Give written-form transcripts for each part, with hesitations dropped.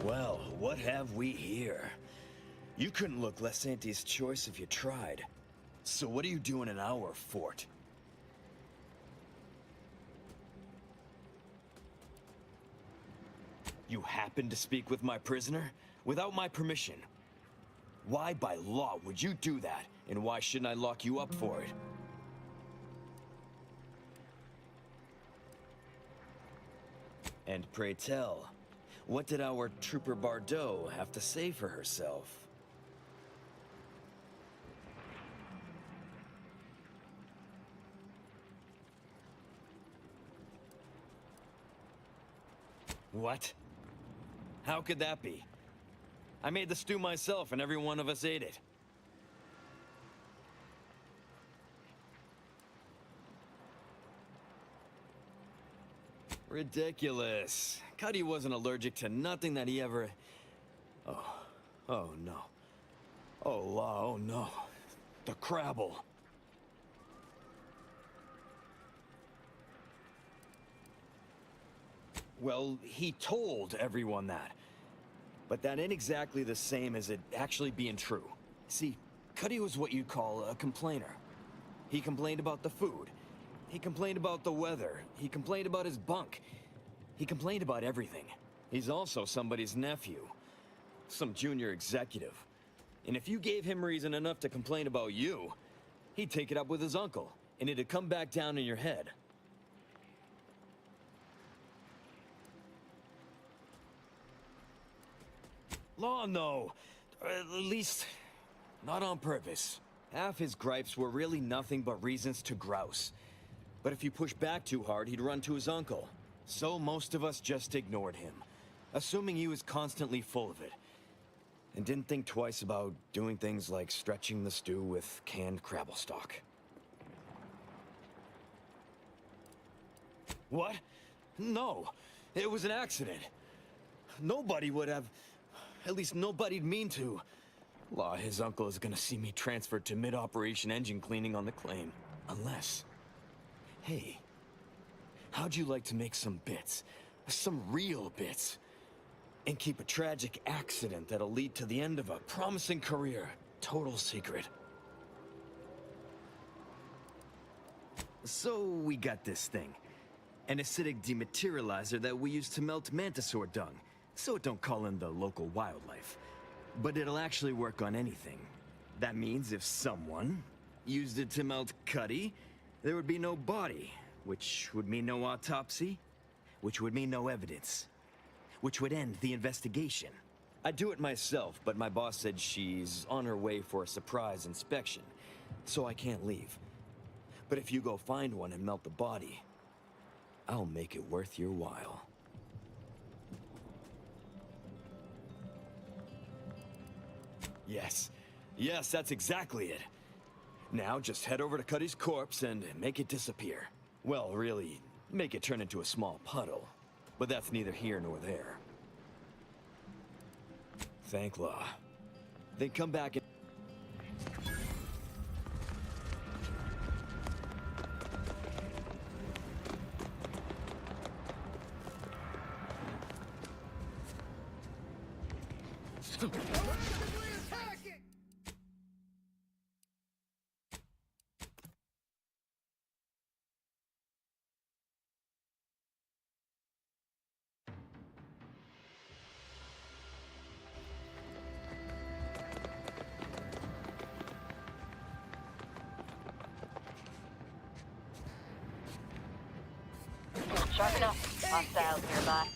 Well, what have we here? You couldn't look less Auntie's choice if you tried. So what are you doing in our fort? You happened to speak with my prisoner? Without my permission? Why by law would you do that? And why shouldn't I lock you up for it? And pray tell, what did our Trooper Bardot have to say for herself? What? How could that be? I made the stew myself and every one of us ate it. Ridiculous. Cuddy wasn't allergic to nothing that he ever... Oh no. Oh no. The Crabble. Well, he told everyone that. But that ain't exactly the same as it actually being true. See, Cuddy was what you'd call a complainer. He complained about the food. He complained about the weather. He complained about his bunk. He complained about everything. He's also somebody's nephew. Some junior executive. And if you gave him reason enough to complain about you, he'd take it up with his uncle, and it'd come back down in your head. Law, no. At least, not on purpose. Half his gripes were really nothing but reasons to grouse. But if you push back too hard, he'd run to his uncle. So most of us just ignored him, assuming he was constantly full of it. And didn't think twice about doing things like stretching the stew with canned Crabble stock. What? No, it was an accident. Nobody would have... At least nobody'd mean to. Law, his uncle is gonna see me transferred to mid-operation engine cleaning on the claim. Unless... Hey, how'd you like to make some bits? Some real bits? And keep a tragic accident that'll lead to the end of a promising career. Total secret. So we got this thing. An acidic dematerializer that we use to melt mantisaur dung. So it don't call in the local wildlife. But it'll actually work on anything. That means if someone used it to melt Cuddy, there would be no body, which would mean no autopsy, which would mean no evidence, which would end the investigation. I'd do it myself, but my boss said she's on her way for a surprise inspection, so I can't leave. But if you go find one and melt the body, I'll make it worth your while. Yes, that's exactly it. Now just head over to Cuddy's corpse and make it disappear. Well, really, make it turn into a small puddle. But that's neither here nor there. Thank Law. Then come back and... Sharp enough. Hostiles nearby.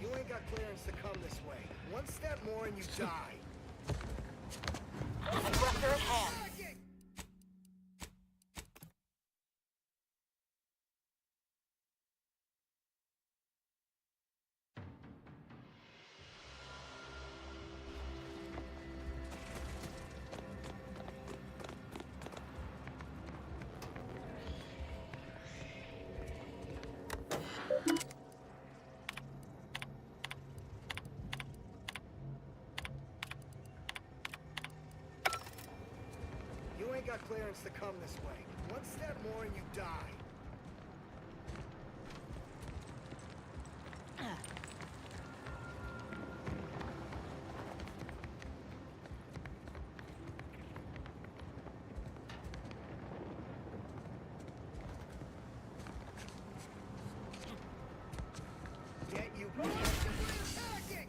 You ain't got clearance to come this way. One step more and you die. Aggressor at hand. clearance to come this way. One step more and you die. Get you proactively attacking!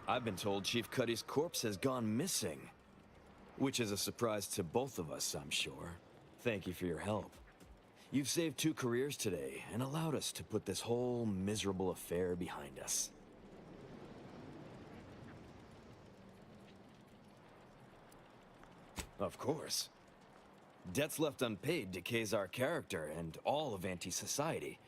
I've been told Chief Cuddy's corpse has gone missing. Which is a surprise to both of us, I'm sure. Thank you for your help. You've saved 2 careers today and allowed us to put this whole miserable affair behind us. Of course. Debts left unpaid decays our character and all of anti-society.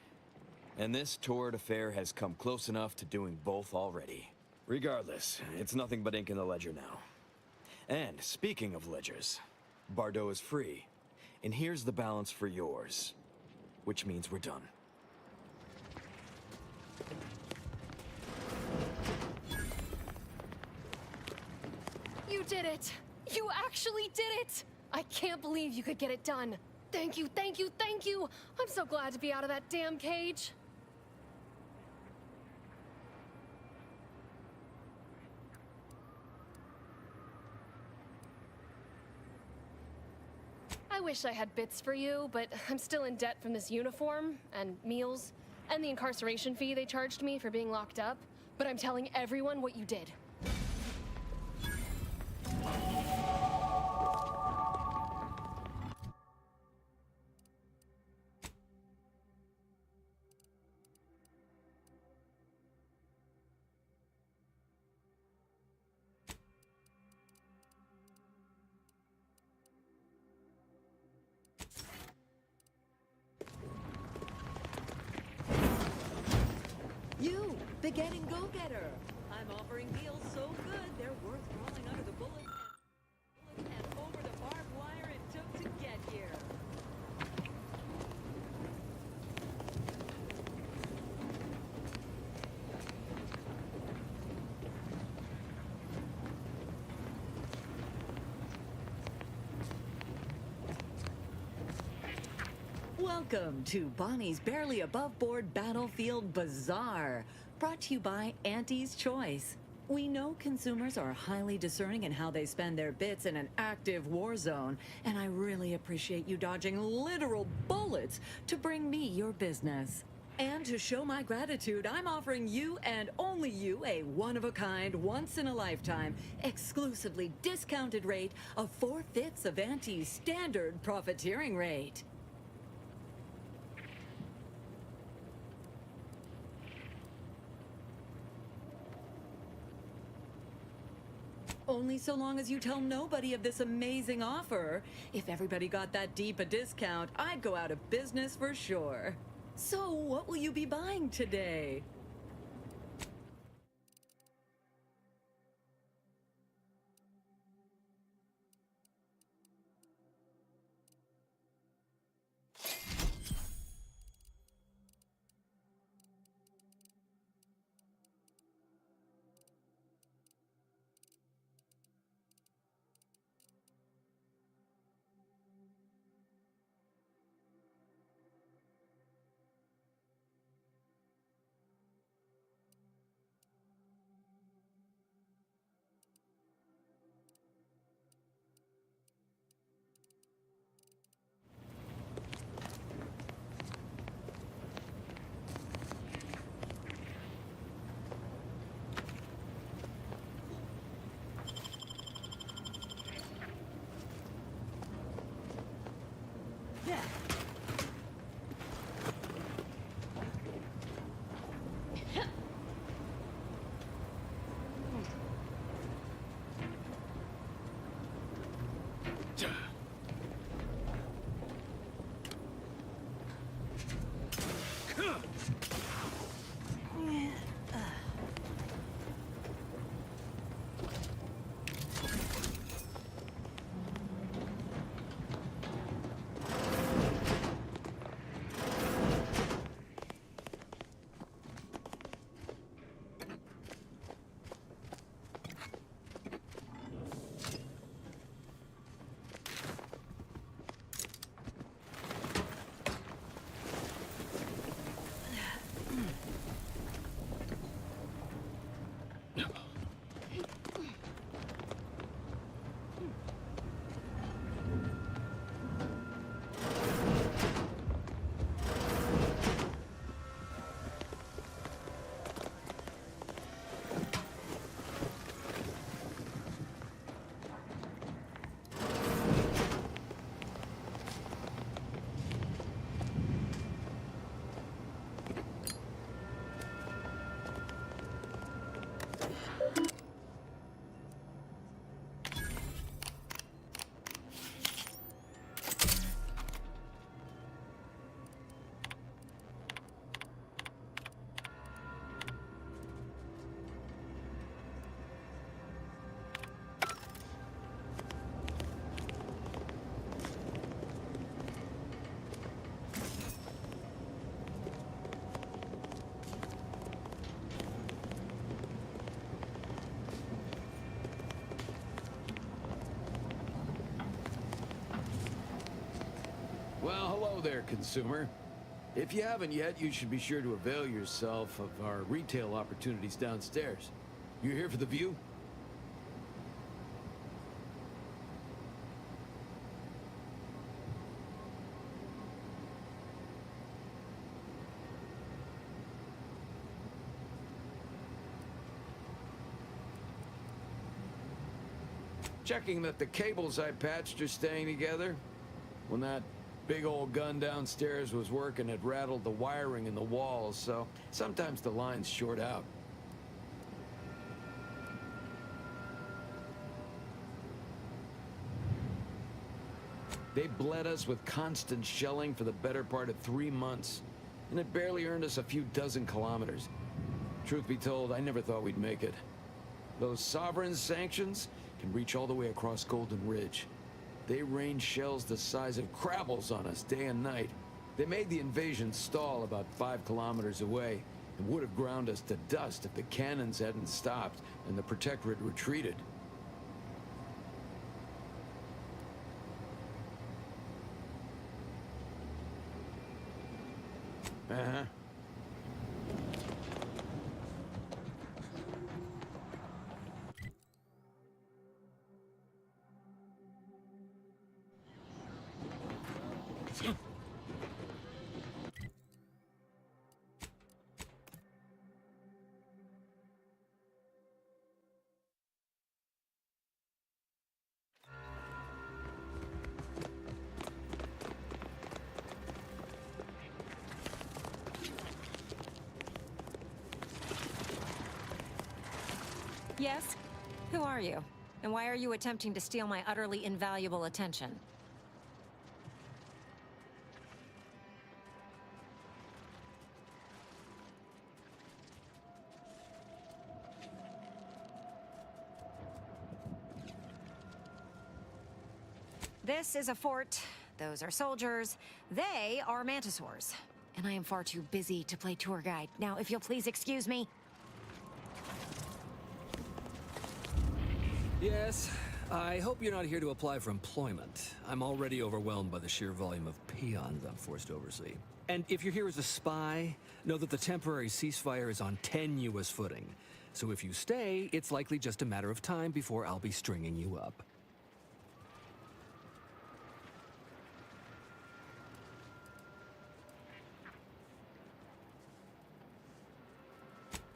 And this torrid affair has come close enough to doing both already. Regardless, it's nothing but ink in the ledger now. And speaking of ledgers, Bardo is free. And here's the balance for yours. Which means we're done. You did it! You actually did it! I can't believe you could get it done. Thank you, thank you, thank you! I'm so glad to be out of that damn cage. I wish I had bits for you, but I'm still in debt from this uniform, and meals, and the incarceration fee they charged me for being locked up. But I'm telling everyone what you did. You, the getting go-getter. I'm offering deals so good they're worth crawling under the bullet and over the barbed wire it took to get here. Welcome to Bonnie's Barely Above Board Battlefield Bazaar, brought to you by Auntie's Choice. We know consumers are highly discerning in how they spend their bits in an active war zone, and I really appreciate you dodging literal bullets to bring me your business. And to show my gratitude, I'm offering you and only you a one-of-a-kind, once-in-a-lifetime, exclusively discounted rate of 4/5 of Auntie's standard profiteering rate. Only so long as you tell nobody of this amazing offer. If everybody got that deep a discount, I'd go out of business for sure. So, what will you be buying today? Well, hello there, consumer. If you haven't yet, you should be sure to avail yourself of our retail opportunities downstairs. You here for the view? Checking that the cables I patched are staying together. When that big old gun downstairs was working, it rattled the wiring in the walls, so sometimes the lines short out. They bled us with constant shelling for the better part of 3 months, and it barely earned us a few dozen kilometers. Truth be told, I never thought we'd make it. Those sovereign sanctions can reach all the way across Golden Ridge. They rained shells the size of crabbles on us day and night. They made the invasion stall about 5 kilometers away and would have ground us to dust if the cannons hadn't stopped and the Protectorate retreated. Uh-huh. Yes? Who are you? And why are you attempting to steal my utterly invaluable attention? This is a fort. Those are soldiers. They are mantisaurs. And I am far too busy to play tour guide. Now, if you'll please excuse me. Yes, I hope you're not here to apply for employment. I'm already overwhelmed by the sheer volume of peons I'm forced to oversee. And if you're here as a spy, know that the temporary ceasefire is on tenuous footing. So if you stay, it's likely just a matter of time before I'll be stringing you up.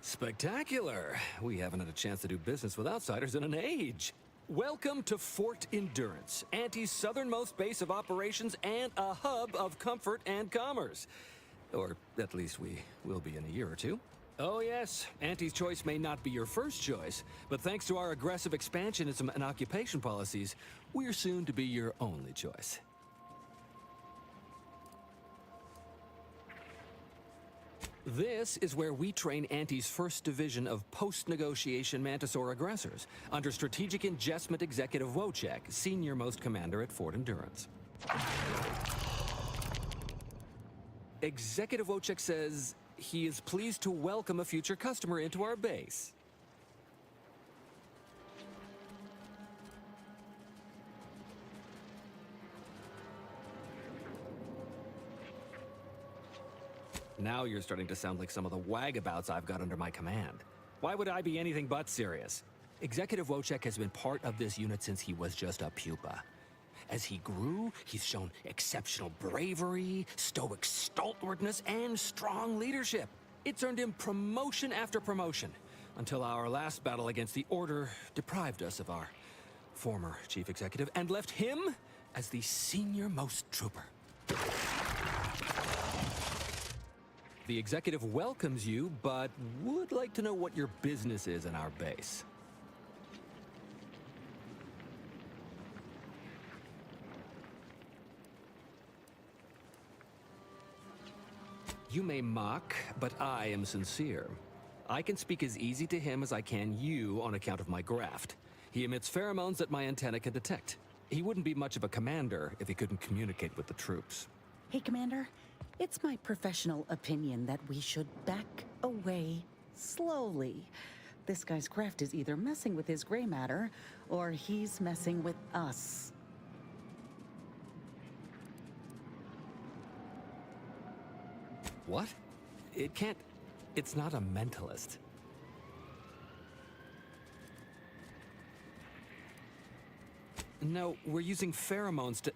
Spectacular! We haven't had a chance to do business with outsiders in an age. Welcome to Fort Endurance, Auntie's southernmost base of operations and a hub of comfort and commerce. Or at least we will be in a year or two. Oh yes, Auntie's choice may not be your first choice, but thanks to our aggressive expansionism and occupation policies, we're soon to be your only choice. This is where we train Auntie's first division of post-negotiation Mantisaur aggressors, under Strategic Ingestment Executive Wojciech, senior-most commander at Fort Endurance. Executive Wojciech says he is pleased to welcome a future customer into our base. Now you're starting to sound like some of the wagabouts I've got under my command. Why would I be anything but serious? Executive Wojciech has been part of this unit since he was just a pupa. As he grew, he's shown exceptional bravery, stoic stalwartness, and strong leadership. It's earned him promotion after promotion, until our last battle against the Order deprived us of our former chief executive and left him as the senior-most trooper. The executive welcomes you, but would like to know what your business is in our base. You may mock, but I am sincere. I can speak as easy to him as I can you on account of my graft. He emits pheromones that my antenna can detect. He wouldn't be much of a commander if he couldn't communicate with the troops. Hey, Commander. It's my professional opinion that we should back away slowly. This guy's craft is either messing with his gray matter, or he's messing with us. What? It can't... It's not a mentalist. No, we're using pheromones to...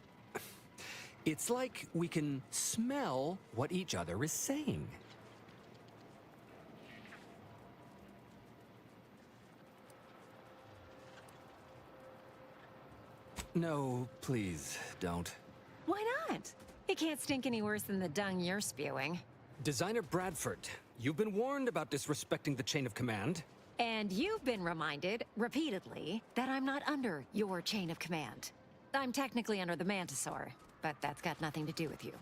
It's like we can smell what each other is saying. No, please, don't. Why not? It can't stink any worse than the dung you're spewing. Designer Bradford, you've been warned about disrespecting the chain of command. And you've been reminded, repeatedly, that I'm not under your chain of command. I'm technically under the Mantisaur, but that's got nothing to do with you.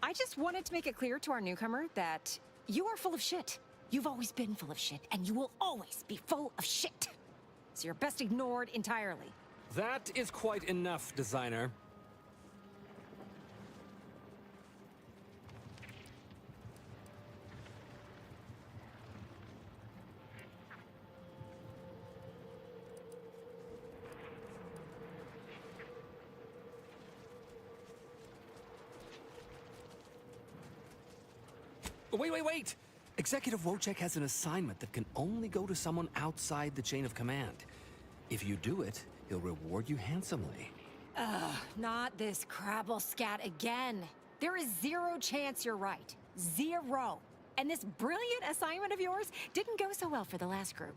I just wanted to make it clear to our newcomer that you are full of shit. You've always been full of shit, and you will always be full of shit. So you're best ignored entirely. That is quite enough, designer. Wait! Executive Wojciech has an assignment that can only go to someone outside the chain of command. If you do it, he'll reward you handsomely. Ugh, not this crabble scat again. There is zero chance you're right. Zero. And this brilliant assignment of yours didn't go so well for the last group.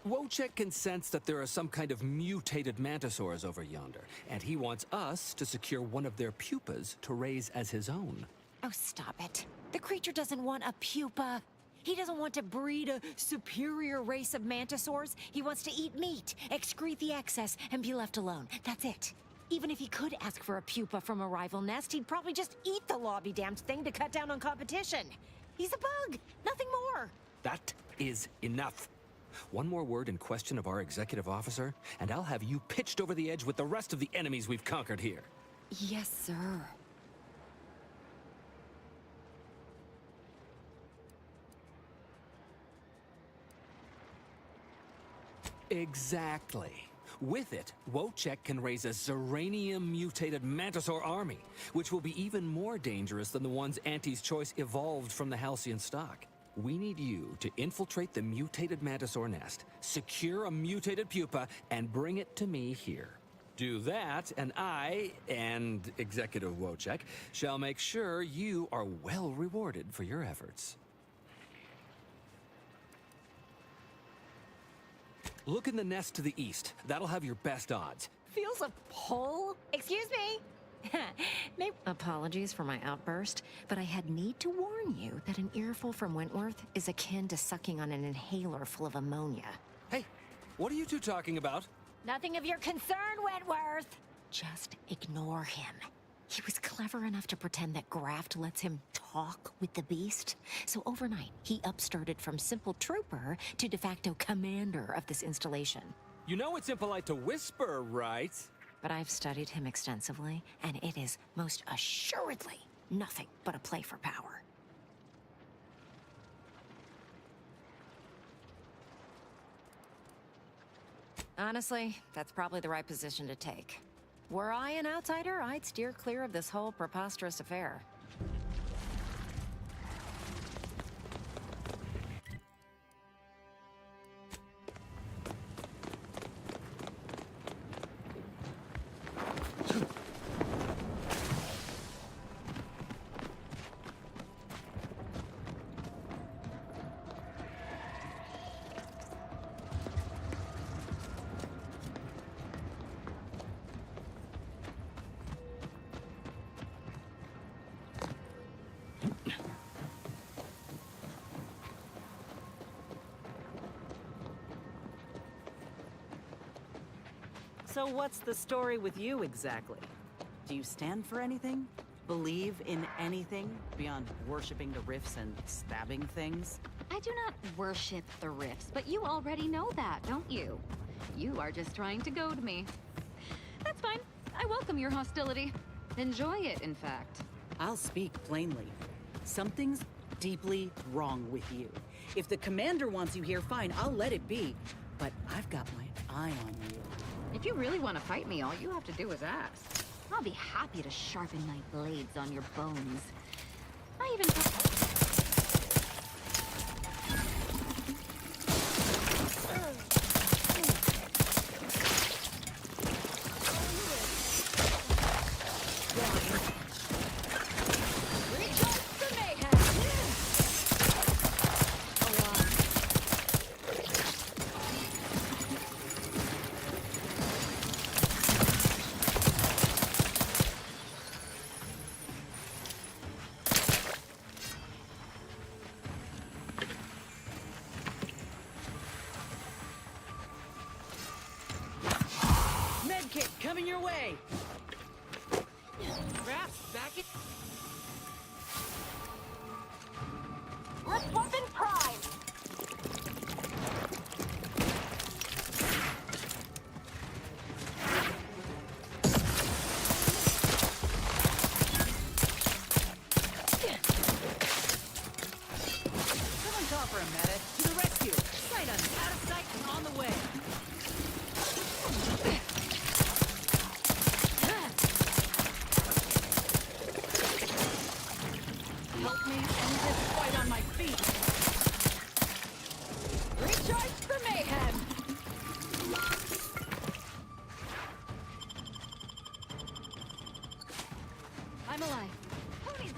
Wojciech can sense that there are some kind of mutated mantisaurs over yonder, and he wants us to secure one of their pupas to raise as his own. Oh, stop it. The creature doesn't want a pupa. He doesn't want to breed a superior race of mantisaurs. He wants to eat meat, excrete the excess, and be left alone. That's it. Even if he could ask for a pupa from a rival nest, he'd probably just eat the law-be damned thing to cut down on competition. He's a bug, nothing more. That is enough. One more word in question of our executive officer, and I'll have you pitched over the edge with the rest of the enemies we've conquered here. Yes, sir. Exactly. With it, Wojciech can raise a Zeranium-mutated Mantisaur army, which will be even more dangerous than the ones Auntie's Choice evolved from the Halcyon stock. We need you to infiltrate the mutated Mantisaur nest, secure a mutated pupa, and bring it to me here. Do that, and I, and Executive Wojciech, shall make sure you are well rewarded for your efforts. Look in the nest to the east. That'll have your best odds. Feels a pull? Excuse me? Apologies for my outburst, but I had need to warn you that an earful from Wentworth is akin to sucking on an inhaler full of ammonia. Hey, what are you two talking about? Nothing of your concern, Wentworth! Just ignore him. He was clever enough to pretend that Graft lets him talk with the beast. So overnight, he upstarted from simple trooper to de facto commander of this installation. You know it's impolite to whisper, right? But I've studied him extensively, and it is most assuredly nothing but a play for power. Honestly, that's probably the right position to take. Were I an outsider, I'd steer clear of this whole preposterous affair. So what's the story with you exactly? Do you stand for anything? Believe in anything beyond worshipping the rifts and stabbing things? I do not worship the rifts, but you already know that, don't you? You are just trying to goad me. That's fine. I welcome your hostility. Enjoy it, in fact. I'll speak plainly. Something's deeply wrong with you. If the commander wants you here, fine, I'll let it be. But I've got my eye on you. If you really want to fight me, all you have to do is ask. I'll be happy to sharpen my blades on your bones. I even... Medkit coming your way! Graft, back it. Let's weapon prime! Someone call for a medic. To the rescue! Sight on, out of sight and on the way! Help me end this fight on my feet! Recharge for mayhem! I'm alive. Ponies!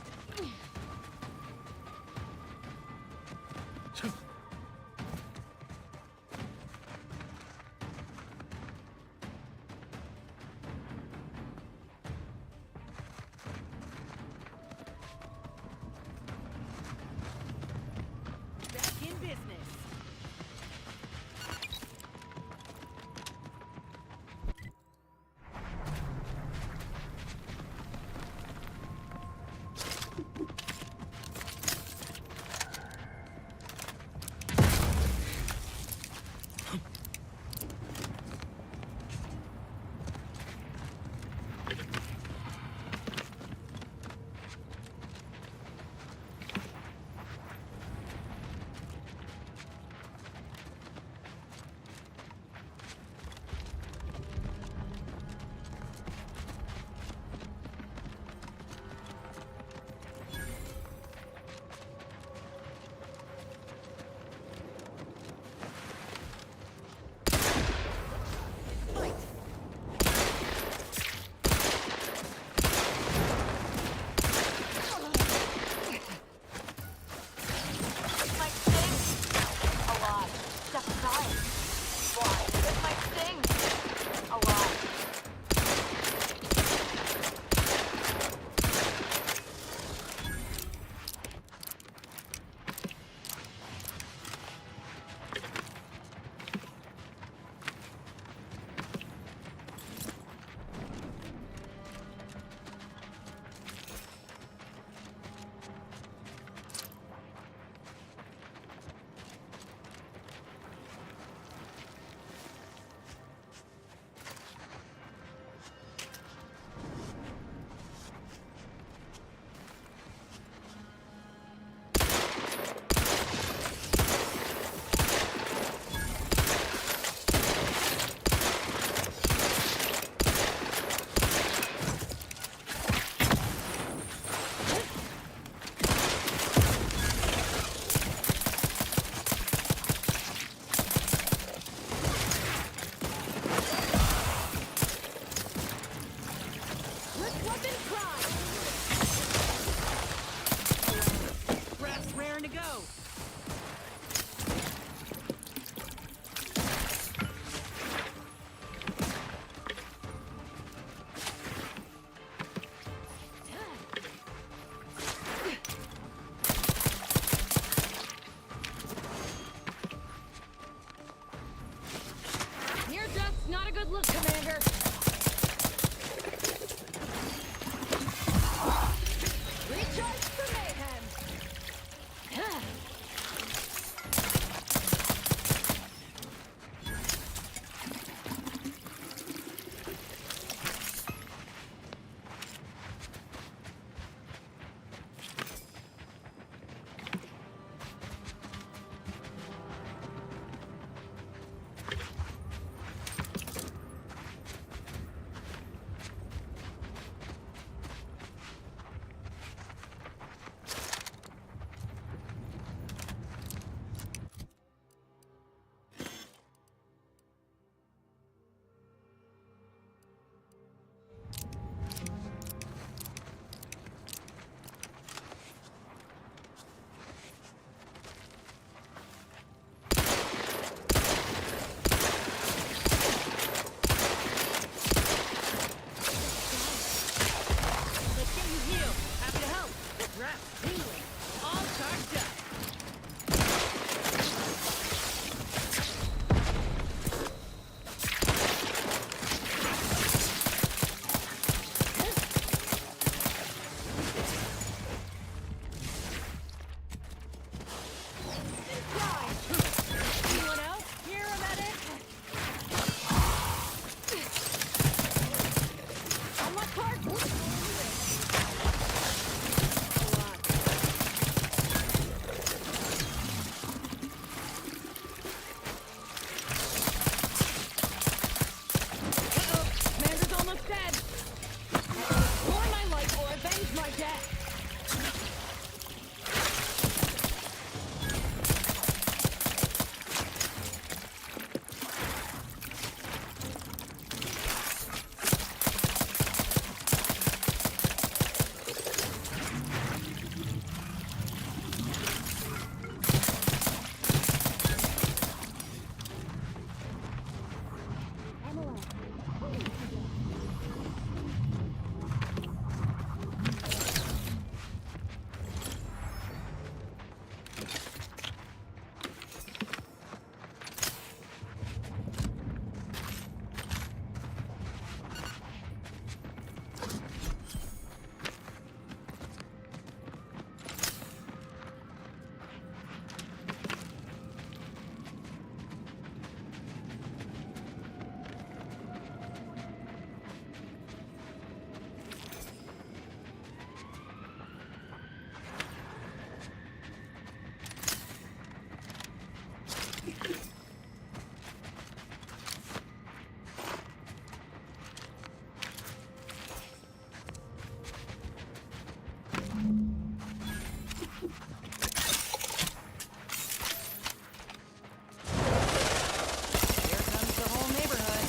Here comes the whole neighborhood.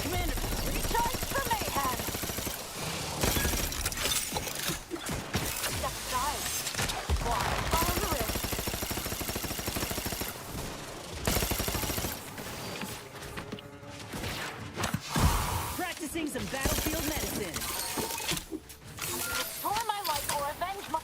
Commander, recharge for mayhem! Step aside. Squad, follow the rift. Practicing some battlefield medicine. Restore my life or avenge my...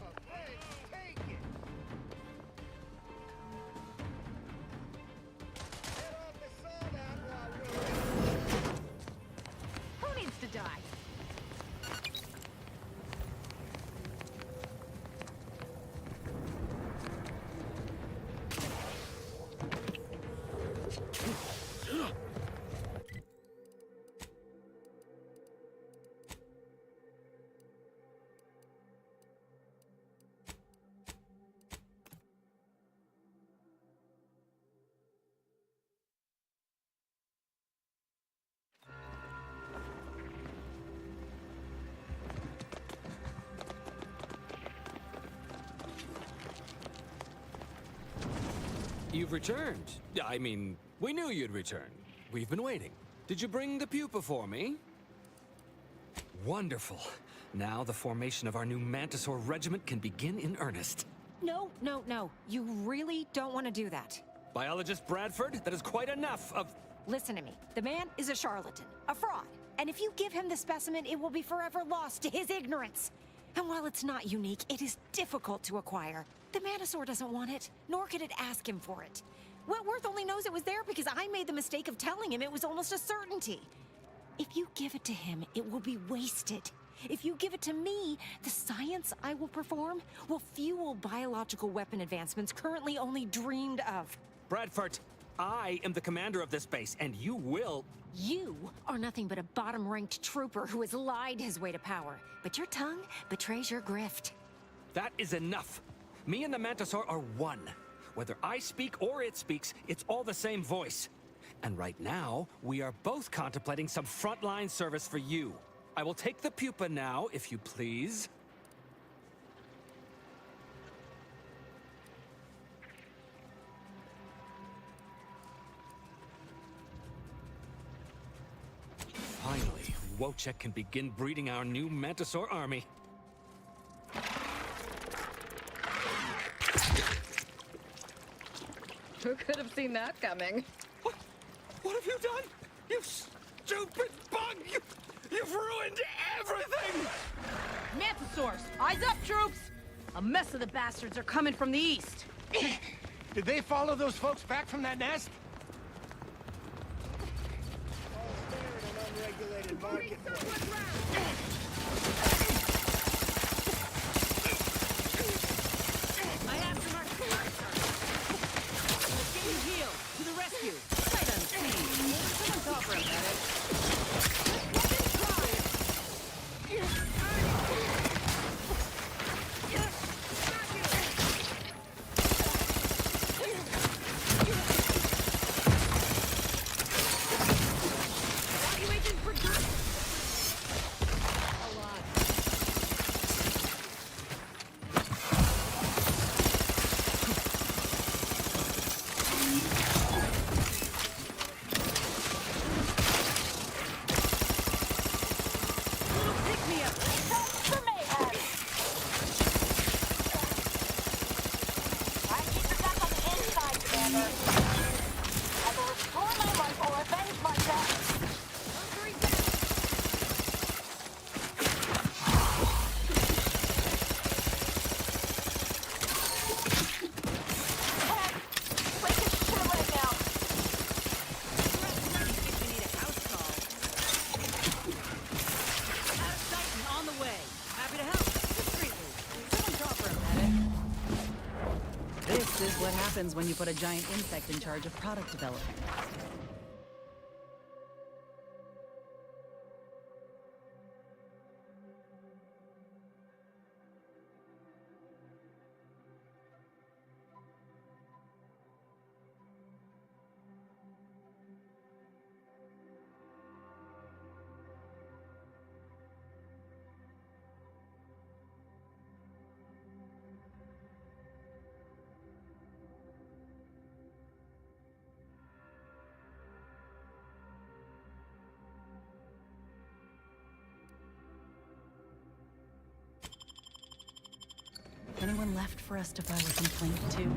Okay, take it. Get off the saw while we're Who needs to die? You've returned. I mean, we knew you'd return. We've been waiting. Did you bring the pupa for me? Wonderful. Now the formation of our new Mantisaur regiment can begin in earnest. No, no, no. You really don't want to do that. Biologist Bradford, that is quite enough of... Listen to me. The man is a charlatan, a fraud. And if you give him the specimen, it will be forever lost to his ignorance. And while it's not unique, it is difficult to acquire. The Mantisaur doesn't want it, nor could it ask him for it. Wentworth only knows it was there because I made the mistake of telling him it was almost a certainty. If you give it to him, it will be wasted. If you give it to me, the science I will perform will fuel biological weapon advancements currently only dreamed of. Bradford, I am the commander of this base, and you will... You are nothing but a bottom-ranked trooper who has lied his way to power. But your tongue betrays your grift. That is enough. Me and the Mantisaur are one. Whether I speak or it speaks, it's all the same voice. And right now, we are both contemplating some frontline service for you. I will take the pupa now, if you please. Finally, Wojciech can begin breeding our new Mantisaur army. Who could have seen that coming? What have you done? You stupid bug! You've ruined everything! Mantisaurs, eyes up, troops! A mess of the bastards are coming from the east. Did they follow those folks back from that nest? All fair in an unregulated marketplace. I have some artillery, sir. Getting healed. To the rescue. Sight unseen. Someone's offering at it. Evacuation progressive. A lot. Pick me up. For mayhem. I keep the back on the inside, Commander. I will restore my life or avenge myself. Wake his shit right now. Think we need a house call. Out of sight and on the way. Happy to help. Discreetly. Someone's offering at it. This is what happens when you put a giant insect in charge of product development. Anyone left for us to file a complaint to?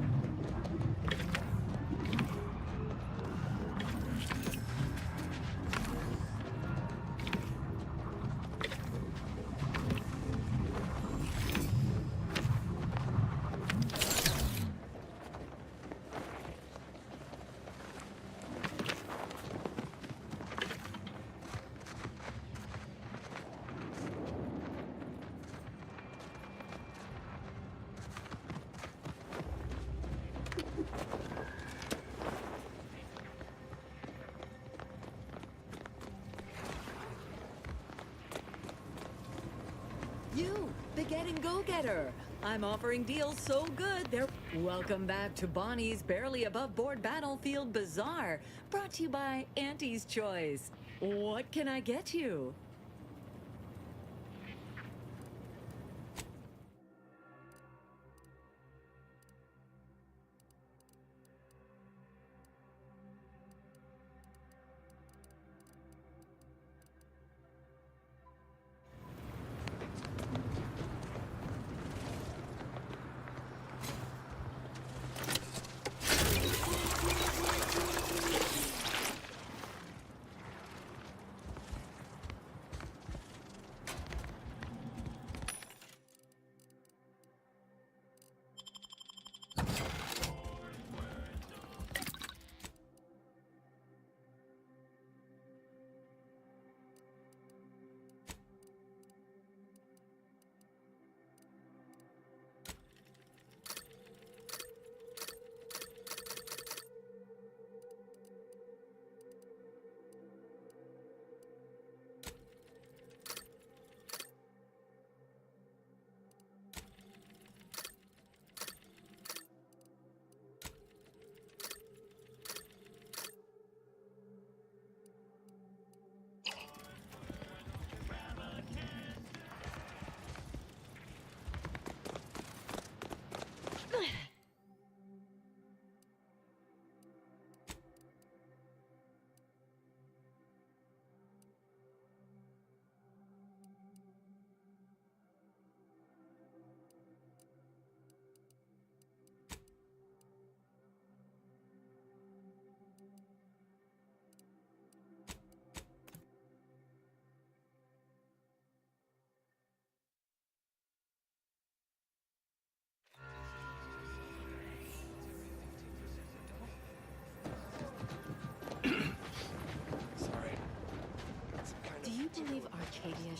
You, the getting go-getter. I'm offering deals so good, they're... Welcome back to Bonnie's Barely Above Board Battlefield Bazaar, brought to you by Auntie's Choice. What can I get you?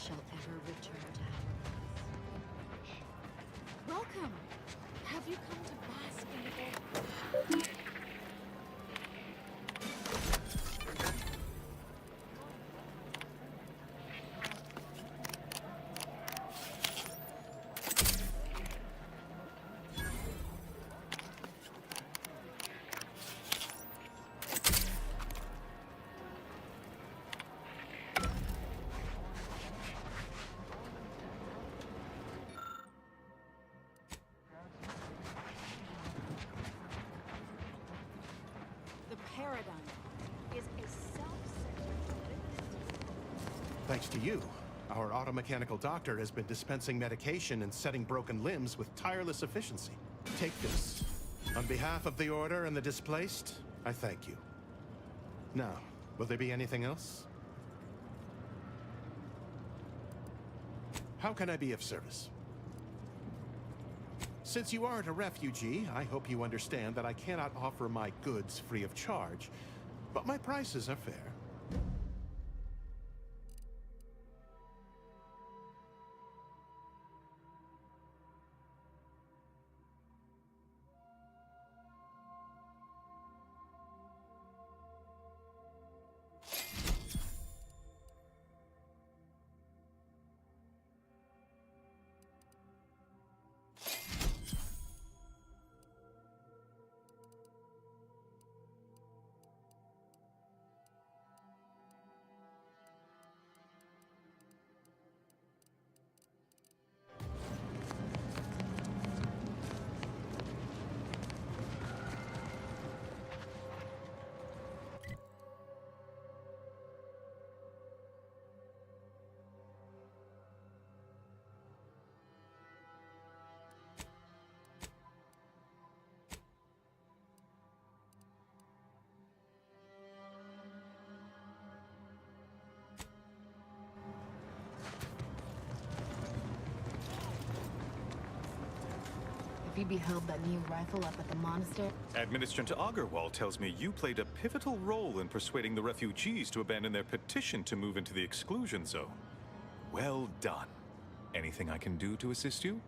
shall ever return to our Welcome! Have you come to bask in the paradigm is a self-centered. Thanks to you, our automechanical doctor has been dispensing medication and setting broken limbs with tireless efficiency. Take this. On behalf of the Order and the displaced, I thank you. Now, will there be anything else? How can I be of service? Since you aren't a refugee, I hope you understand that I cannot offer my goods free of charge, but my prices are fair. You beheld that new rifle up at the monastery? Administrator Agarwal tells me you played a pivotal role in persuading the refugees to abandon their petition to move into the exclusion zone. Well done. Anything I can do to assist you?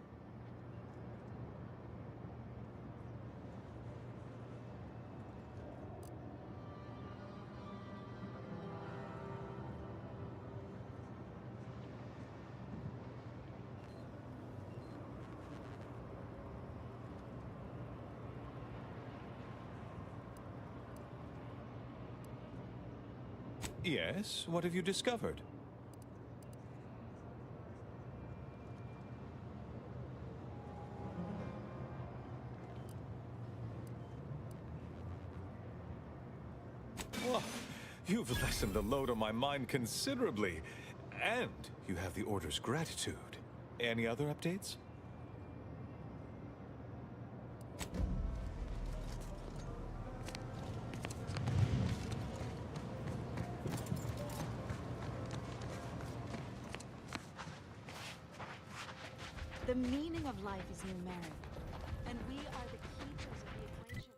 Yes, what have you discovered? Well, you've lessened the load on my mind considerably, and you have the Order's gratitude. Any other updates? The meaning of life is numeric, and we are the keepers of the equation.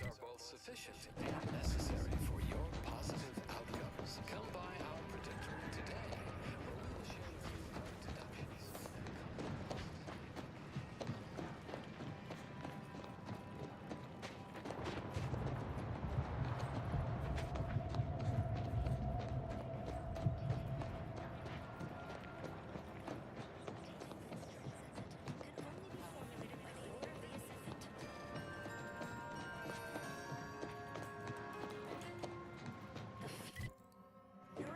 Are both sufficient and necessary for your positive outcomes. Come by our predictor today. Your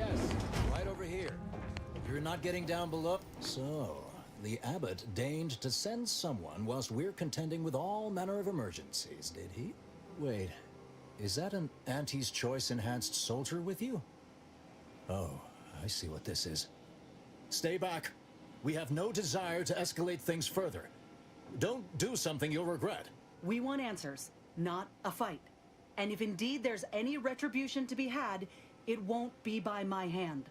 Yes, right over here. You're not getting down below? So, the abbot deigned to send someone whilst we're contending with all manner of emergencies, did he? Wait, is that an Auntie's Choice enhanced soldier with you? Oh, I see what this is. Stay back. We have no desire to escalate things further. Don't do something you'll regret. We want answers, not a fight. And if indeed there's any retribution to be had, it won't be by my hand.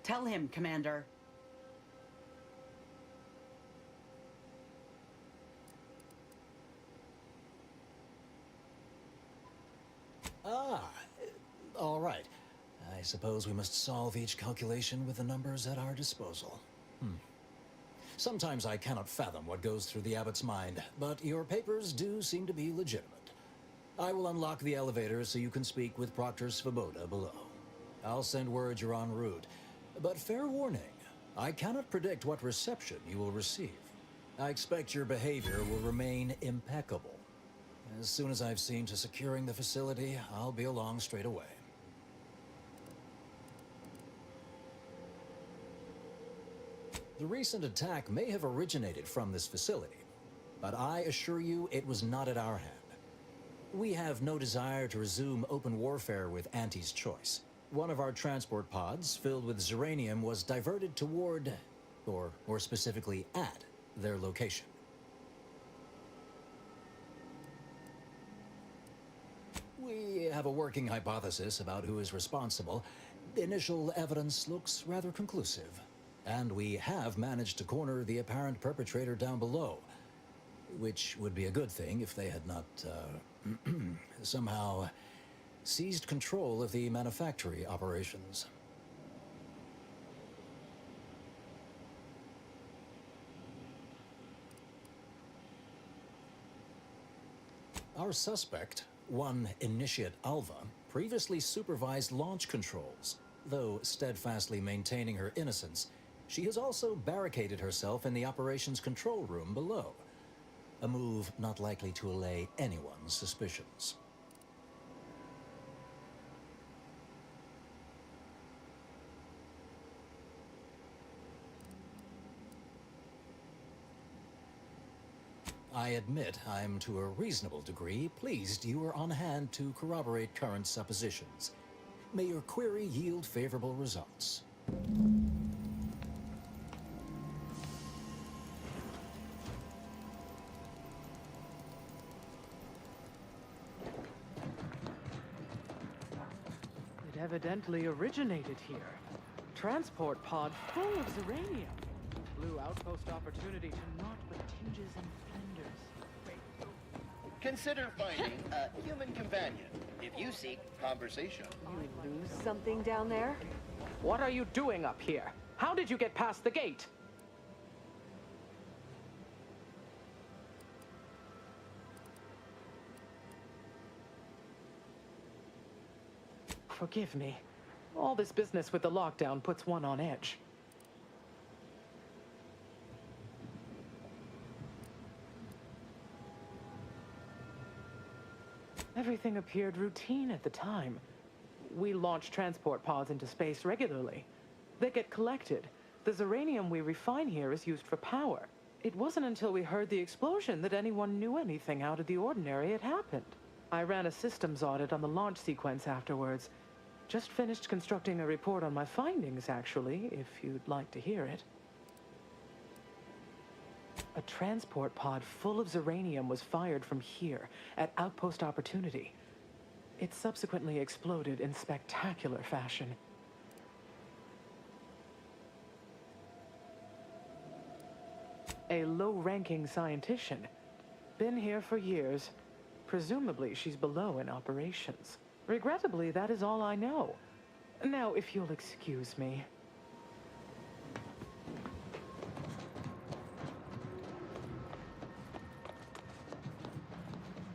Tell him, Commander. Ah, all right. I suppose we must solve each calculation with the numbers at our disposal. Sometimes I cannot fathom what goes through the abbot's mind, but your papers do seem to be legitimate. I will unlock the elevator so you can speak with Proctor Svoboda below. I'll send word you're en route, but fair warning, I cannot predict what reception you will receive. I expect your behavior will remain impeccable. As soon as I've seen to securing the facility, I'll be along straight away. The recent attack may have originated from this facility, but I assure you it was not at our hand. We have no desire to resume open warfare with Auntie's Choice. One of our transport pods, filled with Zeranium, was diverted toward, or more specifically at, their location. We have a working hypothesis about who is responsible. The initial evidence looks rather conclusive, and we have managed to corner the apparent perpetrator down below, which would be a good thing if they had not, somehow seized control of the manufactory operations. Our suspect, one Initiate Alva, previously supervised launch controls. Though steadfastly maintaining her innocence, she has also barricaded herself in the operations control room below. A move not likely to allay anyone's suspicions. I admit I'm to a reasonable degree pleased you are on hand to corroborate current suppositions. May your query yield favorable results. It evidently originated here. Transport pod full of Zeranium. Blue outpost opportunity to naught but tinges and splendors. Consider finding a human companion if you seek conversation. You lose something down there? What are you doing up here? How did you get past the gate? Forgive me. All this business with the lockdown puts one on edge. Everything appeared routine at the time. We launch transport pods into space regularly. They get collected. The Zeranium we refine here is used for power. It wasn't until we heard the explosion that anyone knew anything out of the ordinary had happened. I ran a systems audit on the launch sequence afterwards. Just finished constructing a report on my findings, actually, if you'd like to hear it. A transport pod full of Zeranium was fired from here, at Outpost Opportunity. It subsequently exploded in spectacular fashion. A low-ranking scientician. Been here for years. Presumably she's below in operations. Regrettably, that is all I know. Now, if you'll excuse me.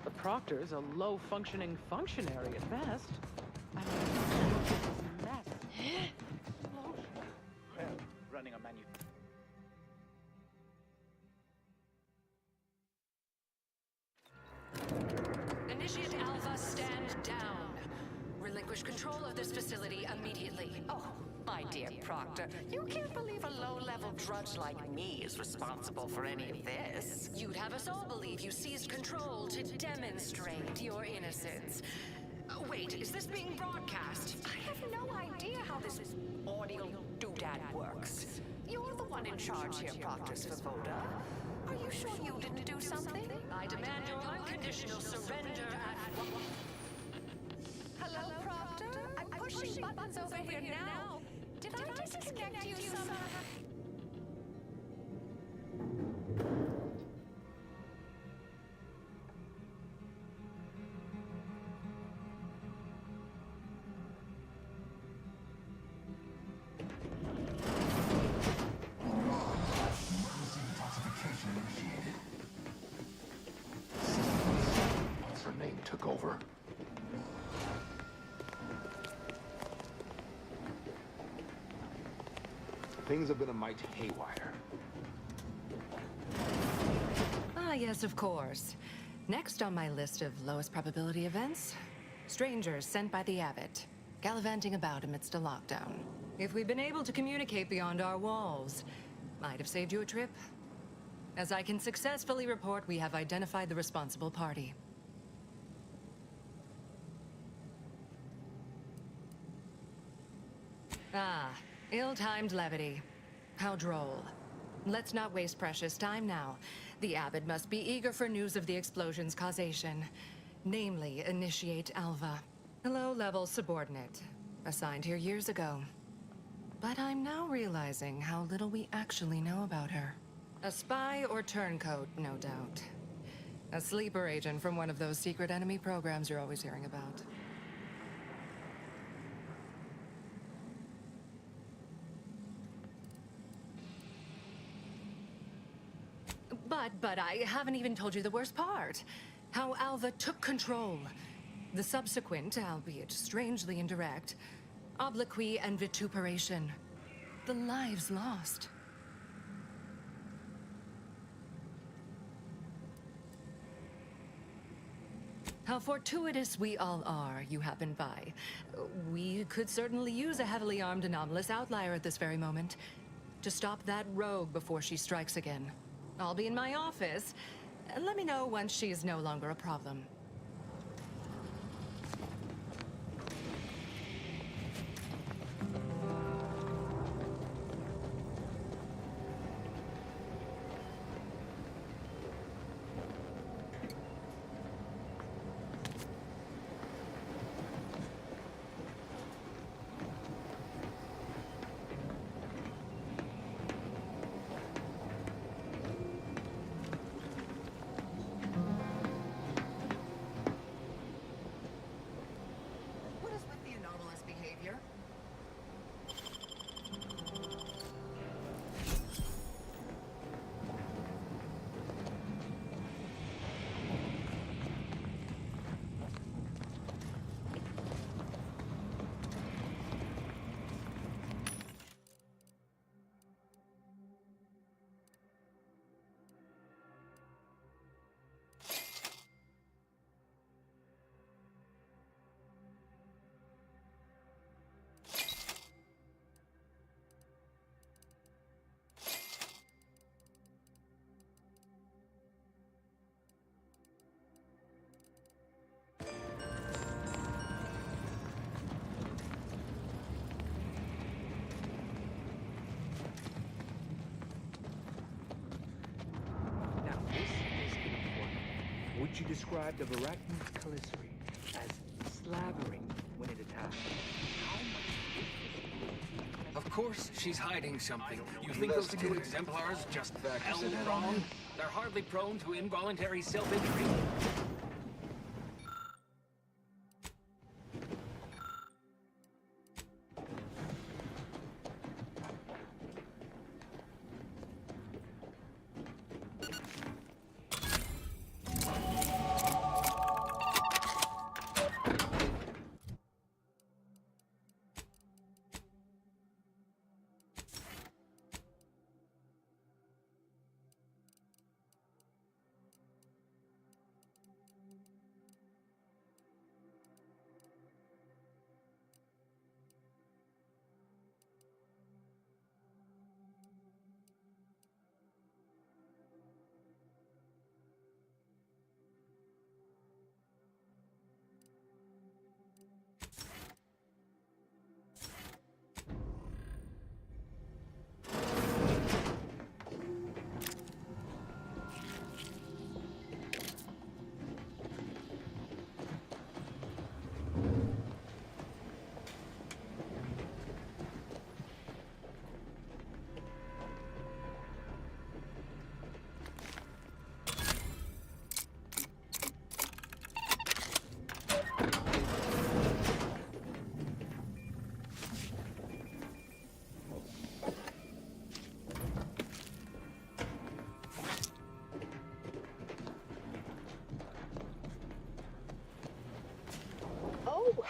The Proctor's a low-functioning functionary at best. I mean, this is a mess. Well, running a Initiate Alpha, stand down. relinquish control of this facility immediately. Oh, my dear Proctor, you can't believe a low-level drudge like me is responsible for any of this. You'd have us all believe you seized control to demonstrate your innocence. Wait, is this being broadcast? I have no idea how this audio doodad works. You're the one in charge here, Proctor Svoboda. Are you sure you didn't do something? I demand your unconditional surrender at... Hello, Proctor? I'm pushing buttons over here now. Did I disconnect you somehow? What's her name took over? Things have been a mite haywire. Ah, yes, of course. Next on my list of lowest probability events, strangers sent by the Abbot, gallivanting about amidst a lockdown. If we'd been able to communicate beyond our walls, might have saved you a trip. As I can successfully report, we have identified the responsible party. Ah, ill-timed levity. How droll. Let's not waste precious time now. The Abbot must be eager for news of the explosion's causation. Namely, initiate Alva. A low-level subordinate, assigned here years ago. But I'm now realizing how little we actually know about her. A spy or turncoat, no doubt. A sleeper agent from one of those secret enemy programs you're always hearing about. But I haven't even told you the worst part. How Alva took control. The subsequent, albeit strangely indirect, obloquy and vituperation. The lives lost. How fortuitous we all are you happened by. We could certainly use a heavily armed anomalous outlier at this very moment. To stop that rogue before she strikes again. I'll be in my office. Let me know once she is no longer a problem. What is with the anomalous behavior? Now, this is important. Would you describe the Varachni's Calyssary as slavering when it attacks? Of course she's hiding something. You think those two exemplars just fell wrong? They're hardly prone to involuntary self-injury.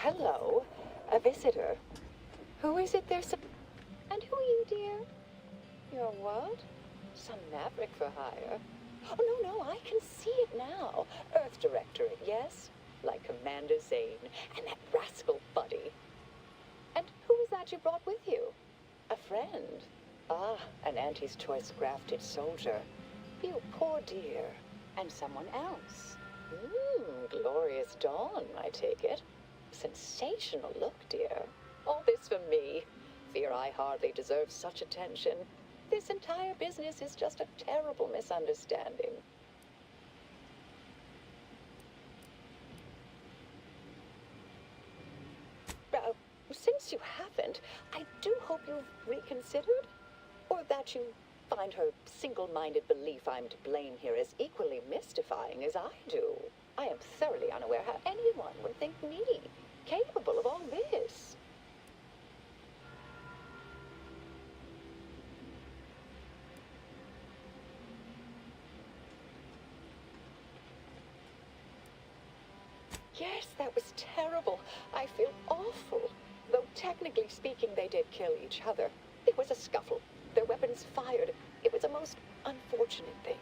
hello. A visitor. Who is it there's And who are you, dear? You're what? Some maverick for hire. Oh, no, I can see it now. Earth Directorate, yes? Like Commander Zane and that rascal Buddy. And who is that you brought with you? A friend? Ah, an Auntie's Choice grafted soldier. You poor dear. And someone else. Glorious dawn, I take it. Sensational look, dear. All this for me. Fear I hardly deserve such attention. This entire business is just a terrible misunderstanding. Since you haven't, I do hope you've reconsidered. Or that you find her single-minded belief I'm to blame here as equally mystifying as I do. I am thoroughly unaware how anyone would think me capable of all this. Yes, that was terrible. I feel awful. Though technically speaking, they did kill each other. There was a scuffle. Their weapons fired. It was a most unfortunate thing.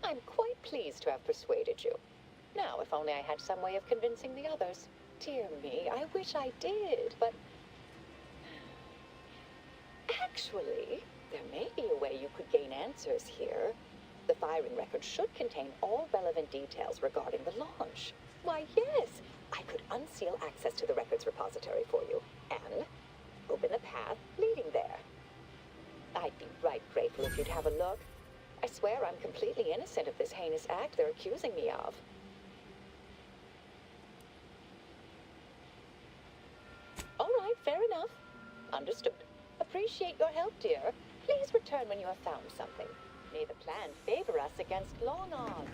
I'm quite pleased to have persuaded you. Now, if only I had some way of convincing the others. Dear me, I wish I did, but... Actually, there may be a way you could gain answers here. The firing record should contain all relevant details regarding the launch. Why, yes, I could unseal access to the records repository for you, and open a path leading there. I'd be right grateful if you'd have a look. I swear I'm completely innocent of this heinous act they're accusing me of. All right, fair enough. Understood. Appreciate your help, dear. Please return when you have found something. May the plan favor us against long odds.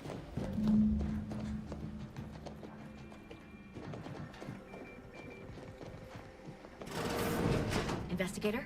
Investigator?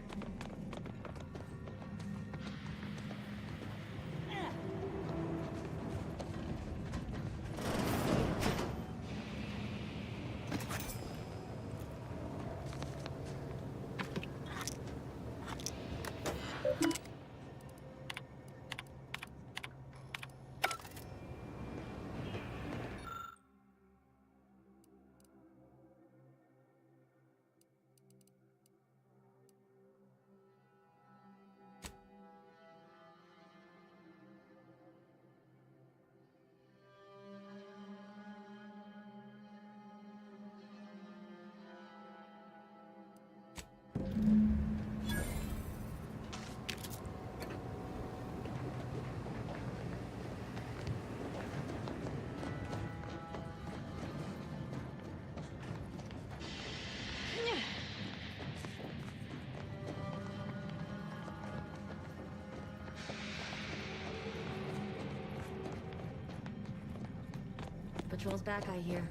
Patrol's back, I hear.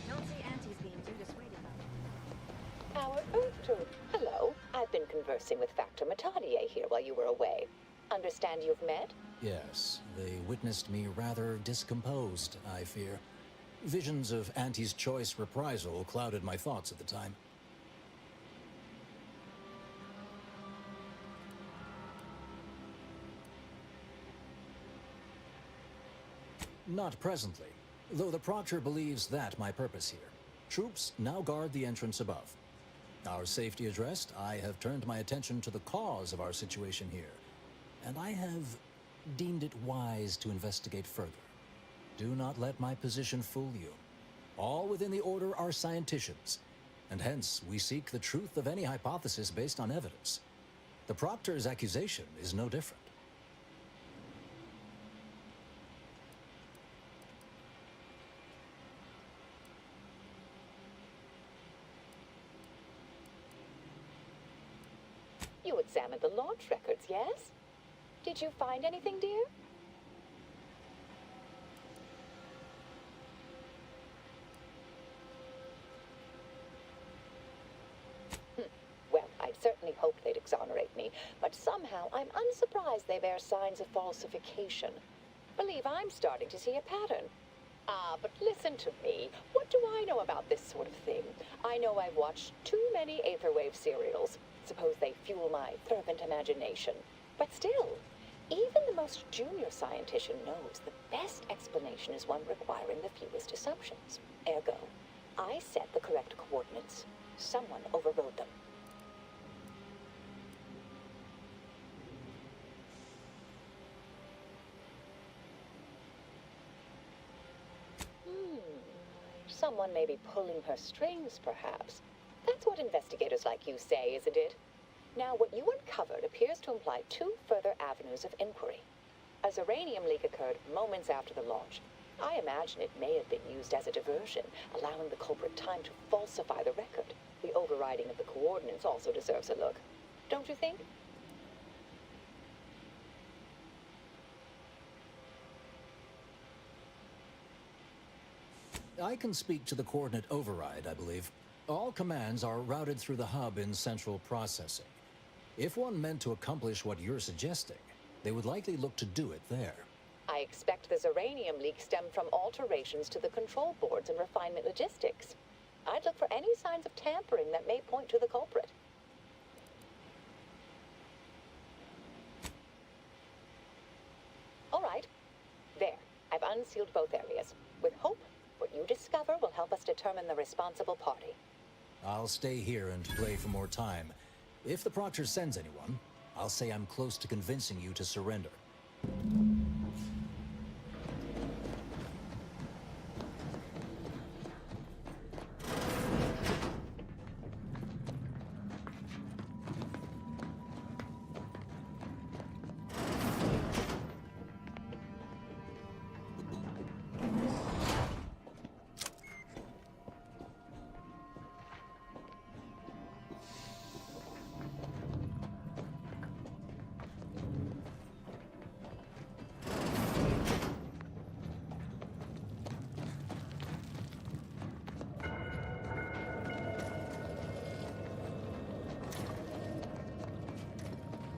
Don't see Auntie's being too dissuaded by Our Earth. Hello. I've been conversing with Factor Matadier here while you were away. Understand you've met? Yes, they witnessed me rather discomposed, I fear. Visions of Auntie's Choice reprisal clouded my thoughts at the time. Not presently, though the Proctor believes that my purpose here. Troops now guard the entrance above. Our safety addressed, I have turned my attention to the cause of our situation here, and I have deemed it wise to investigate further. Do not let my position fool you. All within the Order are scienticians, and hence we seek the truth of any hypothesis based on evidence. The Proctor's accusation is no different. You examined the launch records, yes? Did you find anything, dear? Well, I certainly hoped they'd exonerate me, but somehow I'm unsurprised they bear signs of falsification. believe I'm starting to see a pattern. Ah, but listen to me. What do I know about this sort of thing? I know I've watched too many Aetherwave serials. Suppose they fuel my fervent imagination. But still, even the most junior scientist knows the best explanation is one requiring the fewest assumptions. Ergo, I set the correct coordinates. Someone overrode them. Someone may be pulling her strings, perhaps. That's what investigators like you say, isn't it? Now, what you uncovered appears to imply two further avenues of inquiry. A Zeranium leak occurred moments after the launch. I imagine it may have been used as a diversion, allowing the culprit time to falsify the record. The overriding of the coordinates also deserves a look. Don't you think? I can speak to the coordinate override, I believe. All commands are routed through the hub in central processing. If one meant to accomplish what you're suggesting, they would likely look to do it there. I expect the Zeranium leak stemmed from alterations to the control boards and refinement logistics. I'd look for any signs of tampering that may point to the culprit. All right. There. I've unsealed both areas. With hope, what you discover will help us determine the responsible party. I'll stay here and play for more time. If the Proctor sends anyone, I'll say I'm close to convincing you to surrender.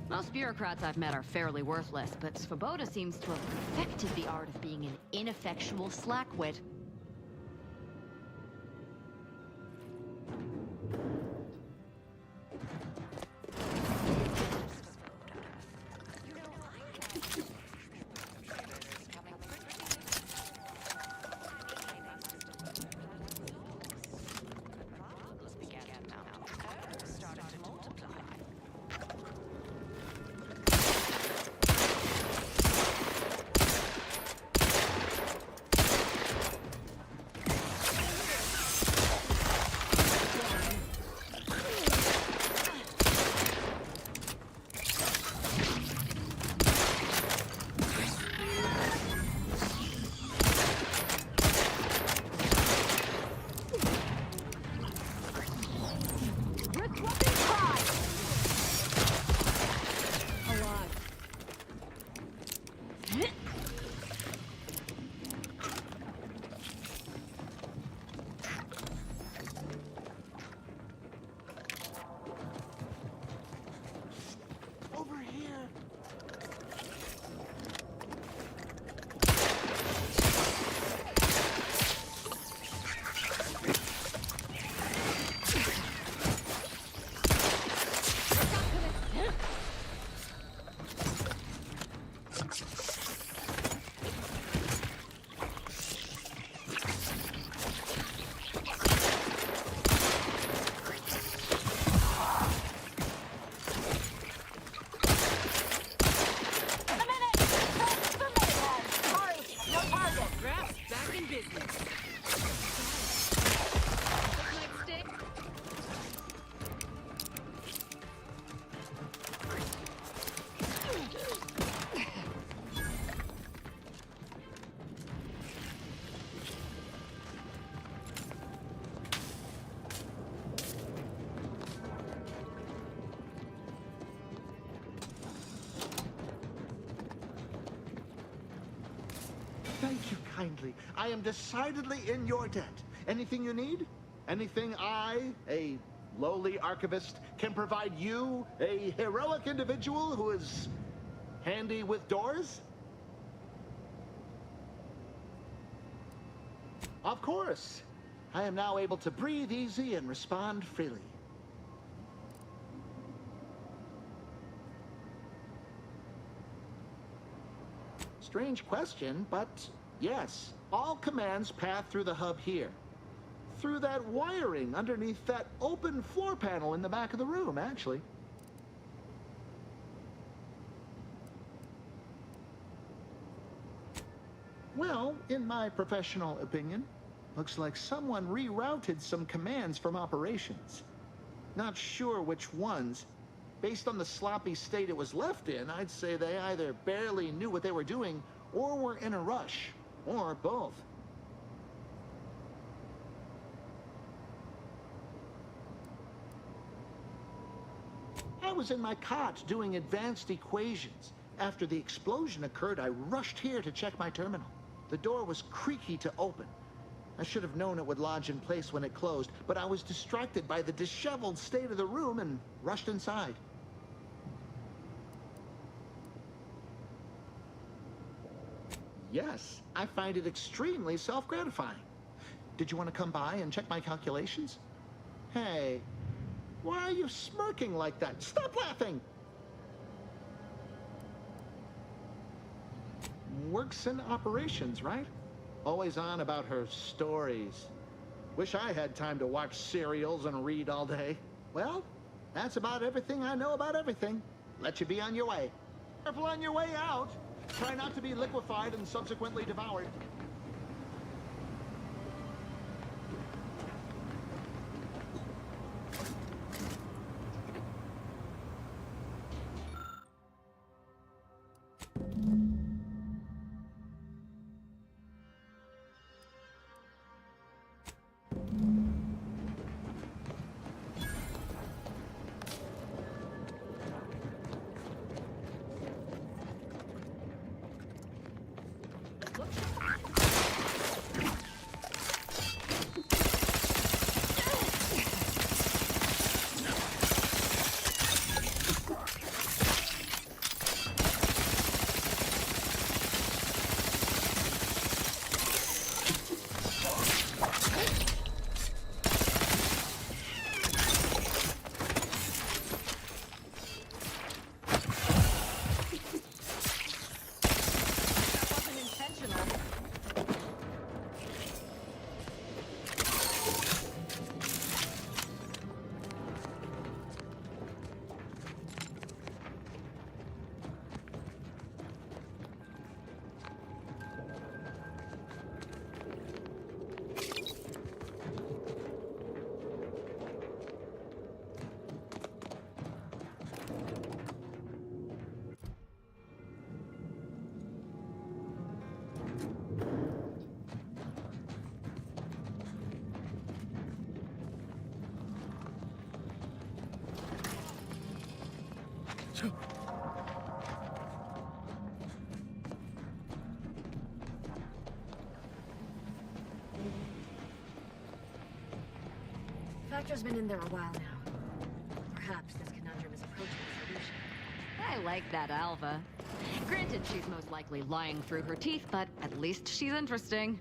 Most bureaucrats I've met are fairly worthless, but Svoboda seems to have perfected the art of being an ineffectual slackwit. Thank you kindly. I am decidedly in your debt. Anything you need? Anything I, a lowly archivist, can provide you, a heroic individual who is handy with doors? Of course. I am now able to breathe easy and respond freely. Strange question, but yes. All commands pass through the hub here. Through that wiring underneath that open floor panel in the back of the room, actually. Well, in my professional opinion, looks like someone rerouted some commands from operations. Not sure which ones. Based on the sloppy state it was left in, I'd say they either barely knew what they were doing or were in a rush, or both. I was in my cot doing advanced equations. After the explosion occurred, I rushed here to check my terminal. The door was creaky to open. I should have known it would lodge in place when it closed, but I was distracted by the disheveled state of the room and rushed inside. Yes, I find it extremely self-gratifying. Did you want to come by and check my calculations? Hey, why are you smirking like that? Stop laughing! Works in operations, right? Always on about her stories. Wish I had time to watch serials and read all day. Well, that's about everything I know about everything. Let you be on your way. Careful on your way out. Try not to be liquefied and subsequently devoured. Factor's been in there a while now. Perhaps this conundrum is approaching a solution. I like that Alva. Granted, she's most likely lying through her teeth, but at least she's interesting.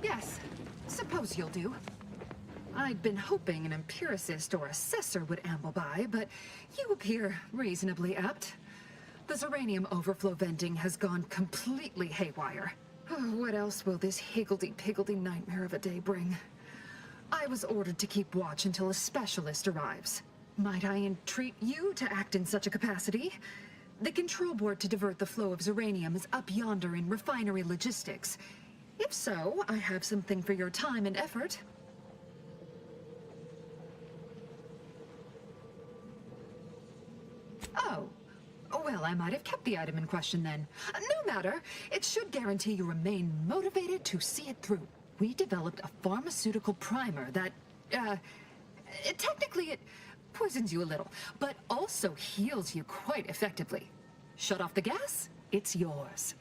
Yes, suppose you'll do. I'd been hoping an empiricist or assessor would amble by, but you appear reasonably apt. The Zeranium overflow venting has gone completely haywire. What else will this higgledy-piggledy nightmare of a day bring? I was ordered to keep watch until a specialist arrives. Might I entreat you to act in such a capacity? The control board to divert the flow of Zeranium is up yonder in refinery logistics. If so, I have something for your time and effort. Oh. Well, I might have kept the item in question then. No matter. It should guarantee you remain motivated to see it through. We developed a pharmaceutical primer that, technically it poisons you a little, but also heals you quite effectively. Shut off the gas, it's yours.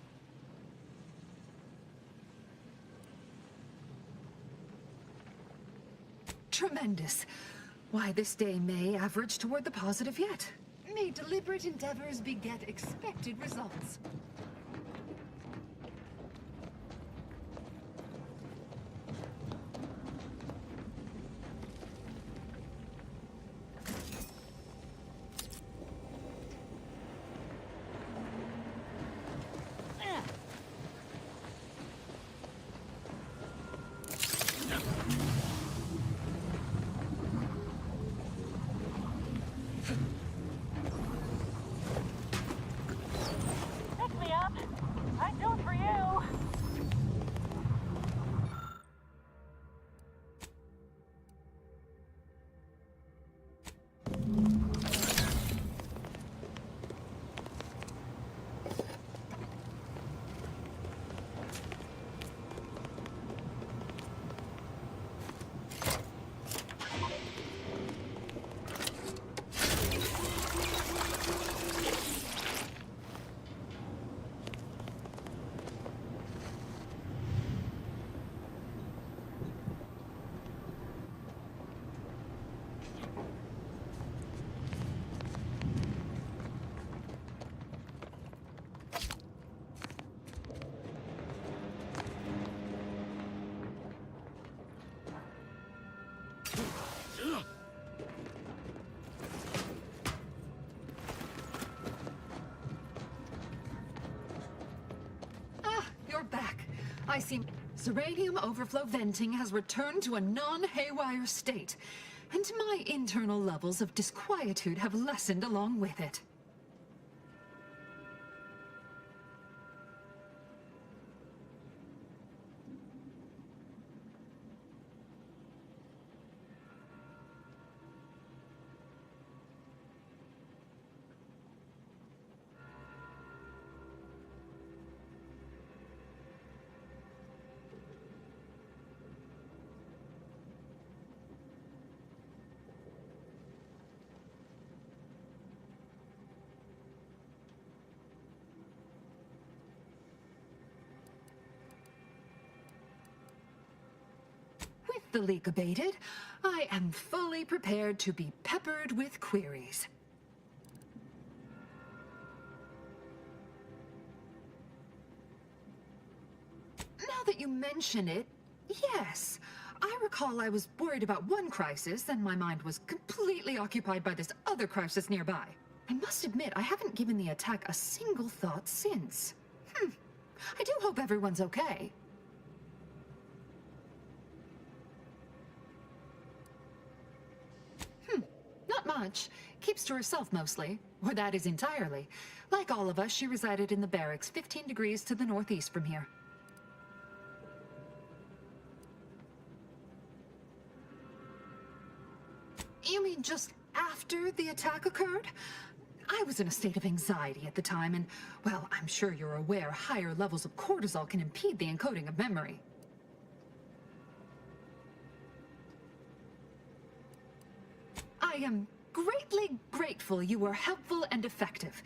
Tremendous. Why, this day may average toward the positive yet. May deliberate endeavors beget expected results. Pick me up. I'd do it for you. You're back. I see Zeranium overflow venting has returned to a non-haywire state, and my internal levels of disquietude have lessened along with it. With the leak abated, I am fully prepared to be peppered with queries. Now that you mention it, yes. I recall I was worried about one crisis, and my mind was completely occupied by this other crisis nearby. I must admit, I haven't given the attack a single thought since. I do hope everyone's okay. Not much. Keeps to herself mostly. Or that is entirely. Like all of us, she resided in the barracks 15 degrees to the northeast from here. You mean just after the attack occurred? I was in a state of anxiety at the time, and, well, I'm sure you're aware higher levels of cortisol can impede the encoding of memory. I am greatly grateful you were helpful and effective.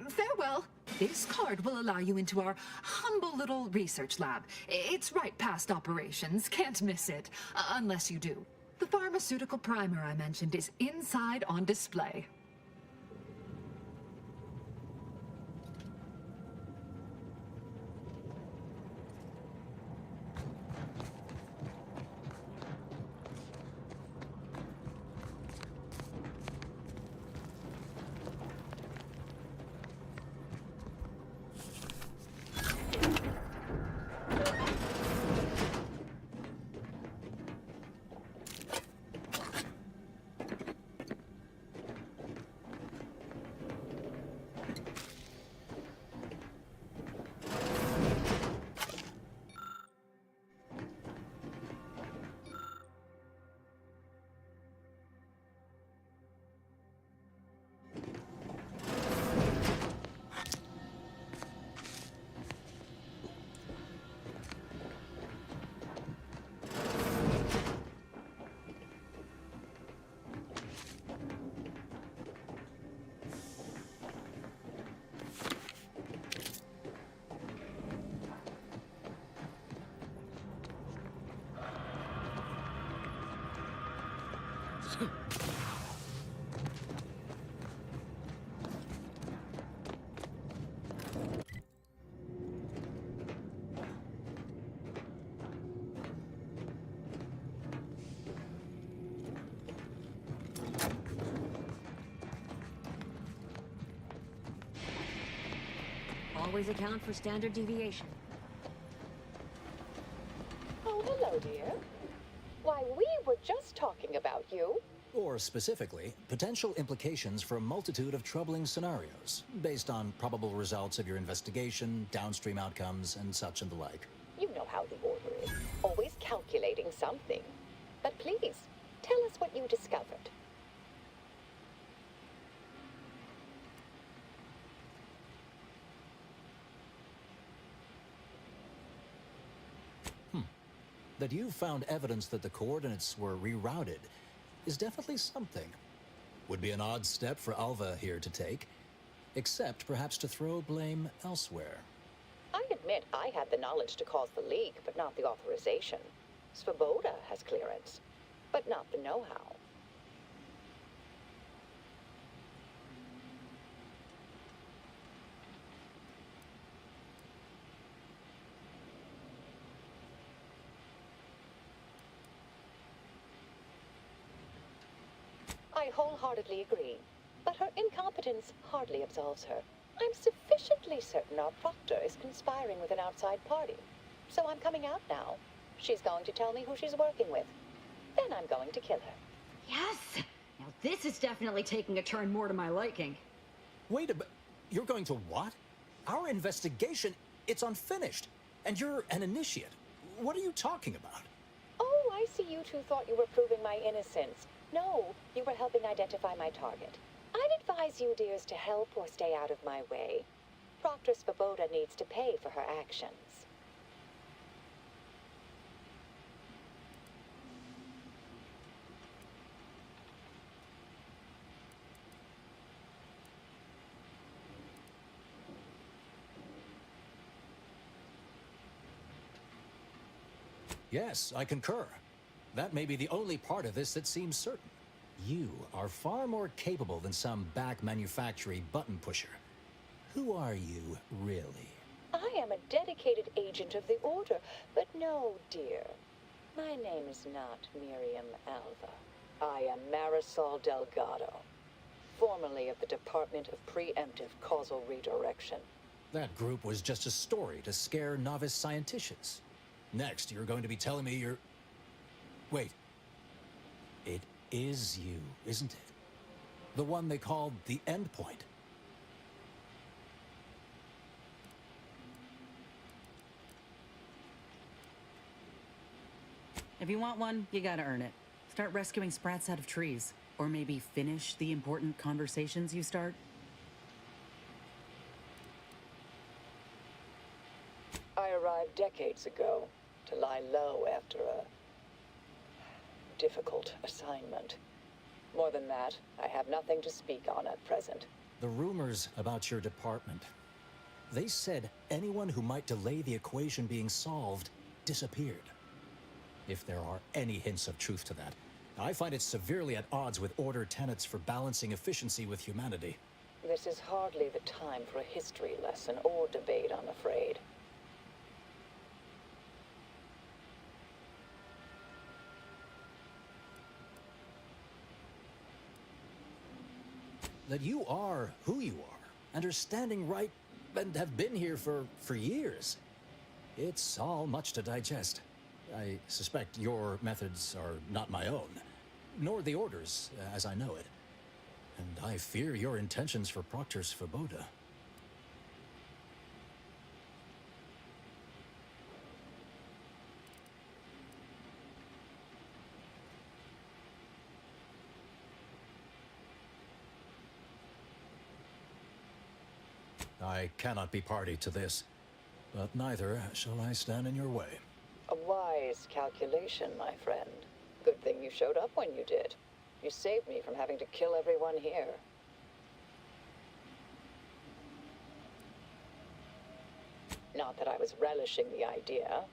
Farewell. This card will allow you into our humble little research lab. It's right past operations. Can't miss it. Unless you do. The pharmaceutical primer I mentioned is inside on display. Always account for standard deviation. Oh, hello, dear. Why, we were just talking about you. Or specifically, potential implications for a multitude of troubling scenarios, based on probable results of your investigation, downstream outcomes, and such and the like. You know how the Order is. Always calculating something. But please, tell us what you discovered. That you found evidence that the coordinates were rerouted is definitely something. Would be an odd step for Alva here to take, except perhaps to throw blame elsewhere. I admit I had the knowledge to cause the leak, but not the authorization. Svoboda has clearance, but not the know-how. I wholeheartedly agree, but her incompetence hardly absolves her. I'm sufficiently certain our proctor is conspiring with an outside party, so I'm coming out now. She's going to tell me who she's working with. Then I'm going to kill her. Yes! Now this is definitely taking a turn more to my liking. Wait a minute. You're going to what? Our investigation, it's unfinished. And you're an initiate. What are you talking about? Oh, I see you two thought you were proving my innocence. No, you were helping identify my target. I'd advise you, dears, to help or stay out of my way. Proctor Svoboda needs to pay for her actions. Yes, I concur. That may be the only part of this that seems certain. You are far more capable than some back manufacturing button pusher. Who are you, really? I am a dedicated agent of the Order, but no, dear. My name is not Miriam Alva. I am Marisol Delgado, formerly of the Department of Preemptive Causal Redirection. That group was just a story to scare novice scienticians. Next, you're going to be telling me you're... Wait. It is you, isn't it? The one they called the Endpoint. If you want one, you gotta earn it. Start rescuing sprats out of trees. Or maybe finish the important conversations you start. I arrived decades ago to lie low after a difficult assignment. More than that, I have nothing to speak on at present. The rumors about your department. They said anyone who might delay the equation being solved disappeared. If there are any hints of truth to that, I find it severely at odds with Order tenets for balancing efficiency with humanity. This is hardly the time for a history lesson or debate, I'm afraid. That you are who you are, and are standing right, and have been here for years. It's all much to digest. I suspect your methods are not my own, nor the Order's, as I know it. And I fear your intentions for Proctor Svoboda. I cannot be party to this, but neither shall I stand in your way. A wise calculation, my friend. Good thing you showed up when you did. You saved me from having to kill everyone here. Not that I was relishing the idea,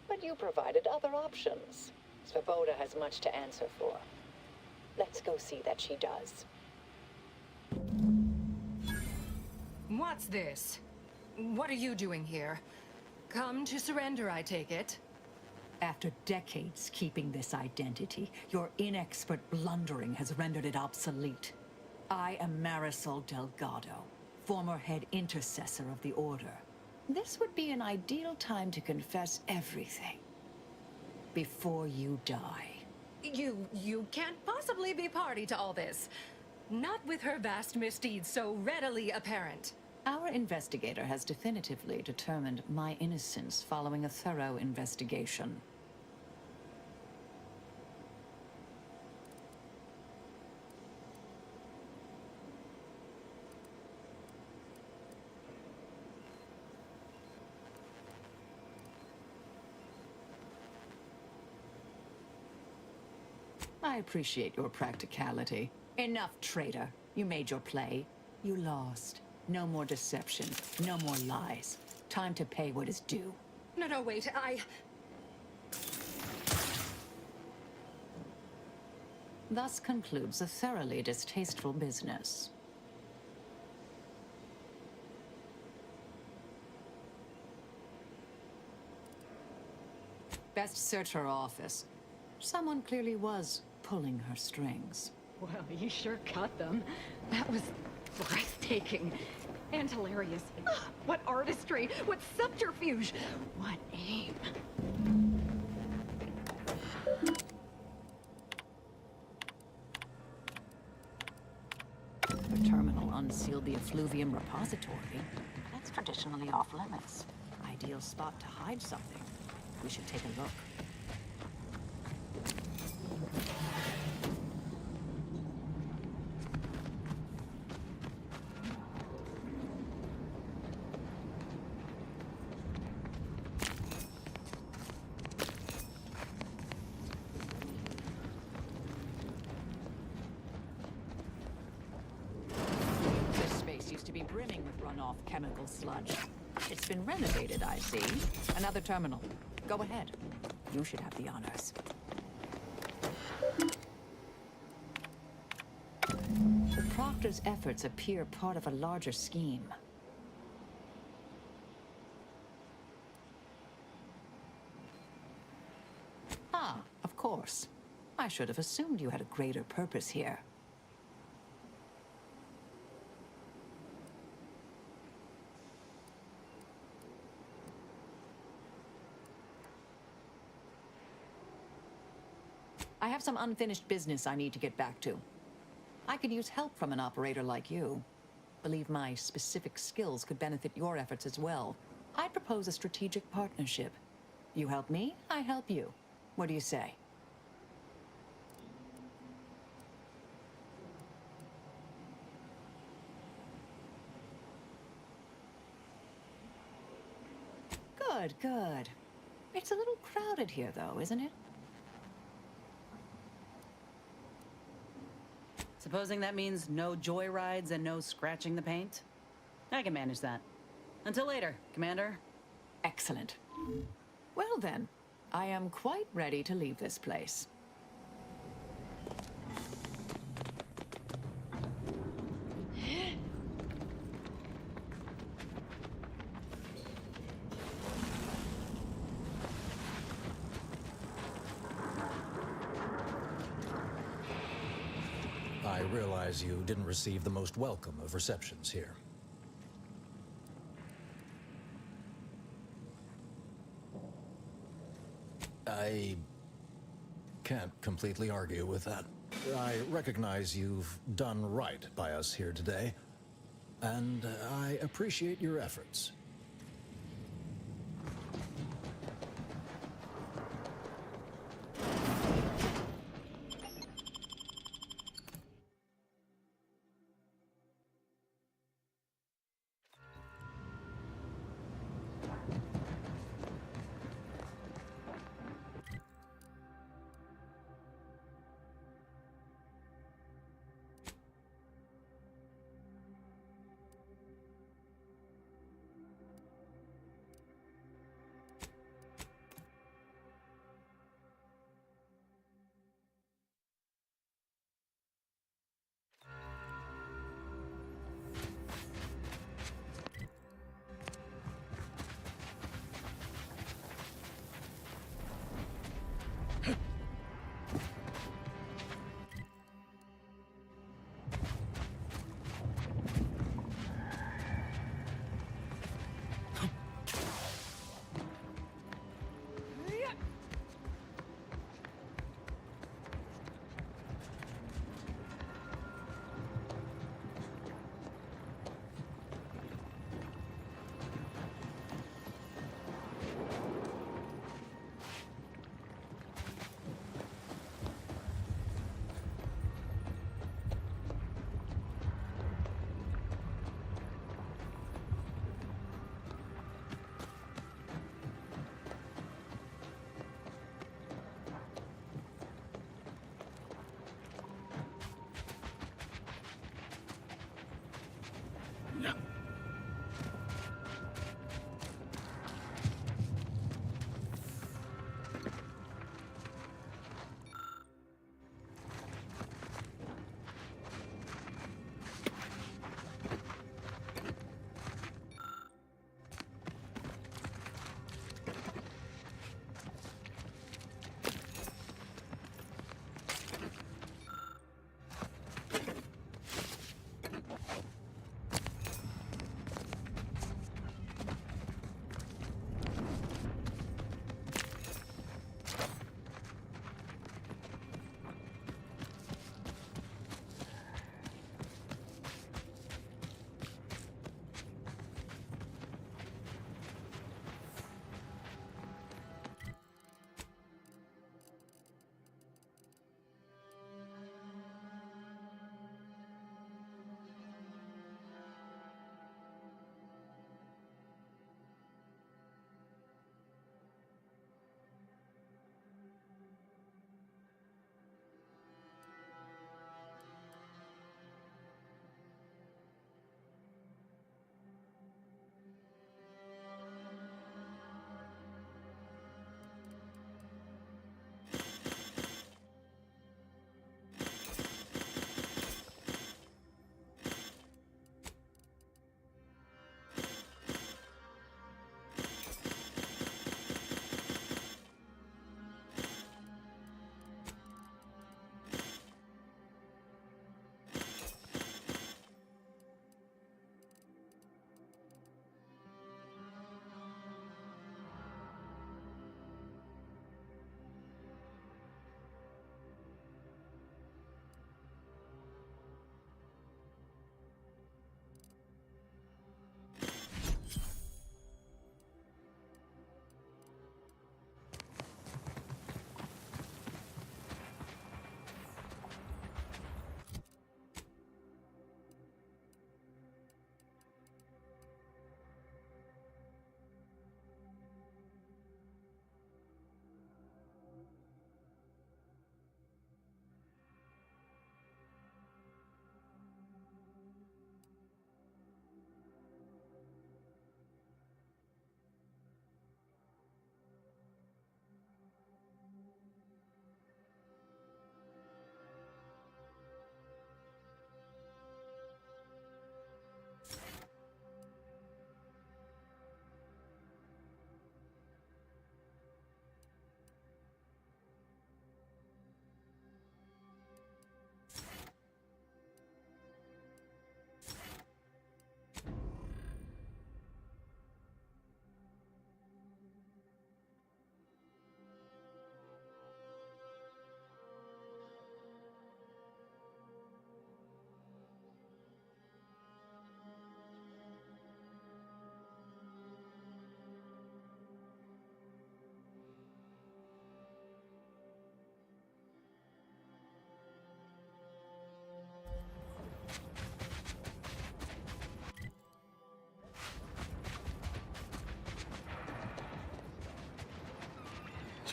but you provided other options. Svoboda has much to answer for. Let's go see that she does. What's this? What are you doing here? Come to surrender, I take it? After decades keeping this identity, your inexpert blundering has rendered it obsolete. I am Marisol Delgado, former head intercessor of the Order. This would be an ideal time to confess everything before you die. You can't possibly be party to all this. Not with her vast misdeeds so readily apparent. Our investigator has definitively determined my innocence following a thorough investigation. I appreciate your practicality. Enough, traitor. You made your play. You lost. No more deception. No more lies. Time to pay what is due. No, wait, Thus concludes a thoroughly distasteful business. Best search her office. Someone clearly was pulling her strings. Well, you sure cut them. That was breathtaking and hilarious. Ah, what artistry, what subterfuge, what aim. The terminal unsealed the effluvium repository. That's traditionally off limits. Ideal spot to hide something. We should take a look. This space used to be brimming with runoff chemical sludge. It's been renovated, I see. Another terminal. Go ahead. You should have the honors. The Proctor's efforts appear part of a larger scheme. Ah, of course. I should have assumed you had a greater purpose here. I have some unfinished business I need to get back to. I could use help from an operator like you. Believe my specific skills could benefit your efforts as well. I'd propose a strategic partnership. You help me, I help you. What do you say? Good, good. It's a little crowded here, though, isn't it? Supposing that means no joyrides and no scratching the paint? I can manage that. Until later, Commander. Excellent. Well then, I am quite ready to leave this place. I realize you didn't receive the most welcome of receptions here. I can't completely argue with that. I recognize you've done right by us here today, and I appreciate your efforts.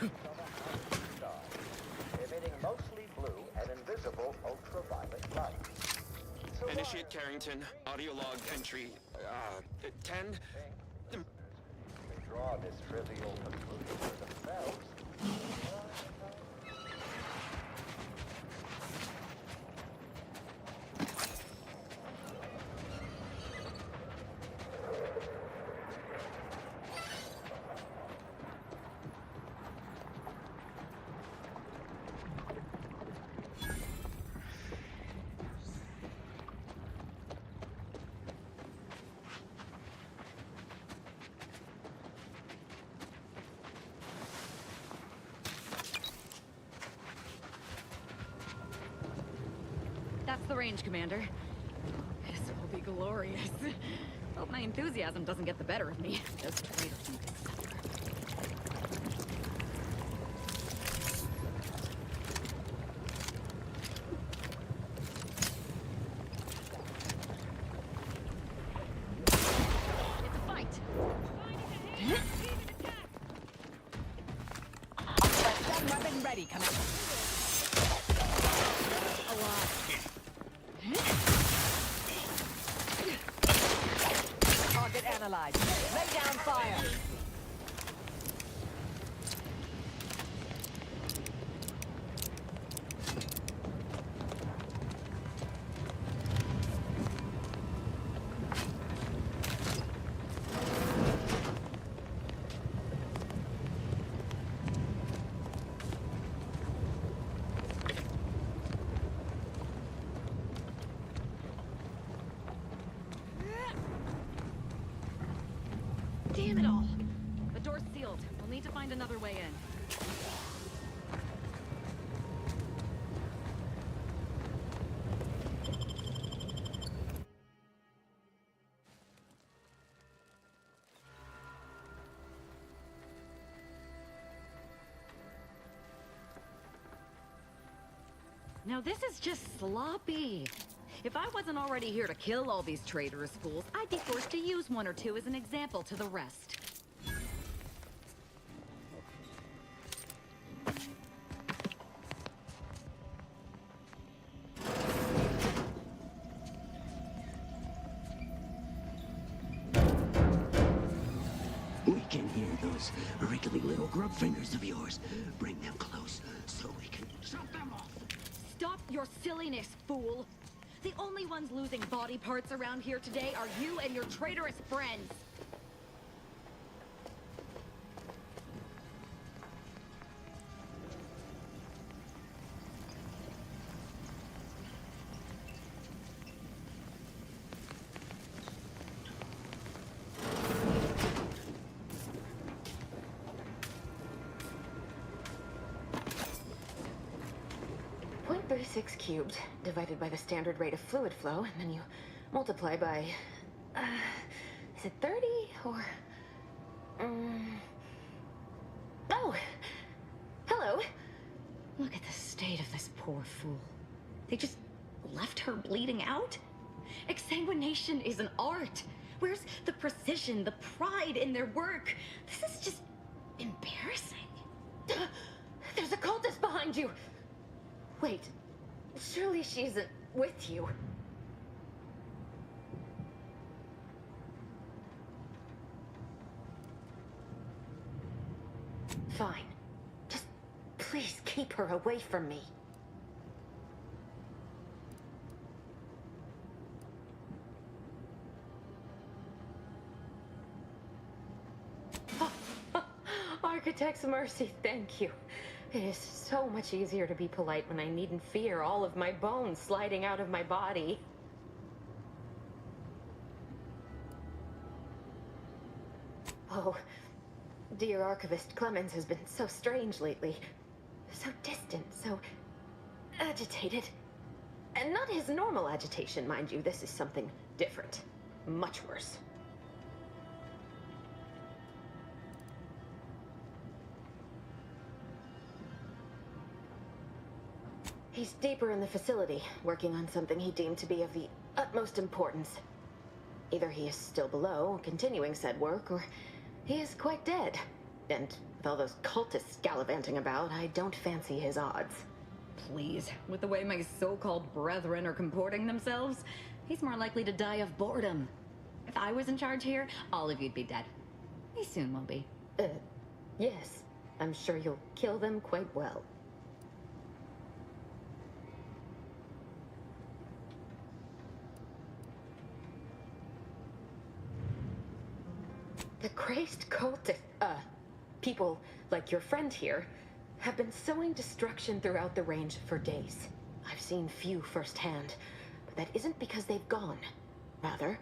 emitting mostly blue and invisible ultraviolet light. So Initiate Carrington. Audio log entry 10. they draw this trivial conclusion for themselves. That's the range, Commander. This will be glorious. Hope my enthusiasm doesn't get the better of me. Those traitors think it's Weapon ready, Commander. Target analyzed. Lay down fire. Damn it all! The door's sealed. We'll need to find another way in. Now this is just sloppy. If I wasn't already here to kill all these traitorous fools, I'd be forced to use one or two as an example to the rest. We can hear those wriggly little grub fingers of yours. Bring them close so we can chop them off. Stop your silliness, fool! The only ones losing body parts around here today are you and your traitorous friends. .36 cubed divided by the standard rate of fluid flow, and then you multiply by, is it 30 or, oh, hello. Look at the state of this poor fool. They just left her bleeding out? Exsanguination is an art. Where's the precision, the pride in their work? This is just embarrassing. There's a cultist behind you. Wait, surely she isn't with you. Fine. Just please keep her away from me. Architect's mercy, thank you. It is so much easier to be polite when I needn't fear all of my bones sliding out of my body. Oh, dear Archivist Clemens has been so strange lately. So distant, so agitated. And not his normal agitation, mind you. This is something different. Much worse. He's deeper in the facility, working on something he deemed to be of the utmost importance. Either he is still below, continuing said work, or he is quite dead, and With all those cultists gallivanting about, I don't fancy his odds. Please, with the way my so-called brethren are comporting themselves, he's more likely to die of boredom. If I was in charge here, all of you'd be dead. He soon will be. Yes. I'm sure you'll kill them quite well. The crazed cultist, people like your friend here, have been sowing destruction throughout the range for days. I've seen few firsthand, but that isn't because they've gone. Rather,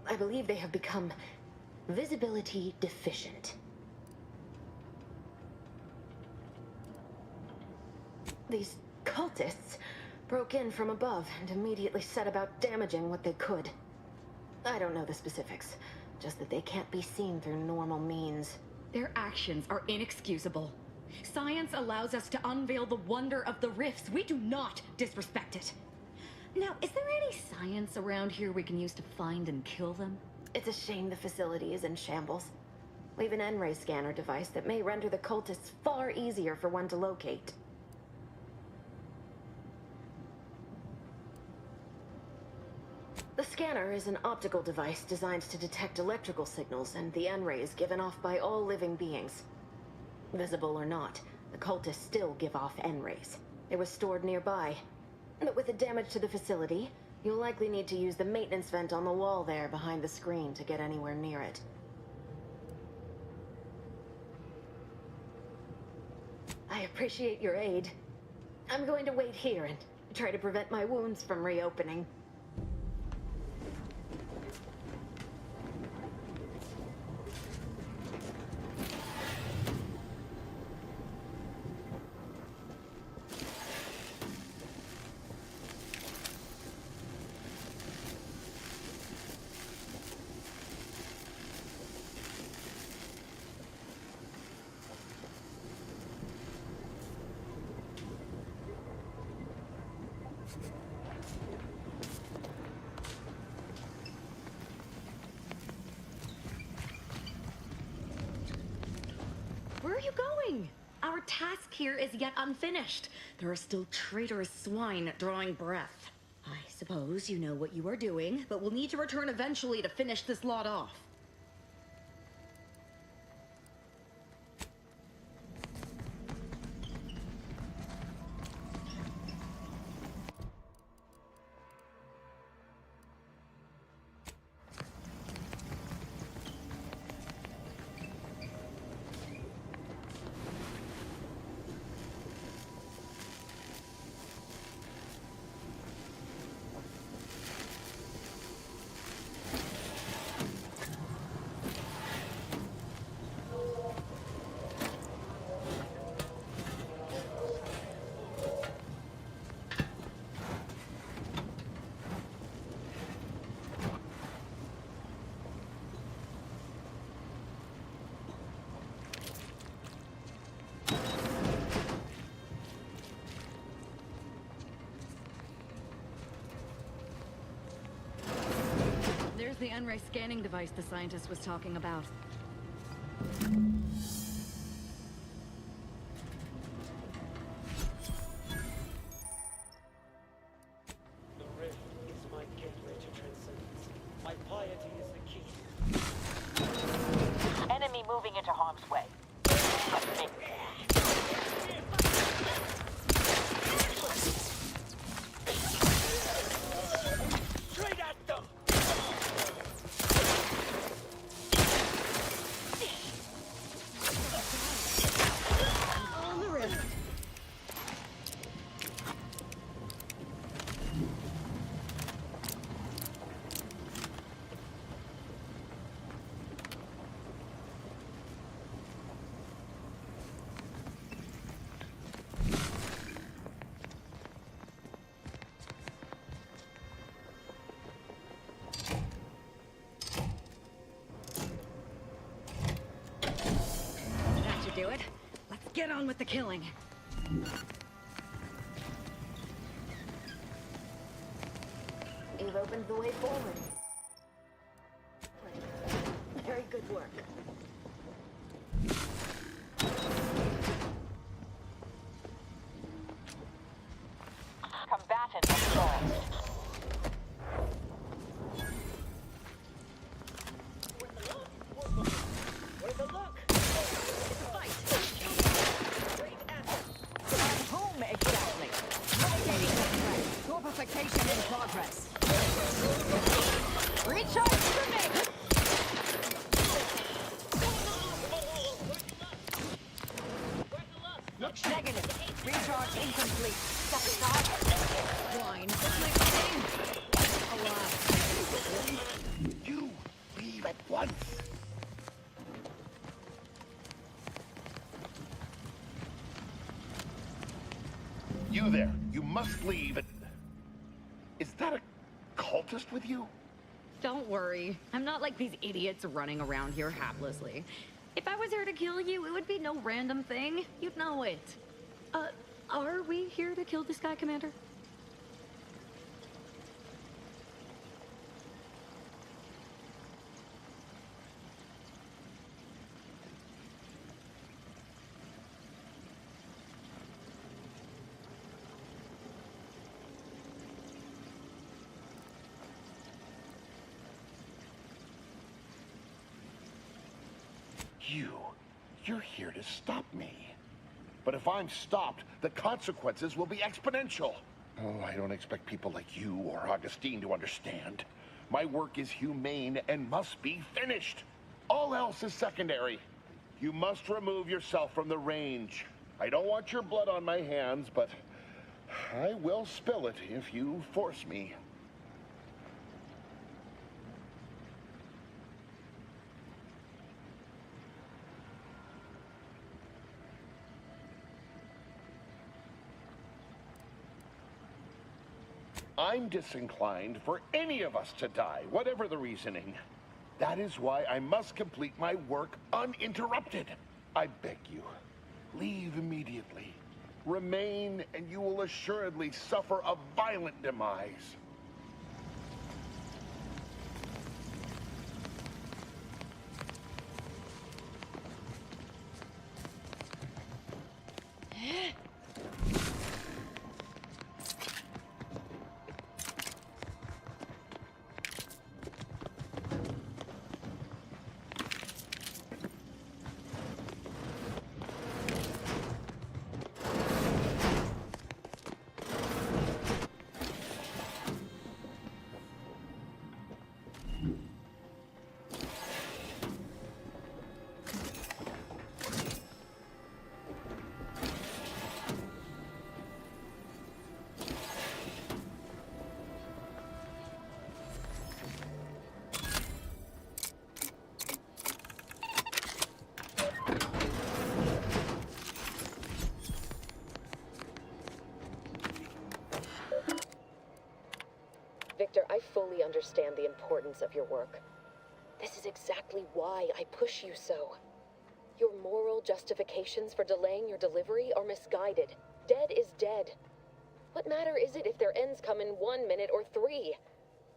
I believe they have become visibility deficient. These cultists broke in from above and immediately set about damaging what they could. I don't know the specifics, just that they can't be seen through normal means. Their actions are inexcusable. Science allows us to unveil the wonder of the rifts. We do not disrespect it. Now, is there any science around here we can use to find and kill them? It's a shame the facility is in shambles. We've an N-ray scanner device that may render the cultists far easier for one to locate. The scanner is an optical device designed to detect electrical signals and the N-rays given off by all living beings. Visible or not, the cultists still give off N-rays. It was stored nearby. But with the damage to the facility, you'll likely need to use the maintenance vent on the wall there behind the screen to get anywhere near it. I appreciate your aid. I'm going to wait here and try to prevent my wounds from reopening. Where are you going? Our task here is yet unfinished. There are still traitorous swine drawing breath. I suppose you know what you are doing, but we'll need to return eventually to finish this lot off. There's the N-ray scanning device the scientist was talking about. The rift is my gateway to transcendence. My piety is the key. Enemy moving into harm's way. Straight at them! On the rift. That should do it. Let's get on with the killing. You've opened the way forward. Very good work. Where's the look? It's a fight. From whom exactly? Navigating the threat. Torpification in progress. Recharge for me! Looks negative. Recharge incomplete. Stop. Wine. Alive. You leave at once. You there. You must leave. Is that a cultist with you? Don't worry. I'm not like these idiots running around here haplessly. If I was here to kill you, it would be no random thing. You'd know it. Are we here to kill this guy, Commander? You're here to stop me. But if I'm stopped, the consequences will be exponential. Oh, I don't expect people like you or Augustine to understand. My work is humane and must be finished. All else is secondary. You must remove yourself from the range. I don't want your blood on my hands, but I will spill it if you force me. I'm disinclined for any of us to die, whatever the reasoning. That is why I must complete my work uninterrupted. I beg you, leave immediately. Remain, and you will assuredly suffer a violent demise. Victor, I fully understand the importance of your work. This is exactly why I push you so. Your moral justifications for delaying your delivery are misguided. Dead is dead. What matter is it if their ends come in 1 minute or 3?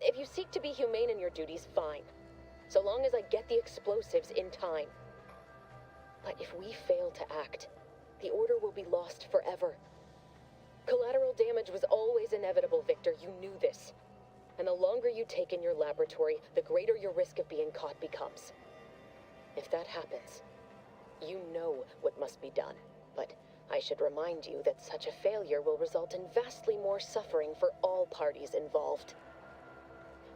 If you seek to be humane in your duties, fine. So long as I get the explosives in time. But if we fail to act, the order will be lost forever. Collateral damage was always inevitable, Victor. You knew this. And the longer you take in your laboratory, the greater your risk of being caught becomes. If that happens, you know what must be done. But I should remind you that such a failure will result in vastly more suffering for all parties involved.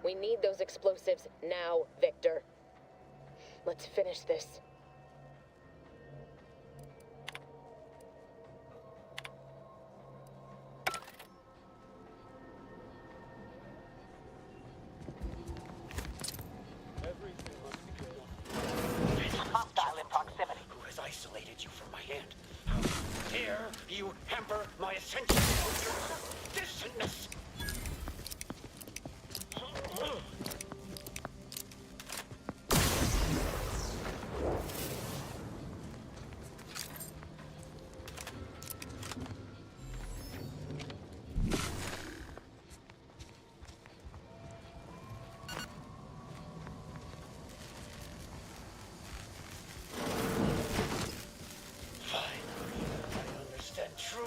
We need those explosives now, Victor. Let's finish this. Hostile in proximity. Who has isolated you from my hand? How dare you hamper my essential dissonance? True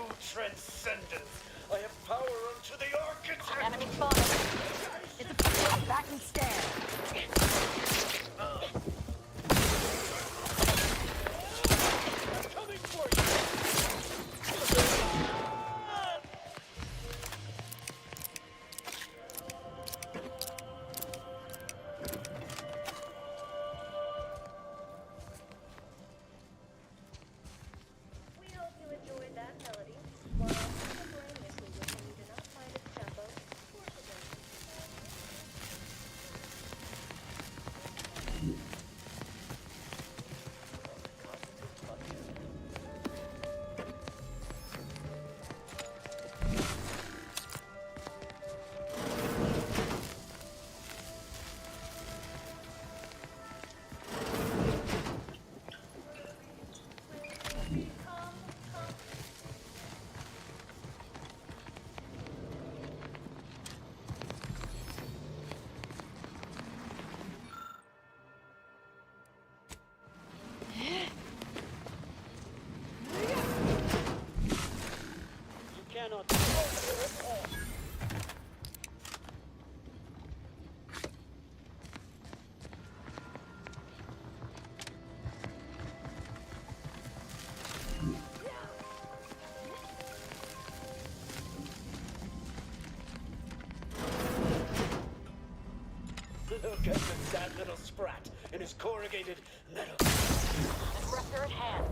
Look at the sad little sprat in his corrugated metal. Disruptor at hand.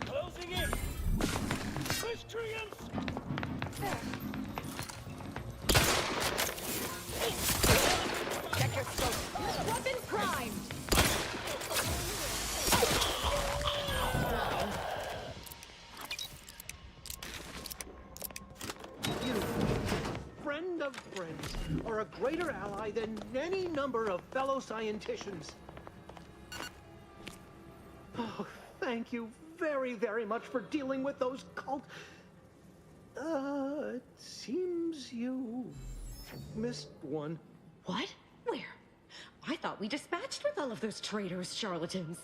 Closing in! Miscreants! Check your scope. Weapon primed! You, friend of friends, are a greater ally than any number of fellow scienticians. Oh, thank you very, very much for dealing with those cult... it seems you missed one. What? Where? I thought we dispatched with all of those traitors, charlatans.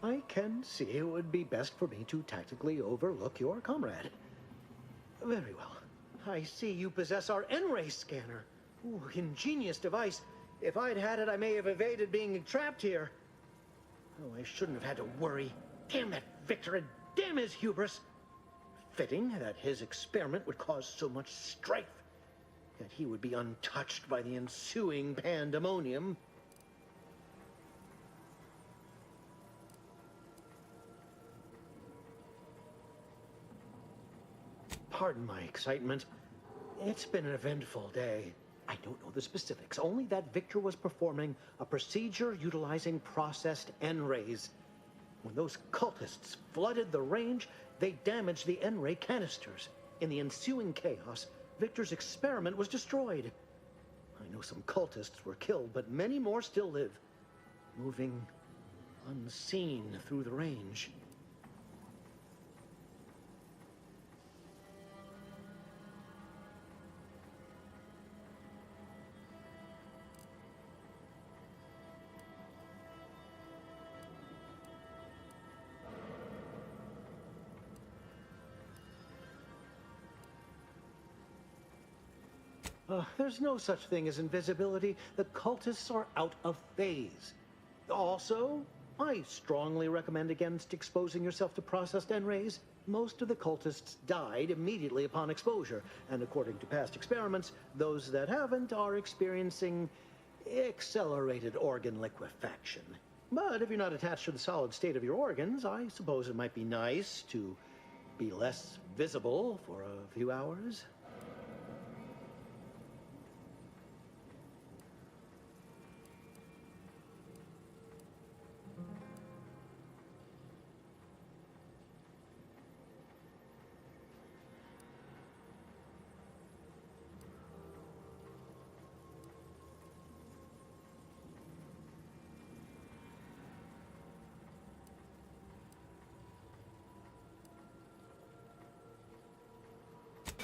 I can see it would be best for me to tactically overlook your comrade. Very well. I see you possess our N-ray scanner. Ooh, ingenious device. If I'd had it, I may have evaded being trapped here. Oh, I shouldn't have had to worry. Damn that Victor, and damn his hubris. Fitting that his experiment would cause so much strife, that he would be untouched by the ensuing pandemonium. Pardon my excitement. It's been an eventful day. I don't know the specifics, only that Victor was performing a procedure utilizing processed N-rays. When those cultists flooded the range, they damaged the N-ray canisters. In the ensuing chaos, Victor's experiment was destroyed. I know some cultists were killed, but many more still live, moving unseen through the range. There's no such thing as invisibility. The cultists are out of phase. Also, I strongly recommend against exposing yourself to processed N-rays. Most of the cultists died immediately upon exposure, and according to past experiments, those that haven't are experiencing accelerated organ liquefaction. But if you're not attached to the solid state of your organs, I suppose it might be nice to be less visible for a few hours.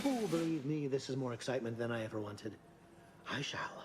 Oh, believe me, this is more excitement than I ever wanted. I shall.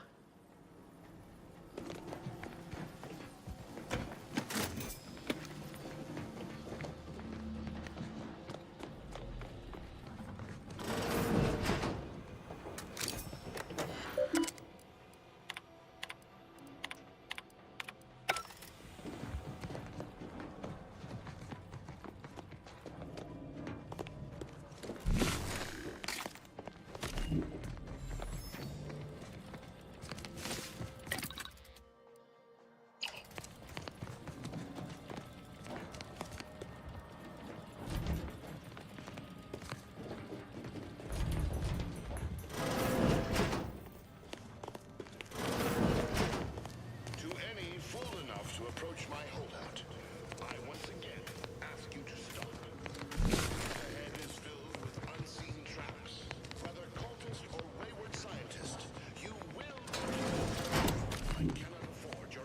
approach my holdout, I once again ask you to stop. Ahead is filled with unseen traps. Whether cultist or wayward scientist, you will be killed. I cannot afford your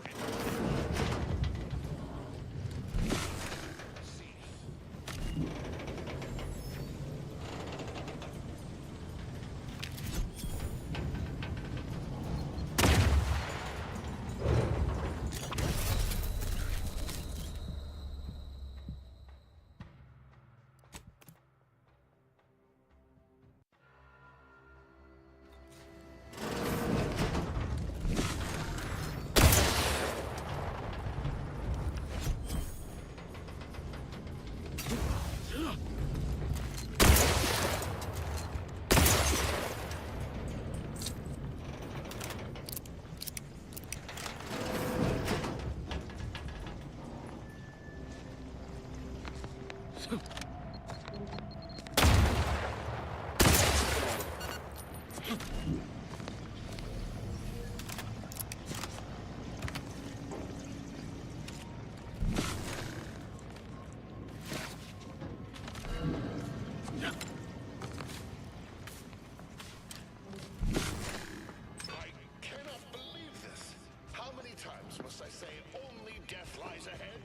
Must I say only death lies ahead?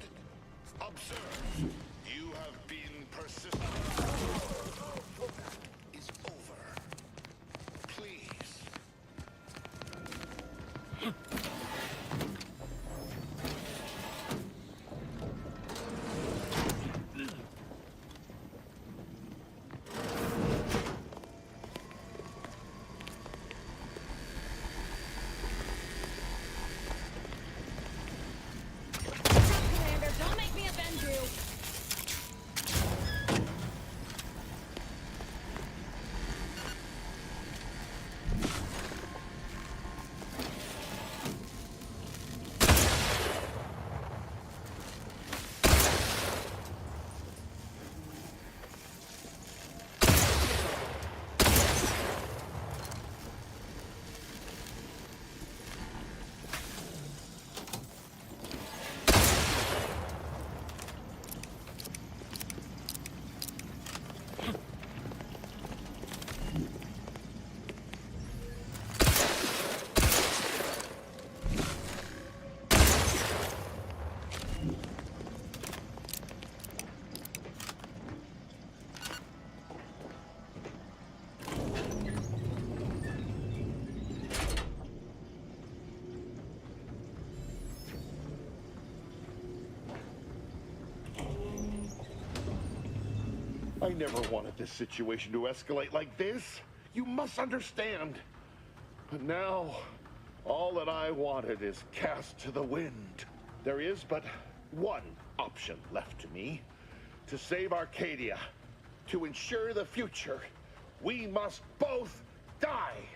Observe. You have been persistent. Is over. Please. Commander, don't make me avenge you! I never wanted this situation to escalate like this. You must understand. But now, all that I wanted is cast to the wind. There is but one option left to me. To save Arcadia, to ensure the future, we must both die.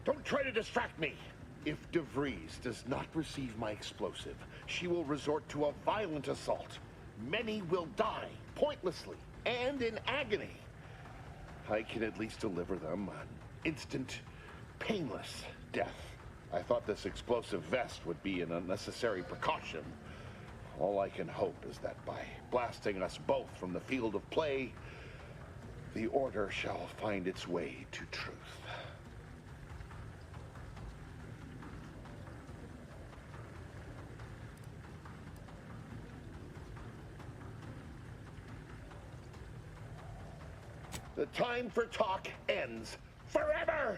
Don't try to distract me! If DeVries does not receive my explosive, she will resort to a violent assault. Many will die, pointlessly, and in agony. I can at least deliver them an instant, painless death. I thought this explosive vest would be an unnecessary precaution. All I can hope is that by blasting us both from the field of play, the Order shall find its way to truth. The time for talk ends forever!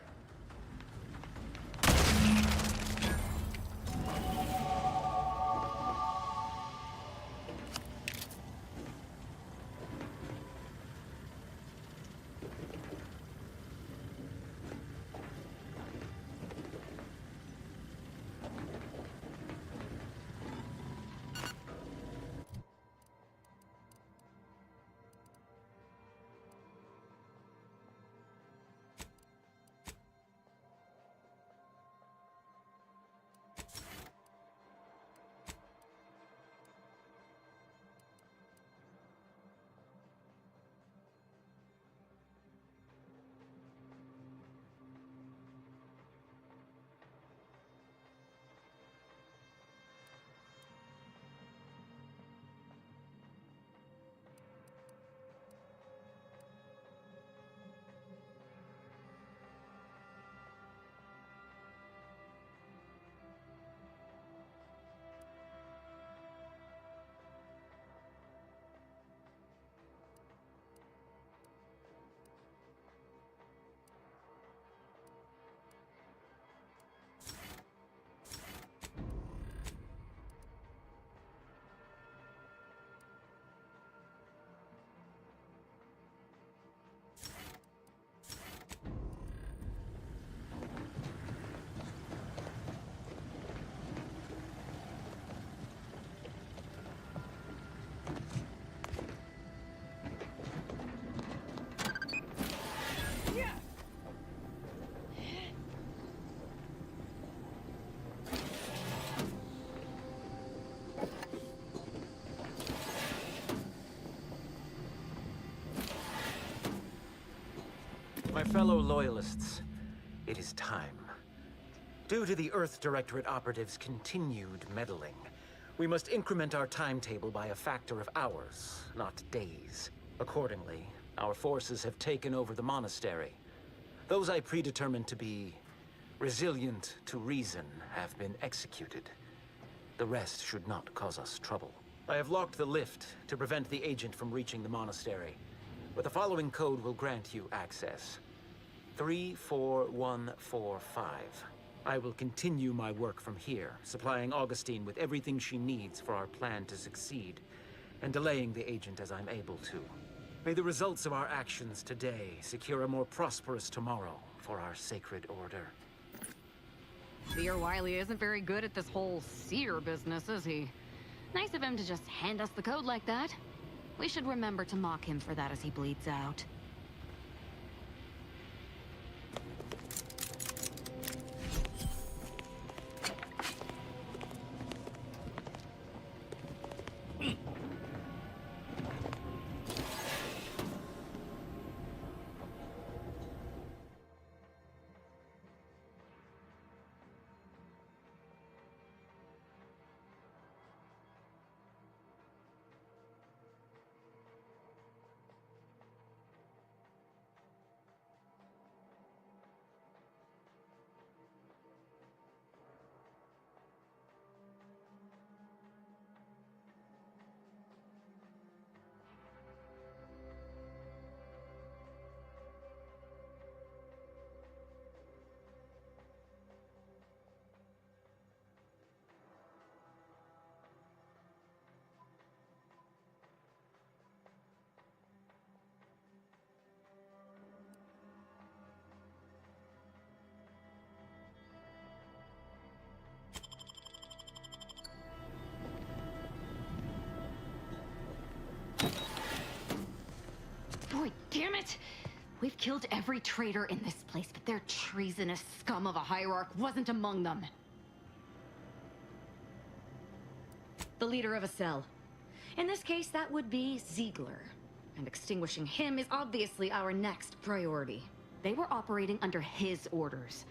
fellow Loyalists, it is time. Due to the Earth Directorate operatives' continued meddling, we must increment our timetable by a factor of hours, not days. Accordingly, our forces have taken over the monastery. Those I predetermined to be resilient to reason have been executed. The rest should not cause us trouble. I have locked the lift to prevent the agent from reaching the monastery, but the following code will grant you access. 34145. I will continue my work from here, supplying Augustine with everything she needs for our plan to succeed, and delaying the agent as I'm able to. May the results of our actions today secure a more prosperous tomorrow for our sacred order. Seer Wiley isn't very good at this whole seer business, is he? Nice of him to just hand us the code like that. We should remember to mock him for that as he bleeds out. Boy, damn it! We've killed every traitor in this place, but their treasonous scum of a hierarch wasn't among them. The leader of a cell. In this case, that would be Ziegler. And extinguishing him is obviously our next priority. They were operating under his orders.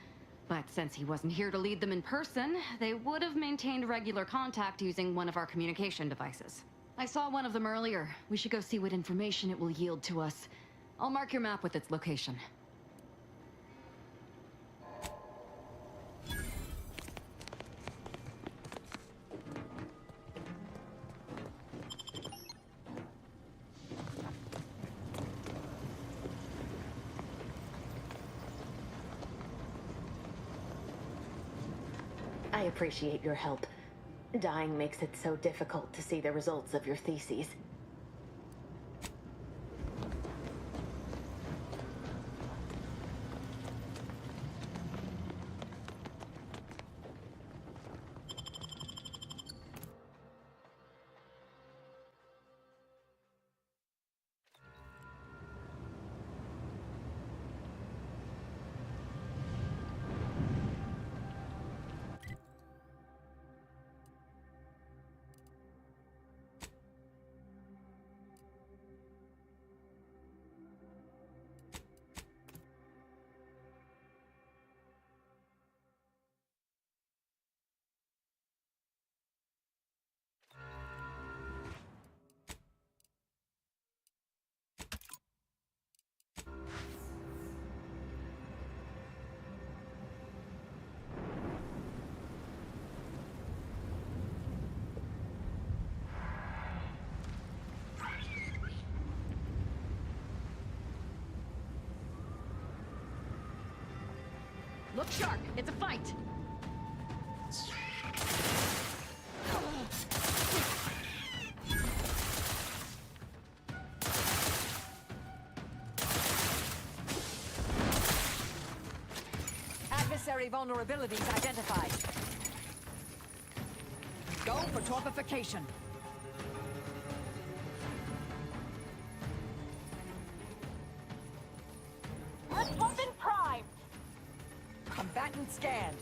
But since he wasn't here to lead them in person, they would have maintained regular contact using one of our communication devices. I saw one of them earlier. We should go see what information it will yield to us. I'll mark your map with its location. I appreciate your help. Dying makes it so difficult to see the results of your theses. Look sharp! It's a fight! Adversary vulnerabilities identified. Go for torpification. Weapon prime. Combatant scanned.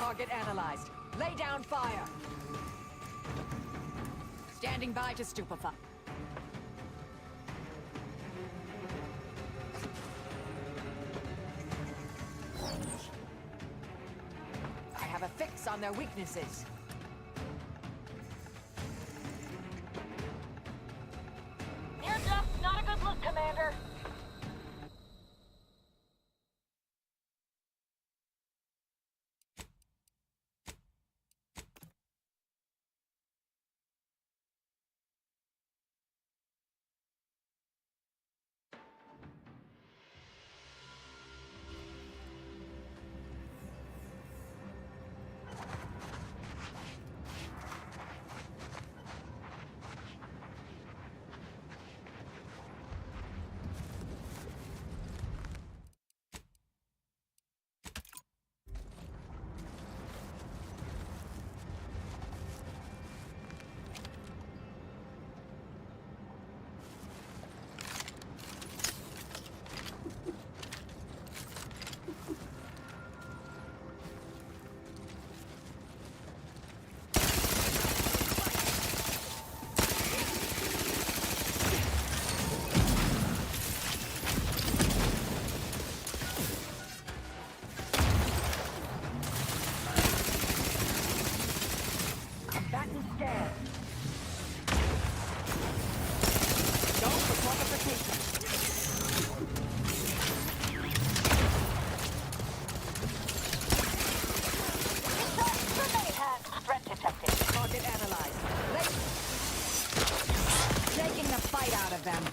Target analyzed. Lay down fire. Standing by to stupefy. I have a fix on their weaknesses. Hands up! Not a good look, Commander!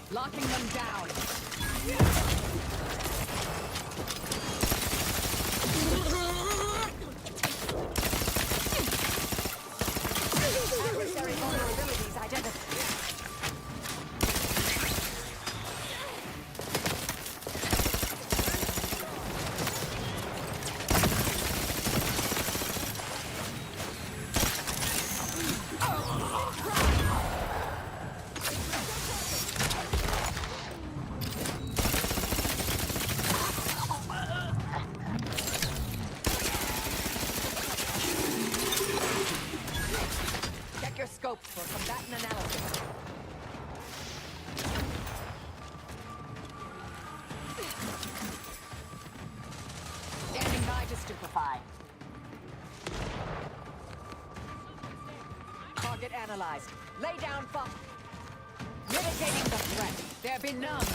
Locking them down. Adversary vulnerabilities identified. Scopes for combatant analysis. Standing by to stupefy. Target analyzed. Lay down fire. Mitigating the threat. They're benumbed.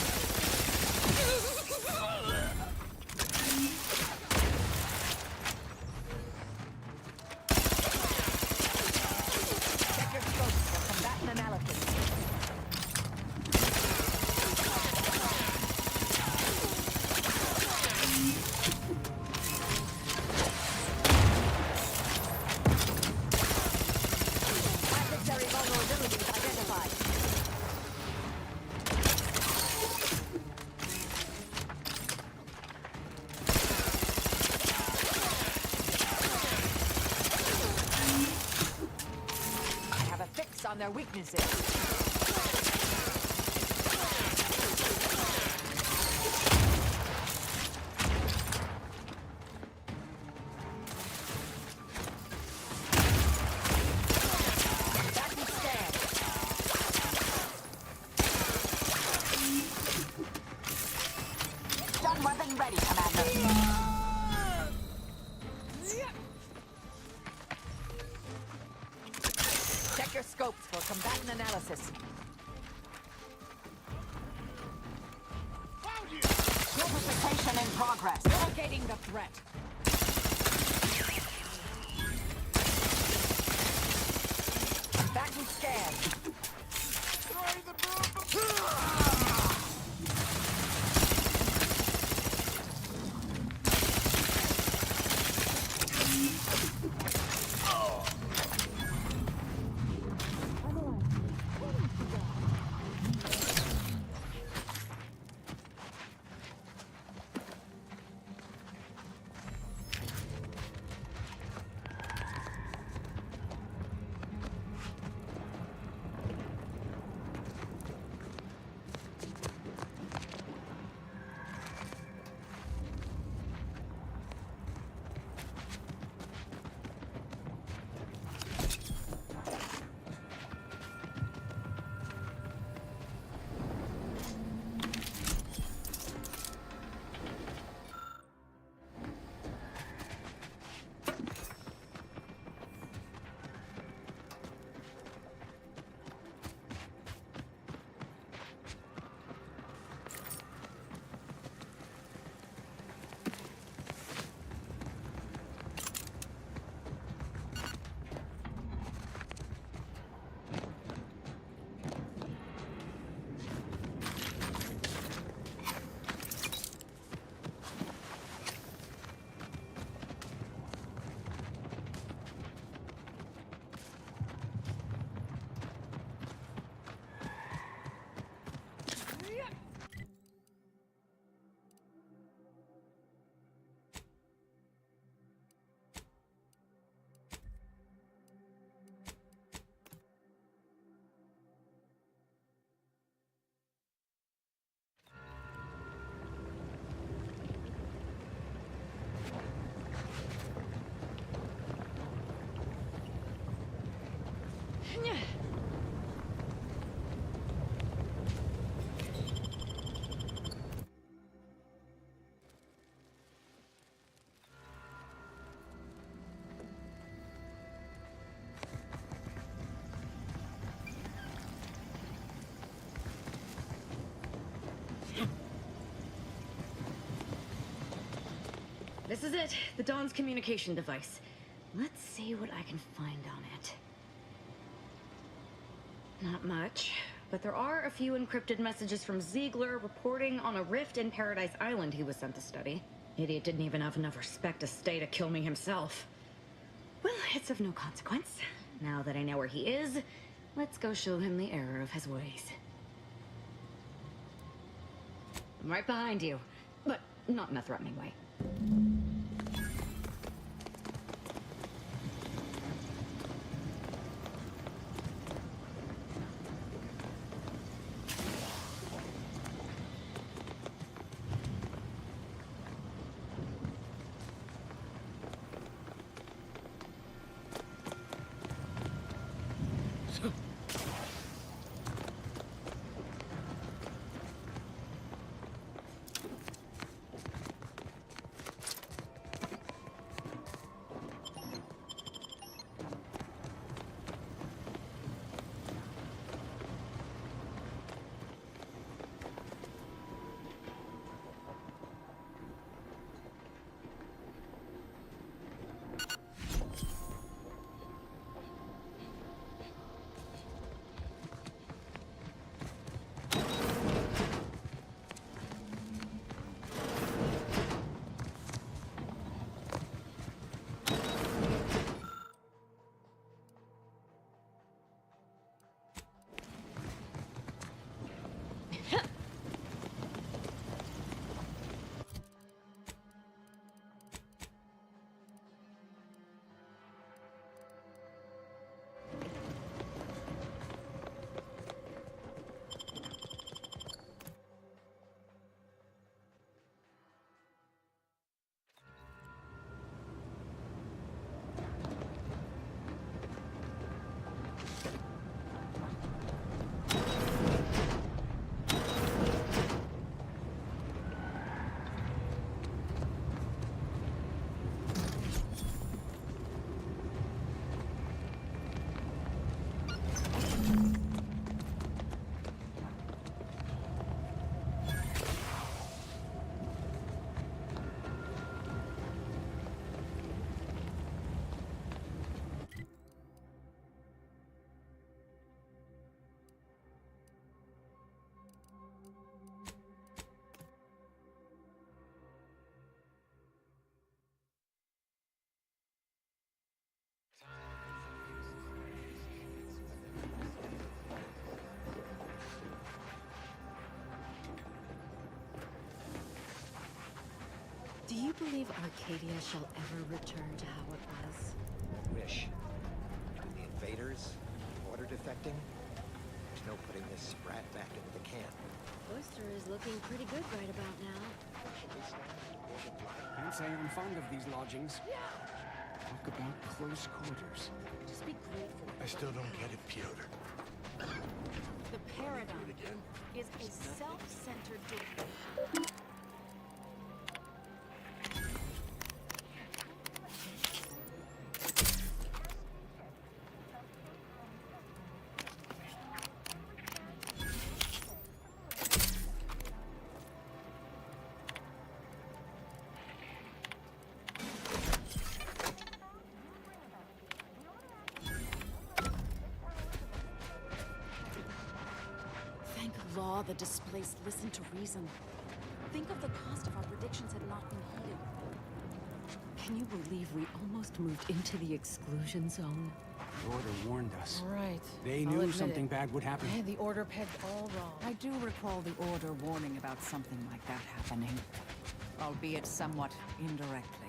On their weaknesses. Stun weapon ready, Commander. Check your scopes for combatant analysis. Purification in progress. Locating the threat. Combatant scanned. This is it. The Dawn's communication device. Let's see what I can find on it. Not much, but there are a few encrypted messages from Ziegler reporting on a rift in Paradise Island he was sent to study. Idiot didn't even have enough respect to stay to kill me himself. Well, it's of no consequence. Now that I know where he is, let's go show him the error of his ways. I'm right behind you, but not in a threatening way. Do you believe Arcadia shall ever return to how it was? Wish. Between the invaders, order defecting, there's no putting this sprat back into the camp. Oyster is looking pretty good right about now. Can't say I'm fond of these lodgings. Talk about close quarters. Just be grateful. I still don't get it, Piotr. The paradigm is a self-centered domain. Thank law the displaced listen to reason. Think of the cost if our predictions had not been heeded. Can you believe we almost moved into the exclusion zone? The Order warned us. Right. They I'll knew admit something it. bad would happen. Yeah, the Order pegged all wrong. I do recall the Order warning about something like that happening, albeit somewhat indirectly.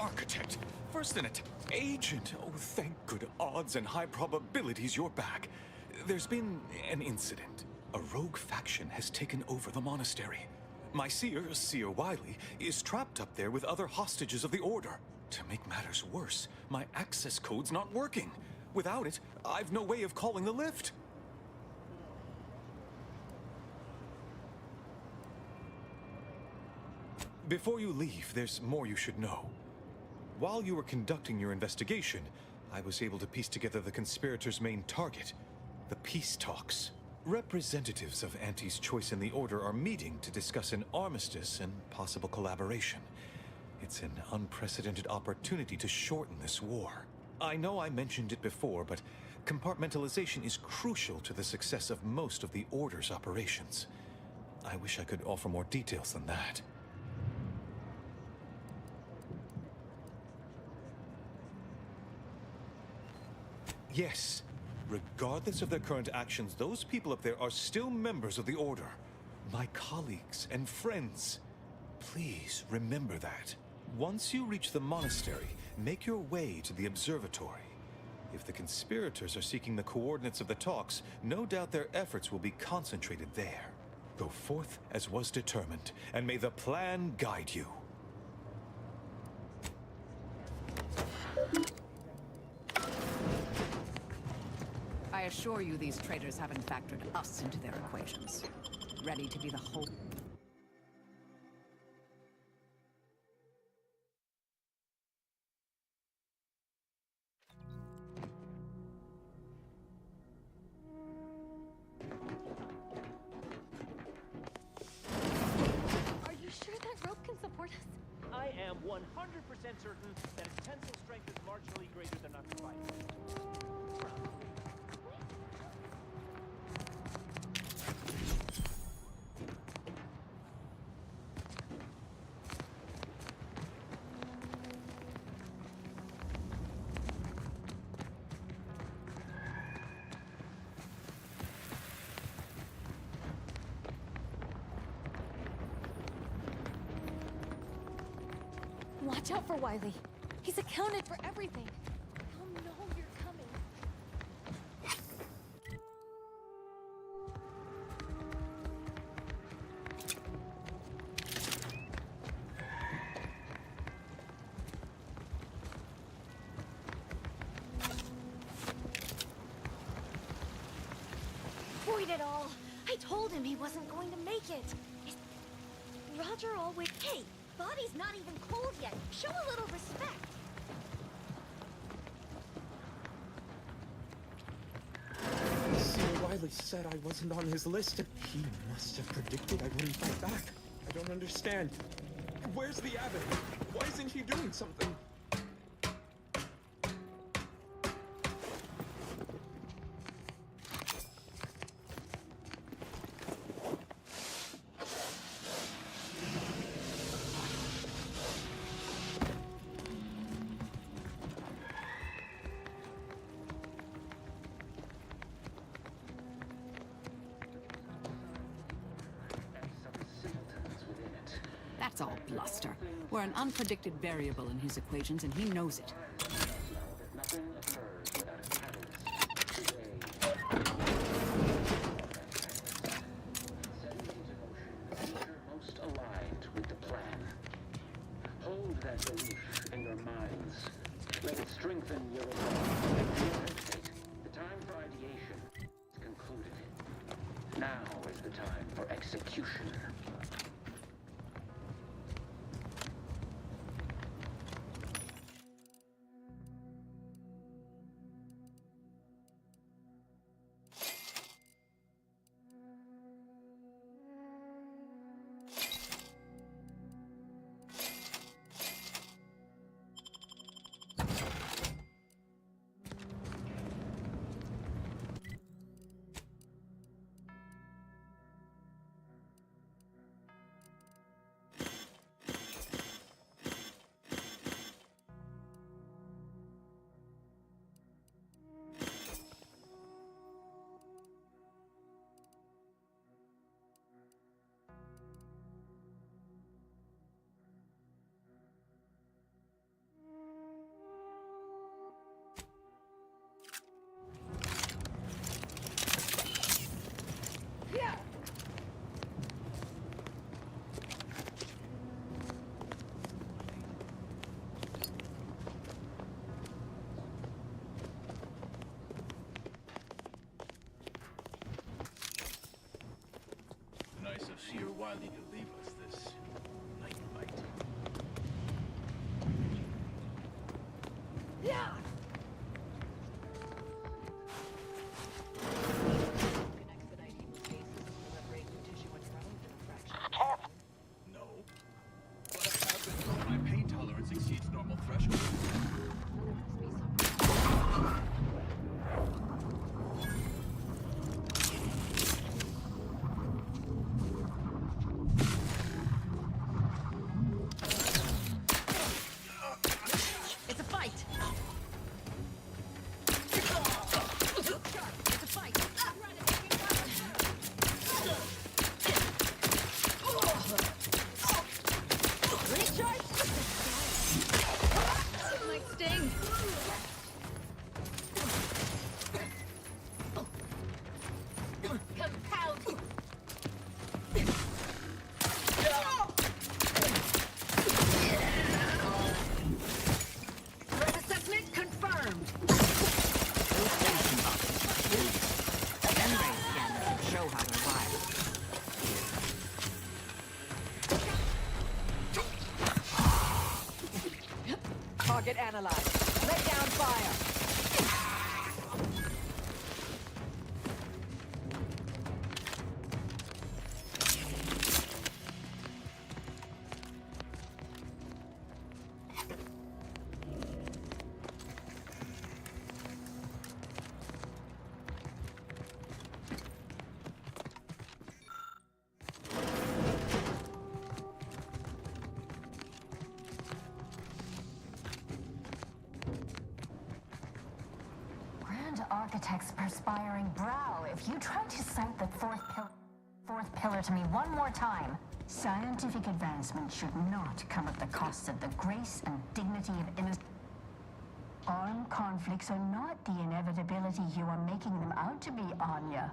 architect, first an agent. Oh, thank good odds and high probabilities you're back. There's been an incident. A rogue faction has taken over the monastery. My Seer Wiley, is trapped up there with other hostages of the Order. To make matters worse, my access code's not working. Without it, I've no way of calling the lift. Before you leave, there's more you should know. While you were conducting your investigation, I was able to piece together the conspirators' main target, the peace talks. Representatives of Auntie's Choice and the Order are meeting to discuss an armistice and possible collaboration. It's an unprecedented opportunity to shorten this war. I know I mentioned it before, but compartmentalization is crucial to the success of most of the Order's operations. I wish I could offer more details than that. Yes. Regardless of their current actions, those people up there are still members of the Order. My colleagues and friends. Please remember that. Once you reach the monastery, make your way to the observatory. If the conspirators are seeking the coordinates of the talks, no doubt their efforts will be concentrated there. Go forth as was determined, and may the plan guide you. I assure you these traitors haven't factored us into their equations. Ready to be the whole... Are you sure that rope can support us? I am 100% certain that its tensile strength is marginally greater than our fight. Watch out for Wiley. He's accounted for everything. He'll know you're coming. Void it all. I told him he wasn't going to make it. Roger always... Hey! Body's not even cold yet. Show a little respect. Seer Wiley said I wasn't on his list. He must have predicted I wouldn't fight back. I don't understand. Where's the abbot? Why isn't he doing something? That's all bluster. We're an unpredicted variable in his equations, and he knows it. Most aligned with the plan. Hold that belief in your minds. Let it strengthen your resolve. The time for ideation is concluded. Now is the time for execution. of sheer Wiley to leave us this night fight. Yeah! No. But I have been told my pain tolerance exceeds normal threshold. It's a fight! It's a fight! Recharge! It might sting! Compound! Threat assessment confirmed! N-ray scanners show how to arrive. Target analyzed. Lay down fire. Grand Architect's perspiring brow, if you try to cite the fourth pillar to me one more time. Scientific advancement should not come at the cost of the grace and dignity of innocent. Armed conflicts are not the inevitability you are making them out to be, Anya,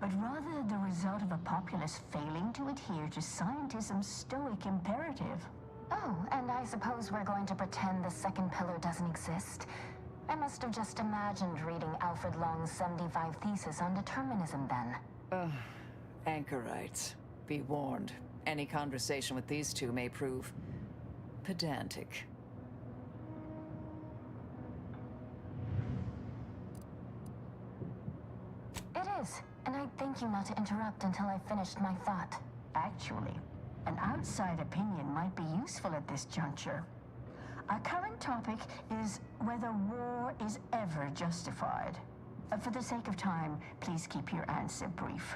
but rather the result of a populace failing to adhere to scientism's stoic imperative. Oh, and I suppose we're going to pretend the second pillar doesn't exist. I must have just imagined reading Alfred Long's 75 thesis on determinism then. Anchorites, be warned. Any conversation with these two may prove pedantic. It is, and I'd thank you not to interrupt until I finished my thought. Actually, an outside opinion might be useful at this juncture. Our current topic is whether war is ever justified. For the sake of time, please keep your answer brief.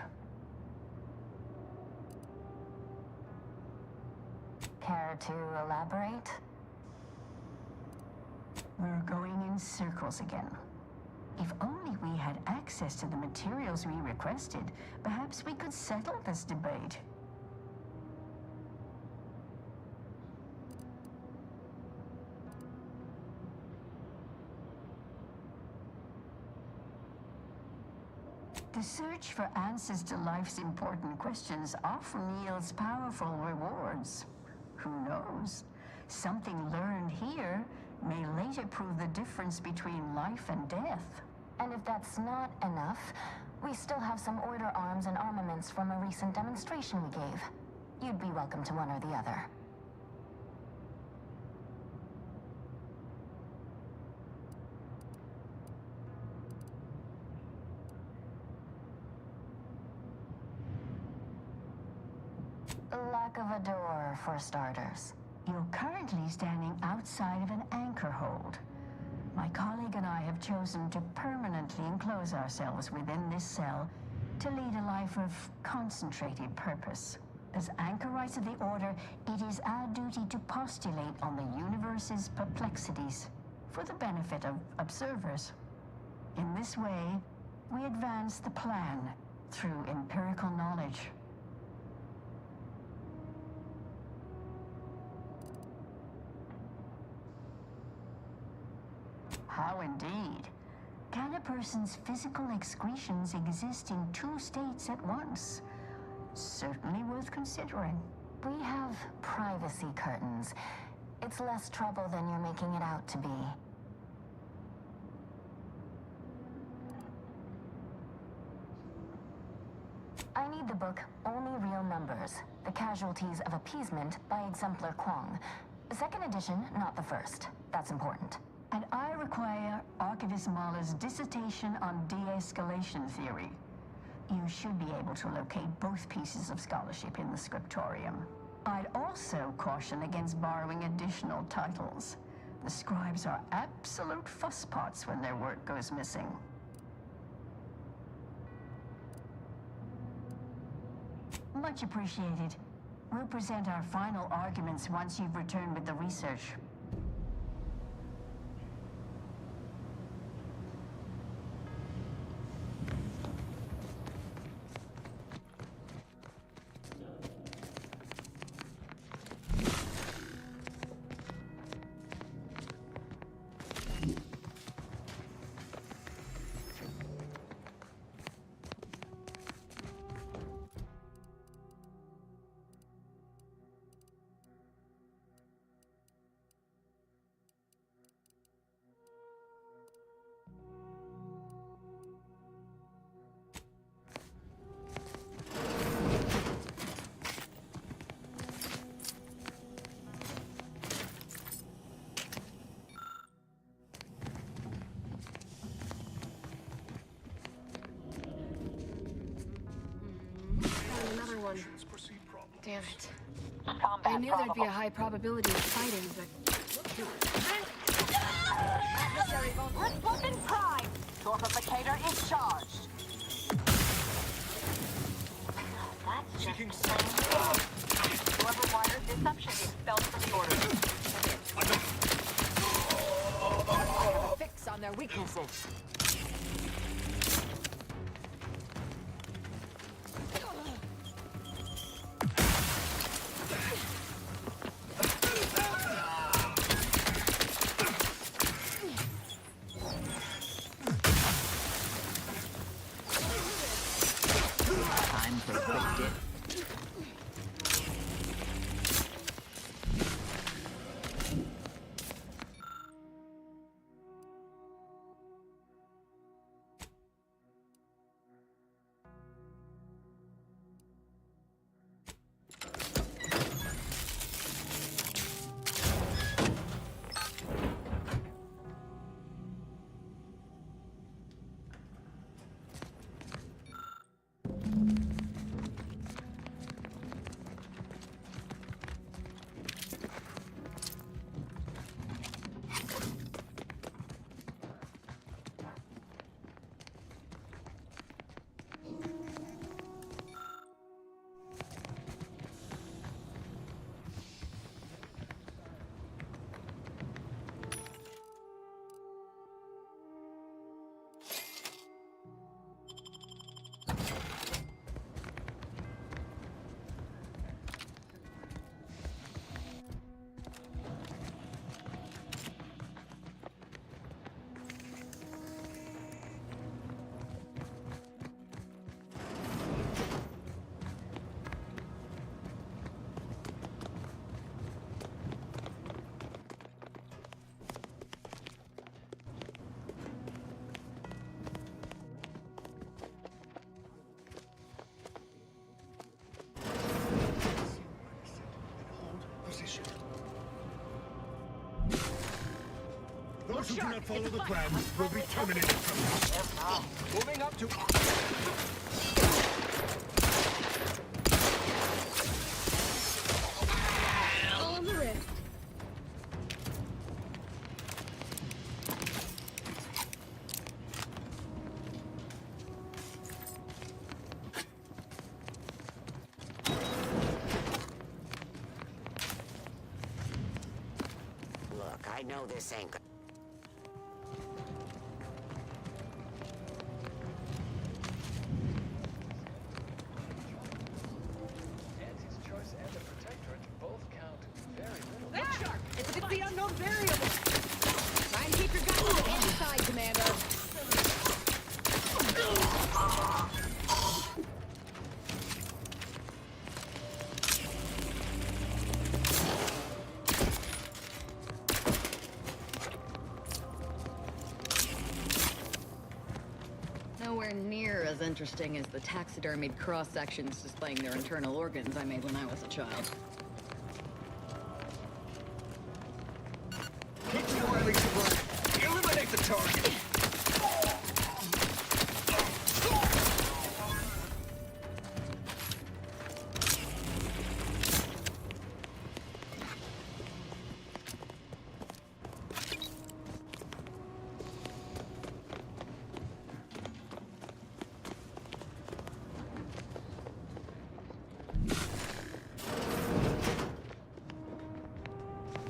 Care to elaborate? We're going in circles again. If only we had access to the materials we requested, perhaps we could settle this debate. The search for answers to life's important questions often yields powerful rewards. Who knows? Something learned here may later prove the difference between life and death. And if that's not enough, we still have some order arms and armaments from a recent demonstration we gave. You'd be welcome to one or the other. Lack of a door, for starters. You're currently standing outside of an anchor hold. My colleague and I have chosen to permanently enclose ourselves within this cell to lead a life of concentrated purpose. As anchorites of the Order, it is our duty to postulate on the universe's perplexities for the benefit of observers. In this way, we advance the plan through empirical knowledge. How indeed? Can a person's physical excretions exist in two states at once? Certainly worth considering. We have privacy curtains. It's less trouble than you're making it out to be. I need the book Only Real numbers. The Casualties of Appeasement by Exemplar Kwong. Second edition, not the first. That's important. And I require Archivist Mahler's dissertation on de-escalation theory. You should be able to locate both pieces of scholarship in the scriptorium. I'd also caution against borrowing additional titles. The scribes are absolute fusspots when their work goes missing. Much appreciated. We'll present our final arguments once you've returned with the research. Another one. Damn it. I knew there'd be a high probability of fighting, but... Adversary both Riftwood and Prime. Torpificator is charged. That's just whoever wired deception is expelled from the order. I have a fix on their weaknesses. Those who do not follow the plan will be terminated from this. Moving up to... All on the rift. Look, I know this ain't good. It's the unknown variable. Try and keep your gun to the inside, Commander. Nowhere near as interesting as the taxidermied cross-sections displaying their internal organs I made when I was a child. Keep the oily to eliminate the target!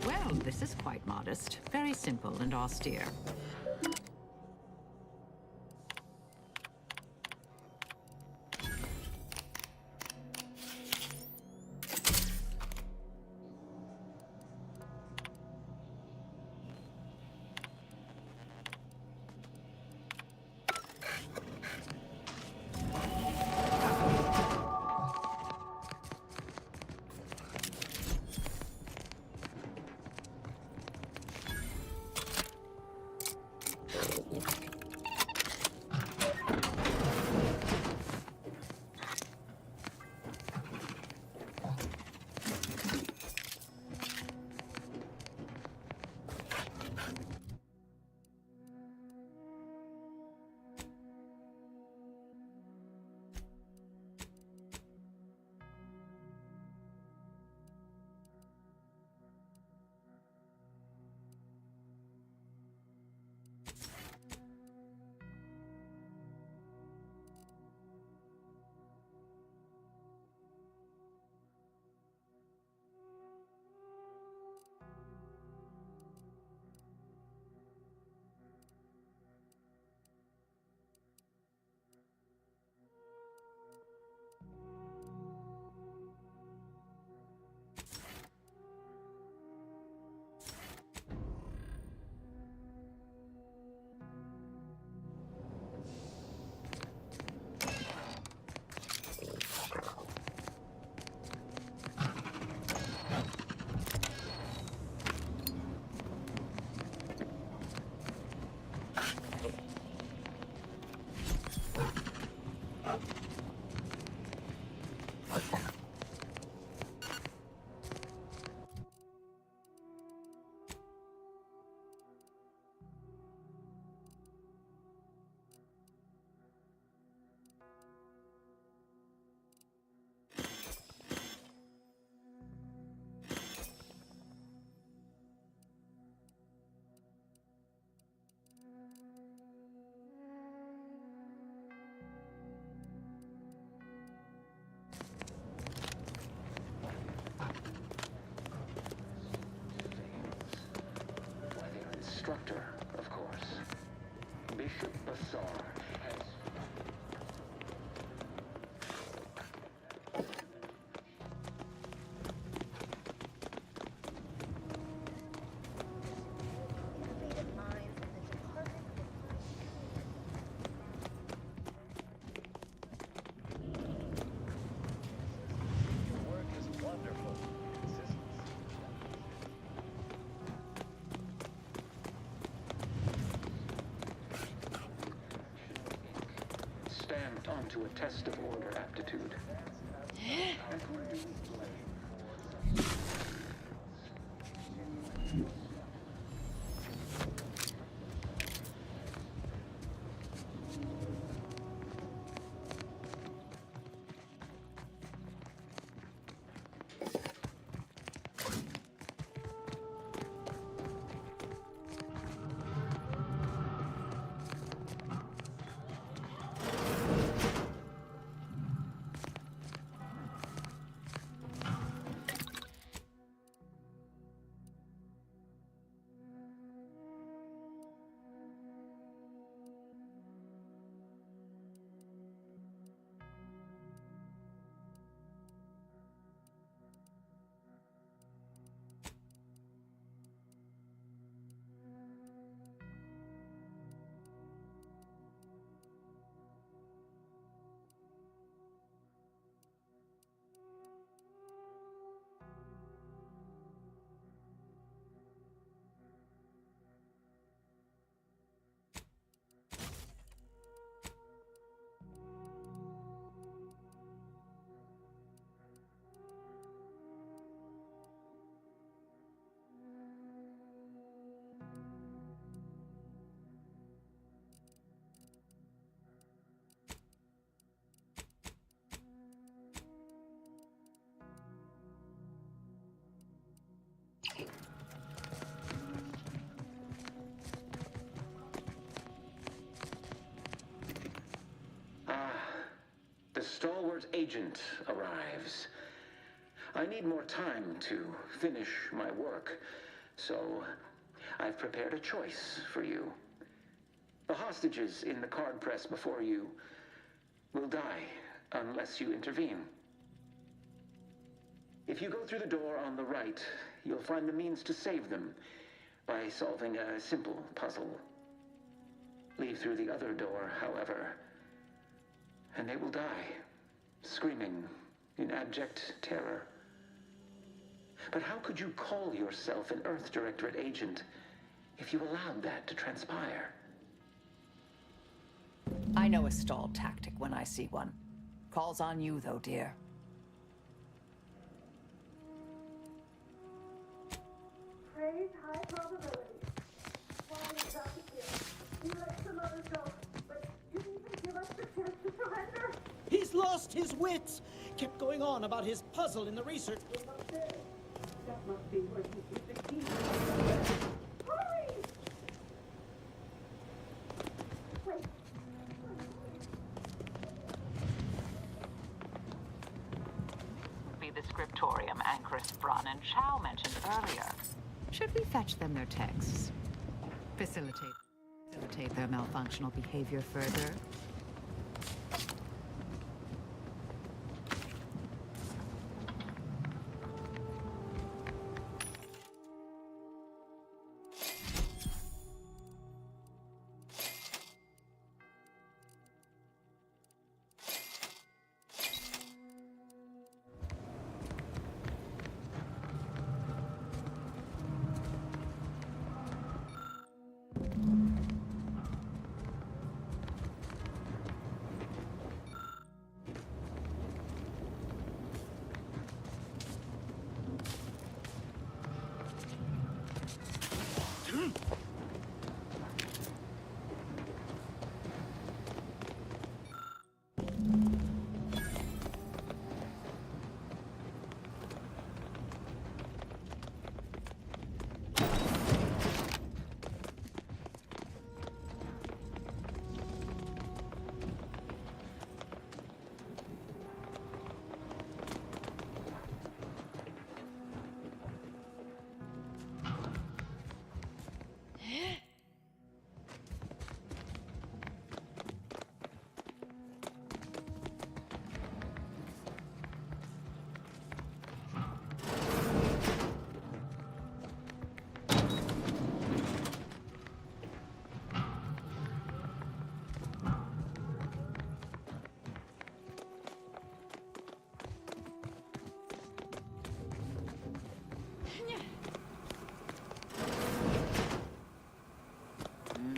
Well, this is quite modest. Very simple and austere. Instructor, of course. Bishop Bassar has... Your work is wonderful. stamped onto a test of order aptitude. agent arrives. I need more time to finish my work, so I've prepared a choice for you. The hostages in the card press before you will die unless you intervene. If you go through the door on the right, you'll find the means to save them by solving a simple puzzle. Leave through the other door, however, and they will die, screaming in abject terror. But how could you call yourself an Earth Directorate agent if you allowed that to transpire? I know a stall tactic when I see one. Calls on you, though, dear. Praise high probability. Why is that the deal? He let some others go, but didn't even give us the chance to surrender. He's lost his wits! Kept going on about his puzzle in the research room upstairs. That must be where he hid the key. Hurry! Wait. Be the scriptorium Anchoress, Brun, and Chow mentioned earlier. Should we fetch them their texts? Facilitate their malfunctional behavior further?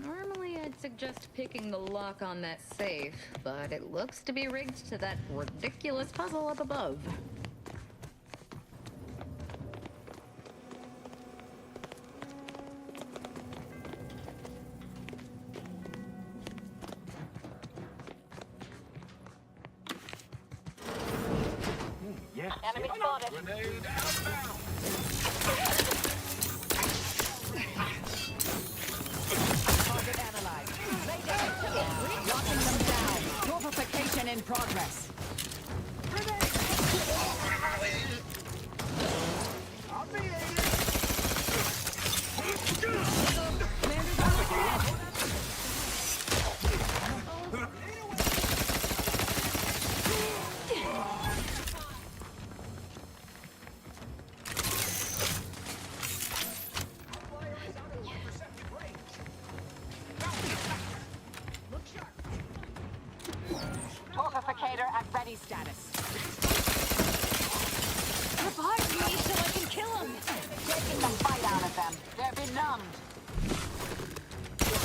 Normally, I'd suggest picking the lock on that safe, but it looks to be rigged to that ridiculous puzzle up above. Yes. Enemy spotted. Grenade outbound. Target analyzed. Lay down. Locking them down. Torpification in progress. Torpificator at ready status. Revive me so I can kill him! Taking the fight out of them. They're benumbed.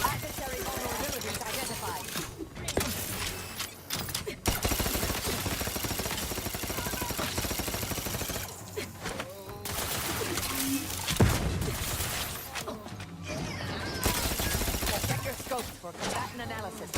Adversary vulnerabilities identified. Check your scopes for combatant analysis.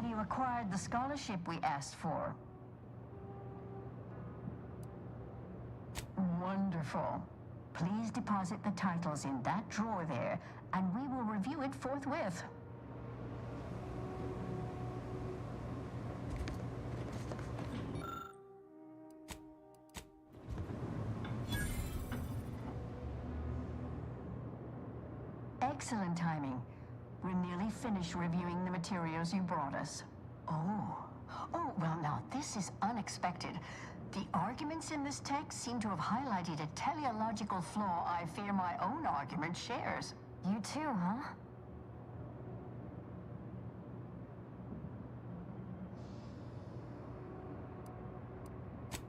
Have you acquired the scholarship we asked for? Wonderful. Please deposit the titles in that drawer there, and we will review it forthwith. Excellent timing. We're nearly finished reviewing the materials you brought us. Oh, well now, this is unexpected. The arguments in this text seem to have highlighted a teleological flaw I fear my own argument shares. You too, huh?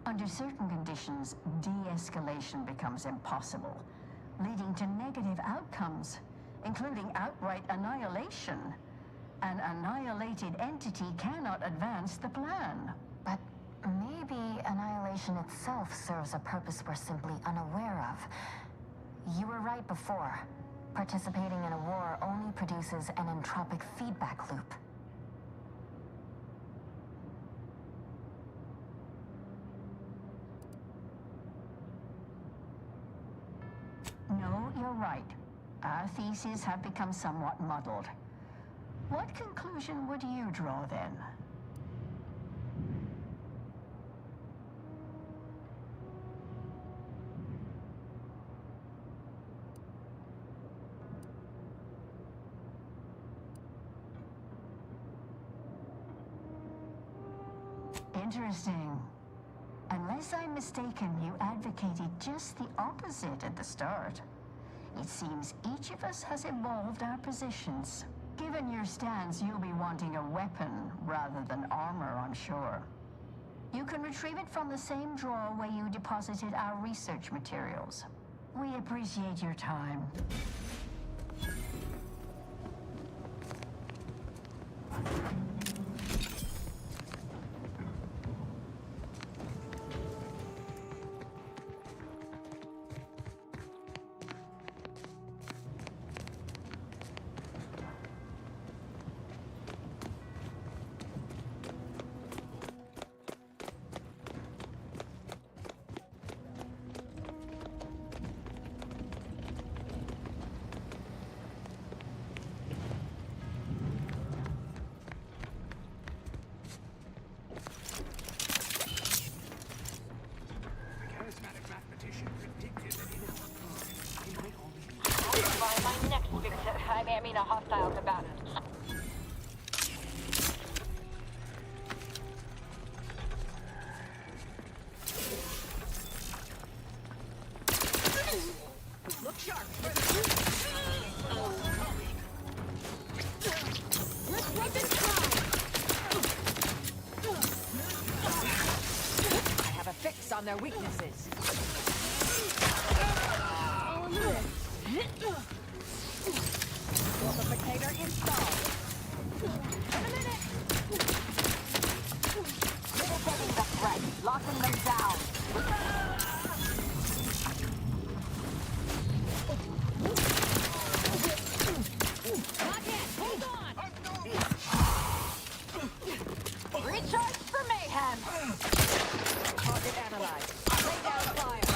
Under certain conditions, de-escalation becomes impossible, leading to negative outcomes, including outright annihilation. An annihilated entity cannot advance the plan. But maybe annihilation itself serves a purpose we're simply unaware of. You were right before. Participating in a war only produces an entropic feedback loop. No, you're right. Our theses have become somewhat muddled. What conclusion would you draw then? Interesting. Unless I'm mistaken, you advocated just the opposite at the start. It seems each of us has evolved our positions. Given your stance, you'll be wanting a weapon rather than armor, I'm sure. You can retrieve it from the same drawer where you deposited our research materials. We appreciate your time. I mean a hostile combatant. Look sharp. I have a fix on their weaknesses. Amplificator installed. In a minute. Mitigating the threat, locking them down. Not yet. Hold on. Recharge for mayhem. Target analyzed. Lay down fire.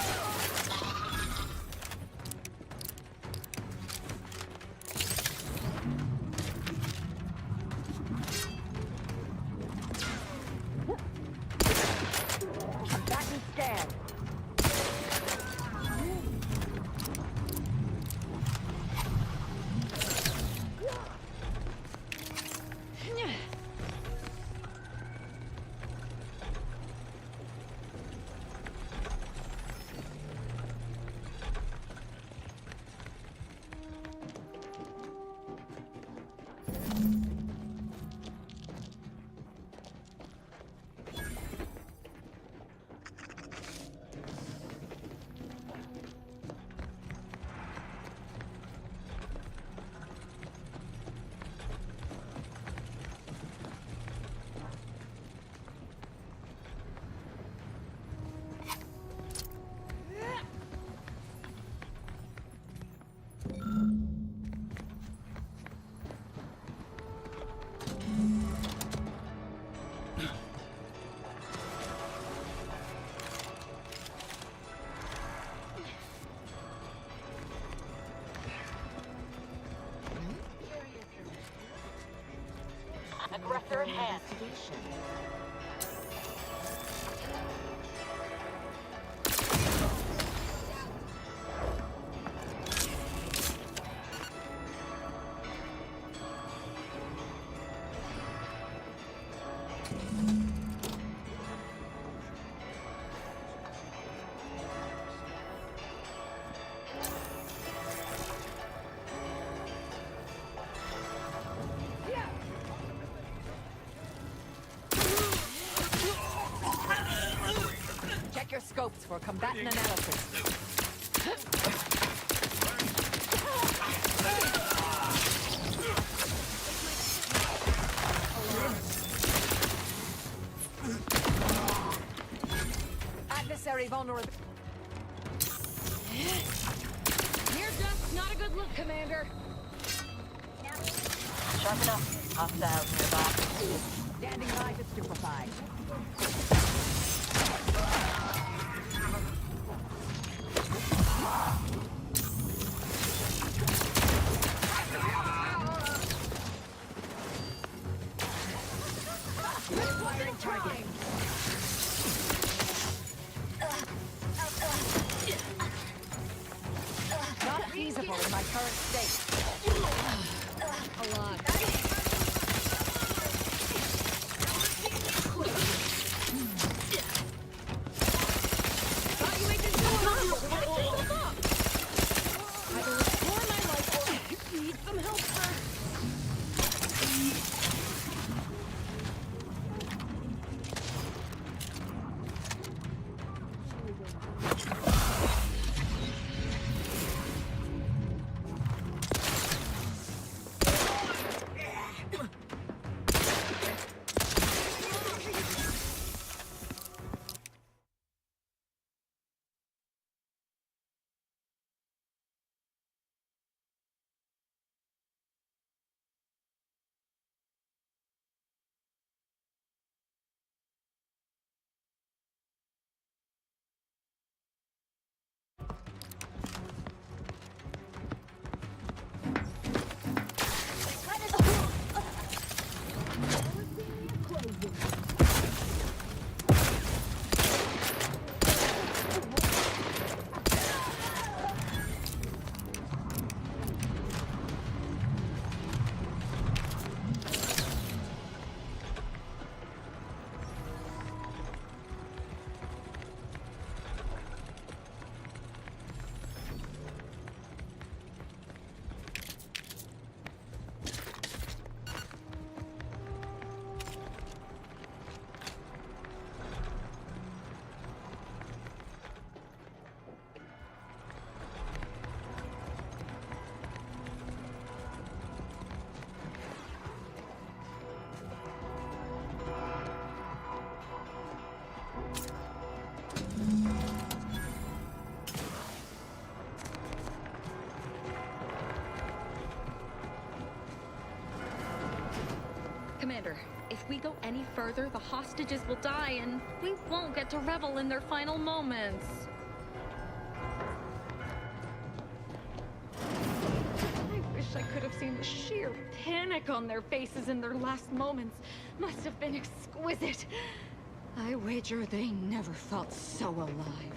sector at hand. Check your scopes for combatant analysis. Adversary vulnerable. Near death, not a good look, Commander. Sharp enough. Hostiles nearby. Standing by to stupefy. Firing target. Not feasible in my current state. A lot. Evaluate this door. Either restore my life or need some help first. Commander, if we go any further, the hostages will die and we won't get to revel in their final moments. I wish I could have seen the sheer panic on their faces in their last moments. Must have been exquisite. I wager they never felt so alive.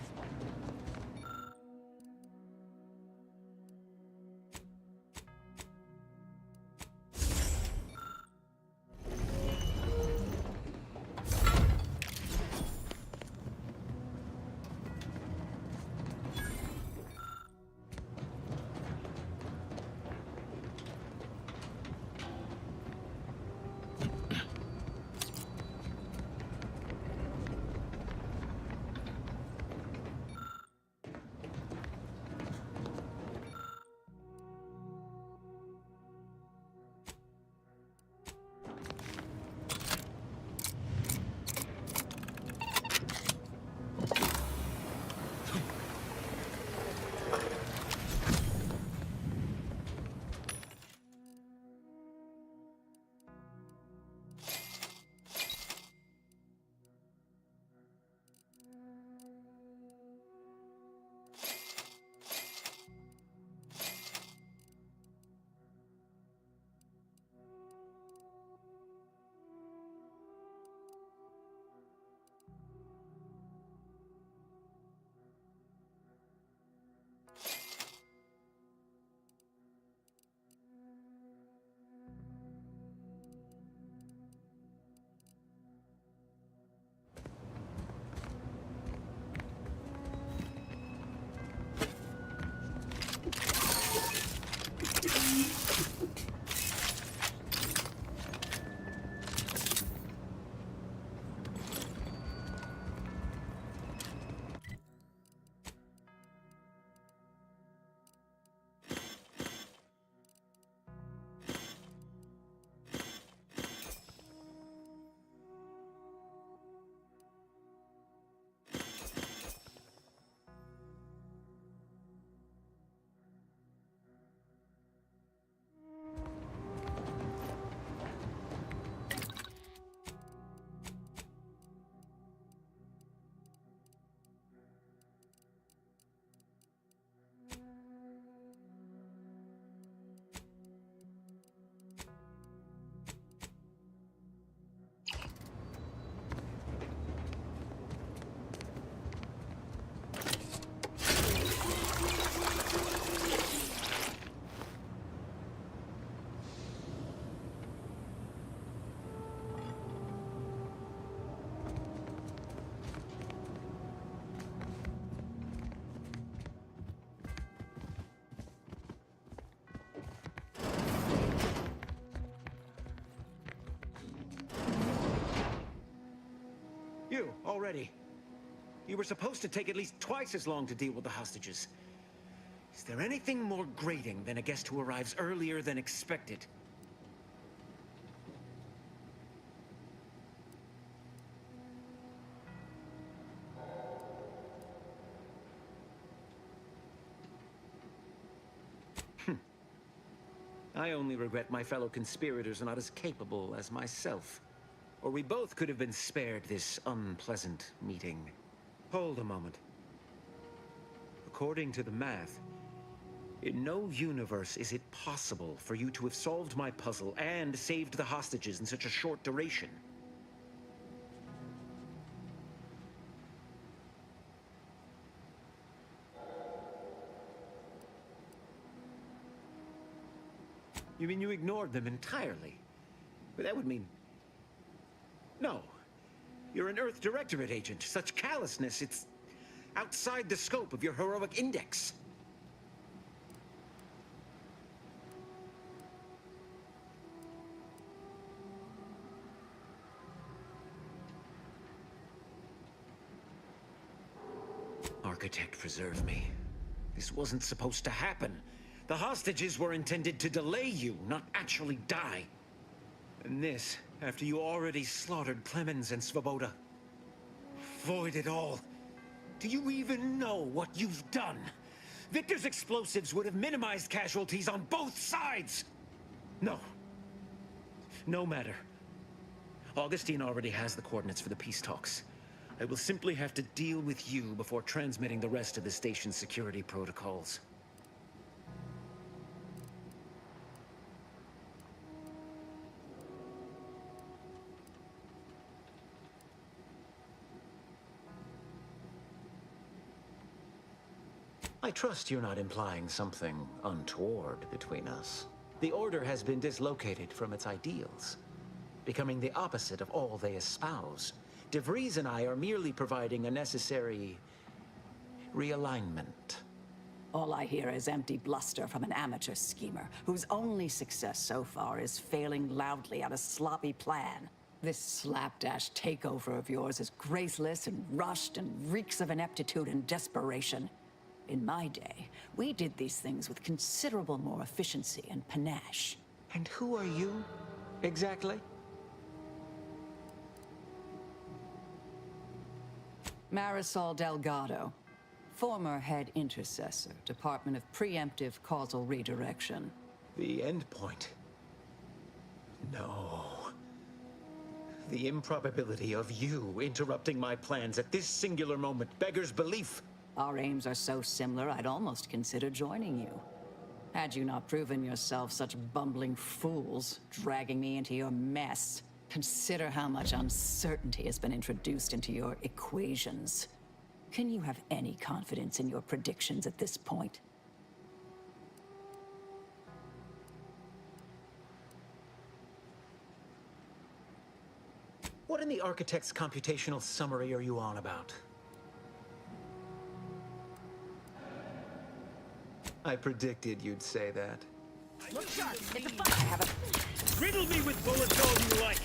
you, already. You were supposed to take at least twice as long to deal with the hostages. Is there anything more grating than a guest who arrives earlier than expected? I only regret my fellow conspirators are not as capable as myself. Or we both could have been spared this unpleasant meeting. Hold a moment. According to the math, in no universe is it possible for you to have solved my puzzle and saved the hostages in such a short duration. You mean you ignored them entirely? But that would mean... No. You're an Earth Directorate agent. Such callousness, it's outside the scope of your heroic index. Architect, preserve me. This wasn't supposed to happen. The hostages were intended to delay you, not actually die. And this, after you already slaughtered Clemens and Svoboda. Void it all. Do you even know what you've done? Victor's explosives would have minimized casualties on both sides! No. No matter. Augustine already has the coordinates for the peace talks. I will simply have to deal with you before transmitting the rest of the station's security protocols. I trust you're not implying something untoward between us. The Order has been dislocated from its ideals, becoming the opposite of all they espouse. De Vries and I are merely providing a necessary realignment. All I hear is empty bluster from an amateur schemer, whose only success so far is failing loudly at a sloppy plan. This slapdash takeover of yours is graceless and rushed and reeks of ineptitude and desperation. In my day, we did these things with considerable more efficiency and panache. And who are you, exactly? Marisol Delgado, former head intercessor, Department of Preemptive Causal Redirection. The endpoint. No. The improbability of you interrupting my plans at this singular moment beggars belief. Our aims are so similar, I'd almost consider joining you. Had you not proven yourself such bumbling fools, dragging me into your mess. Consider how much uncertainty has been introduced into your equations. Can you have any confidence in your predictions at this point? What in the Architect's computational summary are you on about? I predicted you'd say that. Look sharp. It's a fight. Riddle me with bullets all you like.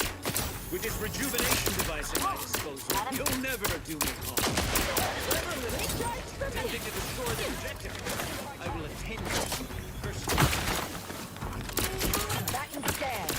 With this rejuvenation device at my disposal, you'll never do me harm. Attempting to destroy the projector, I will attend to you personally. That instead.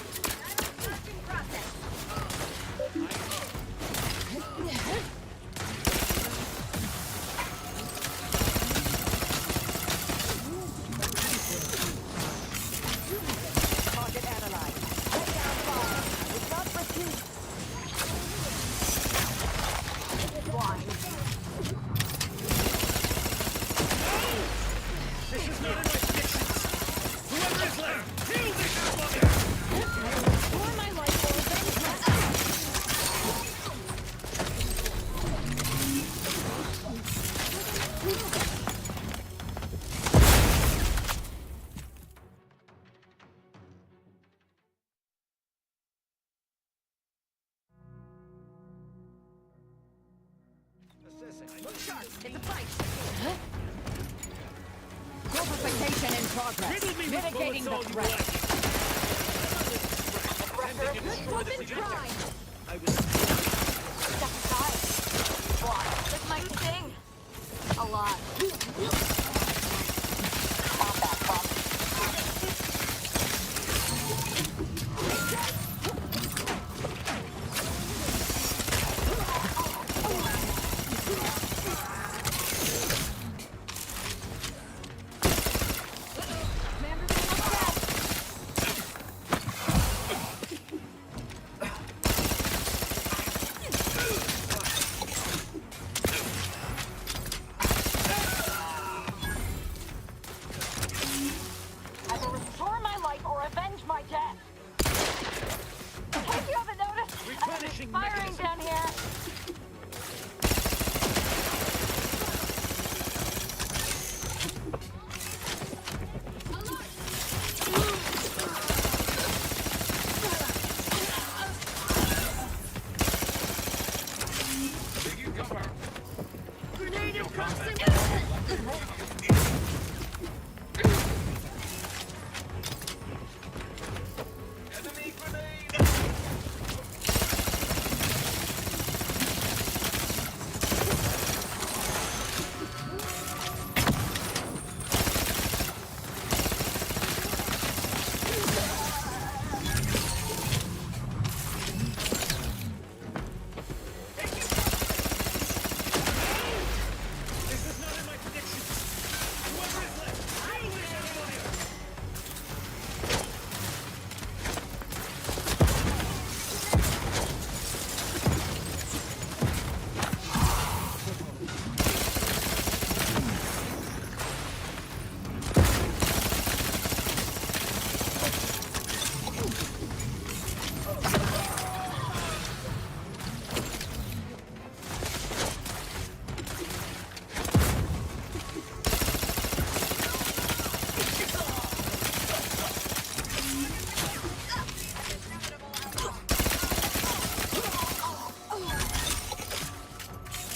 Look sharp. It's a fight. Corporification in progress. Mitigating the threat. Weapons prime. I was... Step aside. replenishing Firing mechanism. down here. Taking cover. Grenade incoming! Enemy grenade. This is not in my predictions. Whoever is left, I will fire.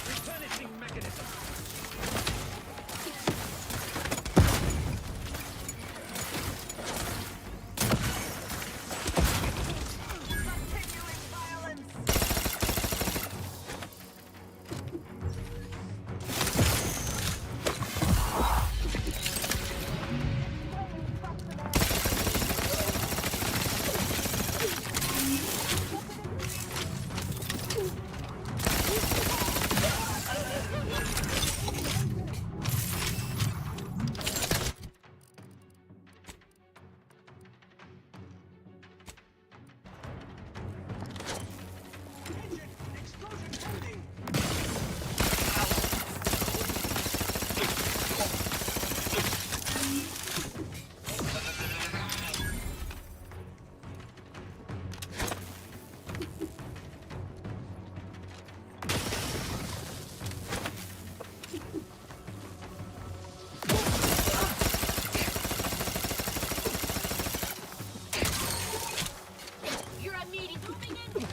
Replenishing mechanism. You're a meaty moving in!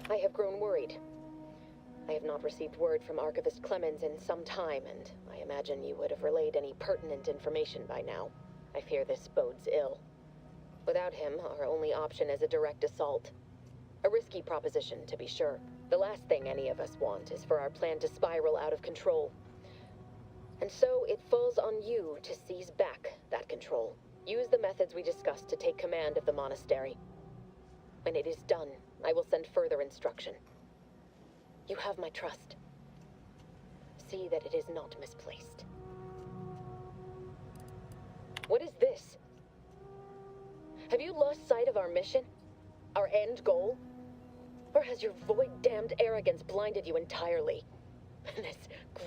I have grown worried. I have not received word from Archivist Clemens in some time, and I imagine you would have relayed any pertinent information by now. I fear this bodes ill. Without him, our only option is a direct assault. A risky proposition, to be sure. The last thing any of us want is for our plan to spiral out of control. And so it falls on you to seize back that control. Use the methods we discussed to take command of the monastery. When it is done, I will send further instruction. You have my trust. See that it is not misplaced. What is this? Have you lost sight of our mission? Our end goal? Or has your void-damned arrogance blinded you entirely? This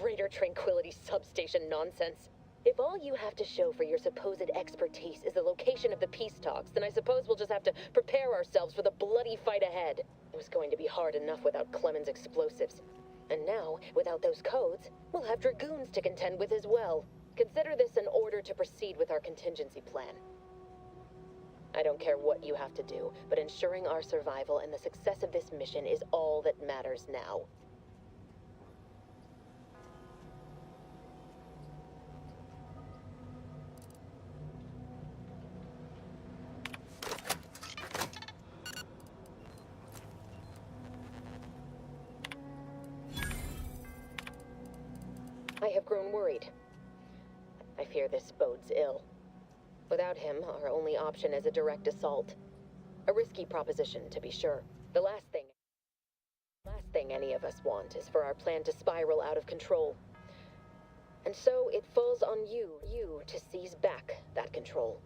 greater tranquility substation nonsense. If all you have to show for your supposed expertise is the location of the peace talks, then I suppose we'll just have to prepare ourselves for the bloody fight ahead. It was going to be hard enough without Clemens' explosives. And now, without those codes, we'll have Dragoons to contend with as well. Consider this an order to proceed with our contingency plan. I don't care what you have to do, but ensuring our survival and the success of this mission is all that matters now. I have grown worried. I fear this bodes ill. Without him, our only option is a direct assault. A risky proposition, to be sure. The last thing any of us want is for our plan to spiral out of control. And so it falls on you to seize back that control.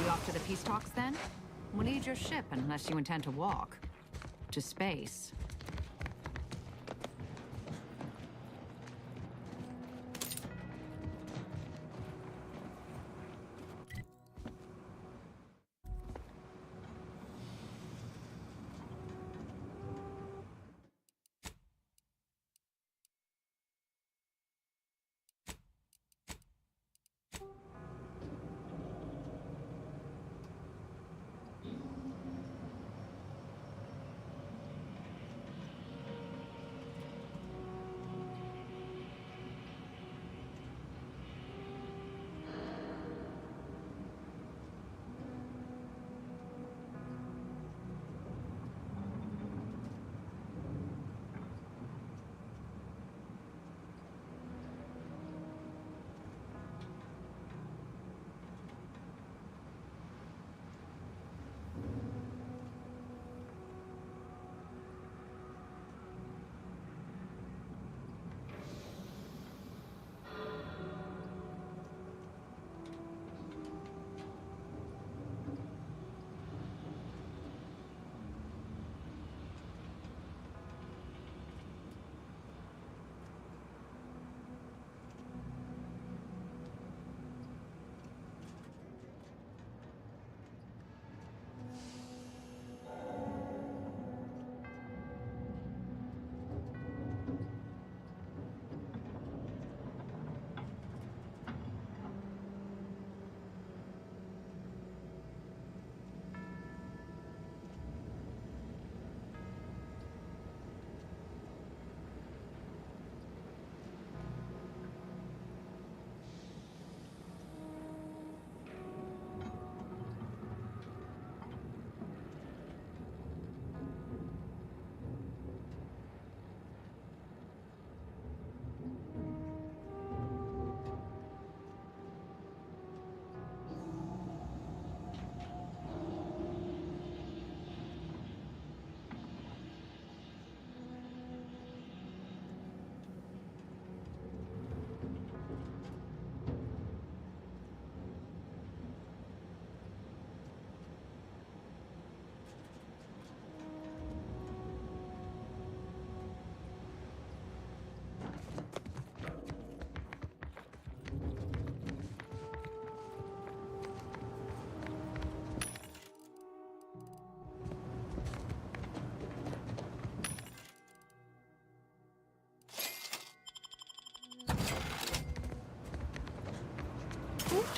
We off to the peace talks then? We'll need your ship unless you intend to walk. To space.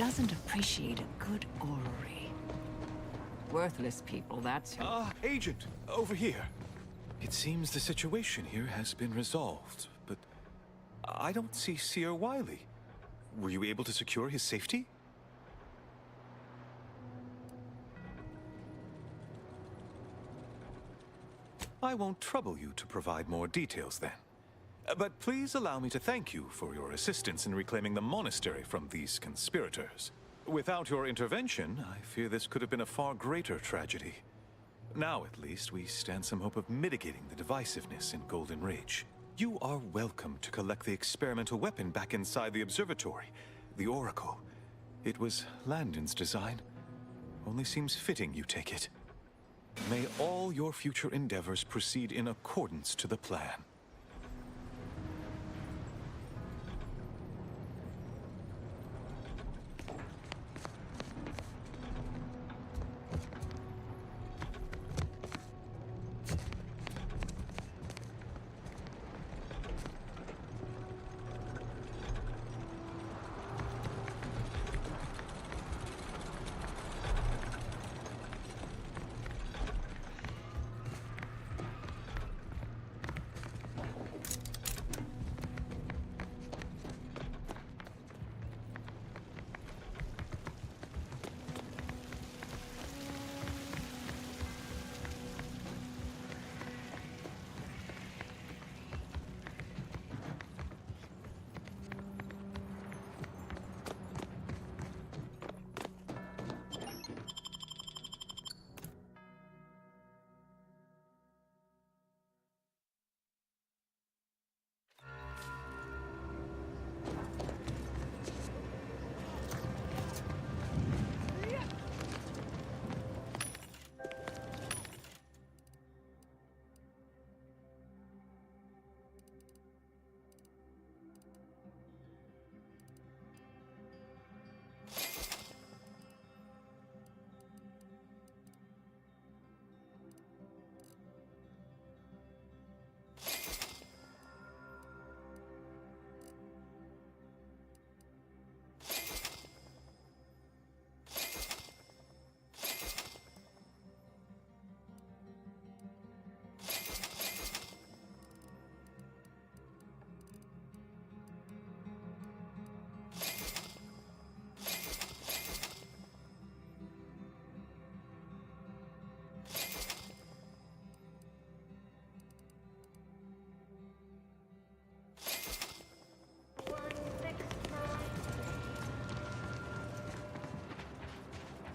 doesn't appreciate a good orrery. Worthless people, that's who. Agent, over here. It seems the situation here has been resolved, but I don't see Seer Wiley. Were you able to secure his safety? I won't trouble you to provide more details then. But please allow me to thank you for your assistance in reclaiming the monastery from these conspirators. Without your intervention, I fear this could have been a far greater tragedy. Now, at least, we stand some hope of mitigating the divisiveness in Golden Ridge. You are welcome to collect the experimental weapon back inside the observatory, the Oracle. It was Landon's design. Only seems fitting you take it. May all your future endeavors proceed in accordance to the plan.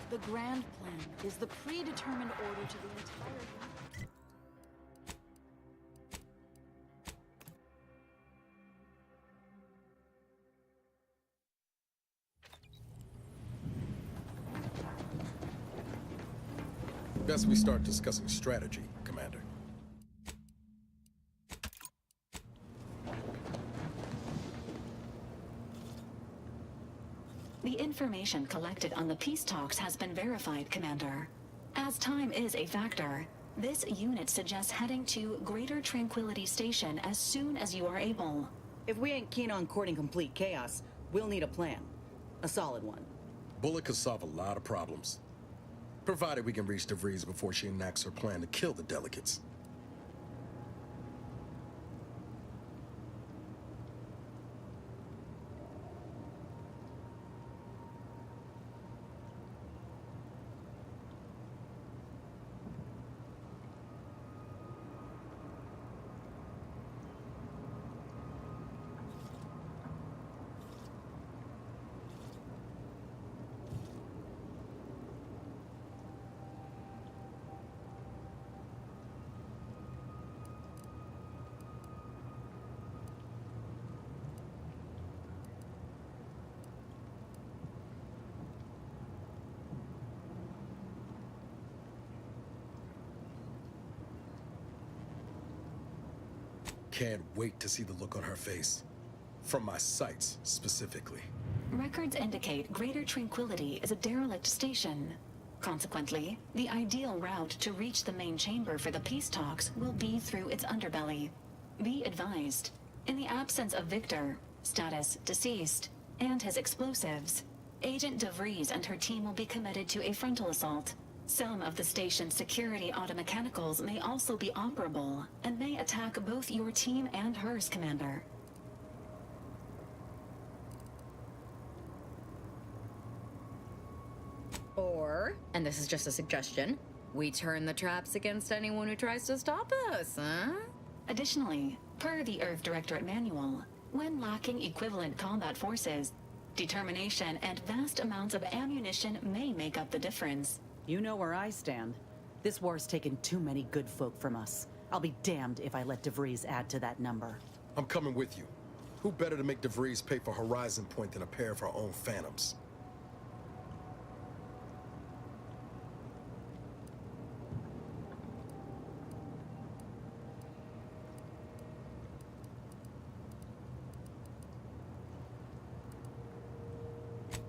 The grand plan is the predetermined order to the entire universe. Best we start discussing strategy, Commander. The information collected on the peace talks has been verified, Commander. As time is a factor, this unit suggests heading to Greater Tranquility Station as soon as you are able. If we ain't keen on courting complete chaos, we'll need a plan. A solid one. Bullet could solve a lot of problems. Provided we can reach DeVries before she enacts her plan to kill the delegates. Can't wait to see the look on her face. From my sights, specifically. Records indicate Greater Tranquility is a derelict station. Consequently, the ideal route to reach the main chamber for the peace talks will be through its underbelly. Be advised, in the absence of Victor, status deceased, and his explosives, Agent DeVries and her team will be committed to a frontal assault. Some of the station's security automechanicals may also be operable and may attack both your team and hers, Commander. Or, and this is just a suggestion, we turn the traps against anyone who tries to stop us, huh? Additionally, per the Earth Directorate Manual, when lacking equivalent combat forces, determination and vast amounts of ammunition may make up the difference. You know where I stand. This war's taken too many good folk from us. I'll be damned if I let DeVries add to that number. I'm coming with you. Who better to make DeVries pay for Horizon Point than a pair of our own Phantoms?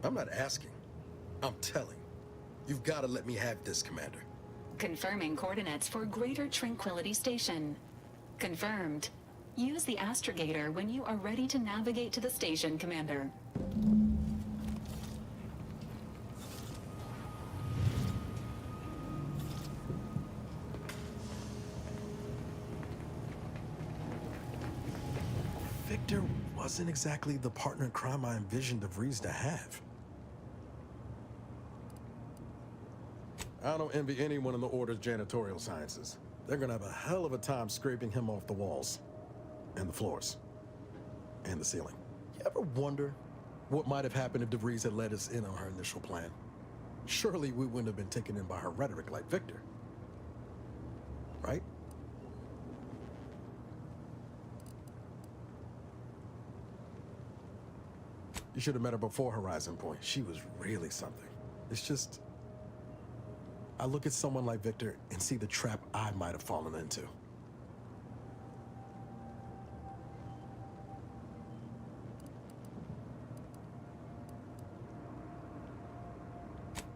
I'm not asking. I'm telling. You've got to let me have this, Commander. Confirming coordinates for Greater Tranquility Station. Confirmed. Use the astrogator when you are ready to navigate to the station, Commander. Victor wasn't exactly the partner in crime I envisioned DeVries to have. I don't envy anyone in the Order's janitorial sciences. They're gonna have a hell of a time scraping him off the walls, and the floors, and the ceiling. You ever wonder what might have happened if DeVries had let us in on her initial plan? Surely we wouldn't have been taken in by her rhetoric like Victor. Right? You should have met her before Horizon Point. She was really something. It's just, I look at someone like Victor and see the trap I might have fallen into.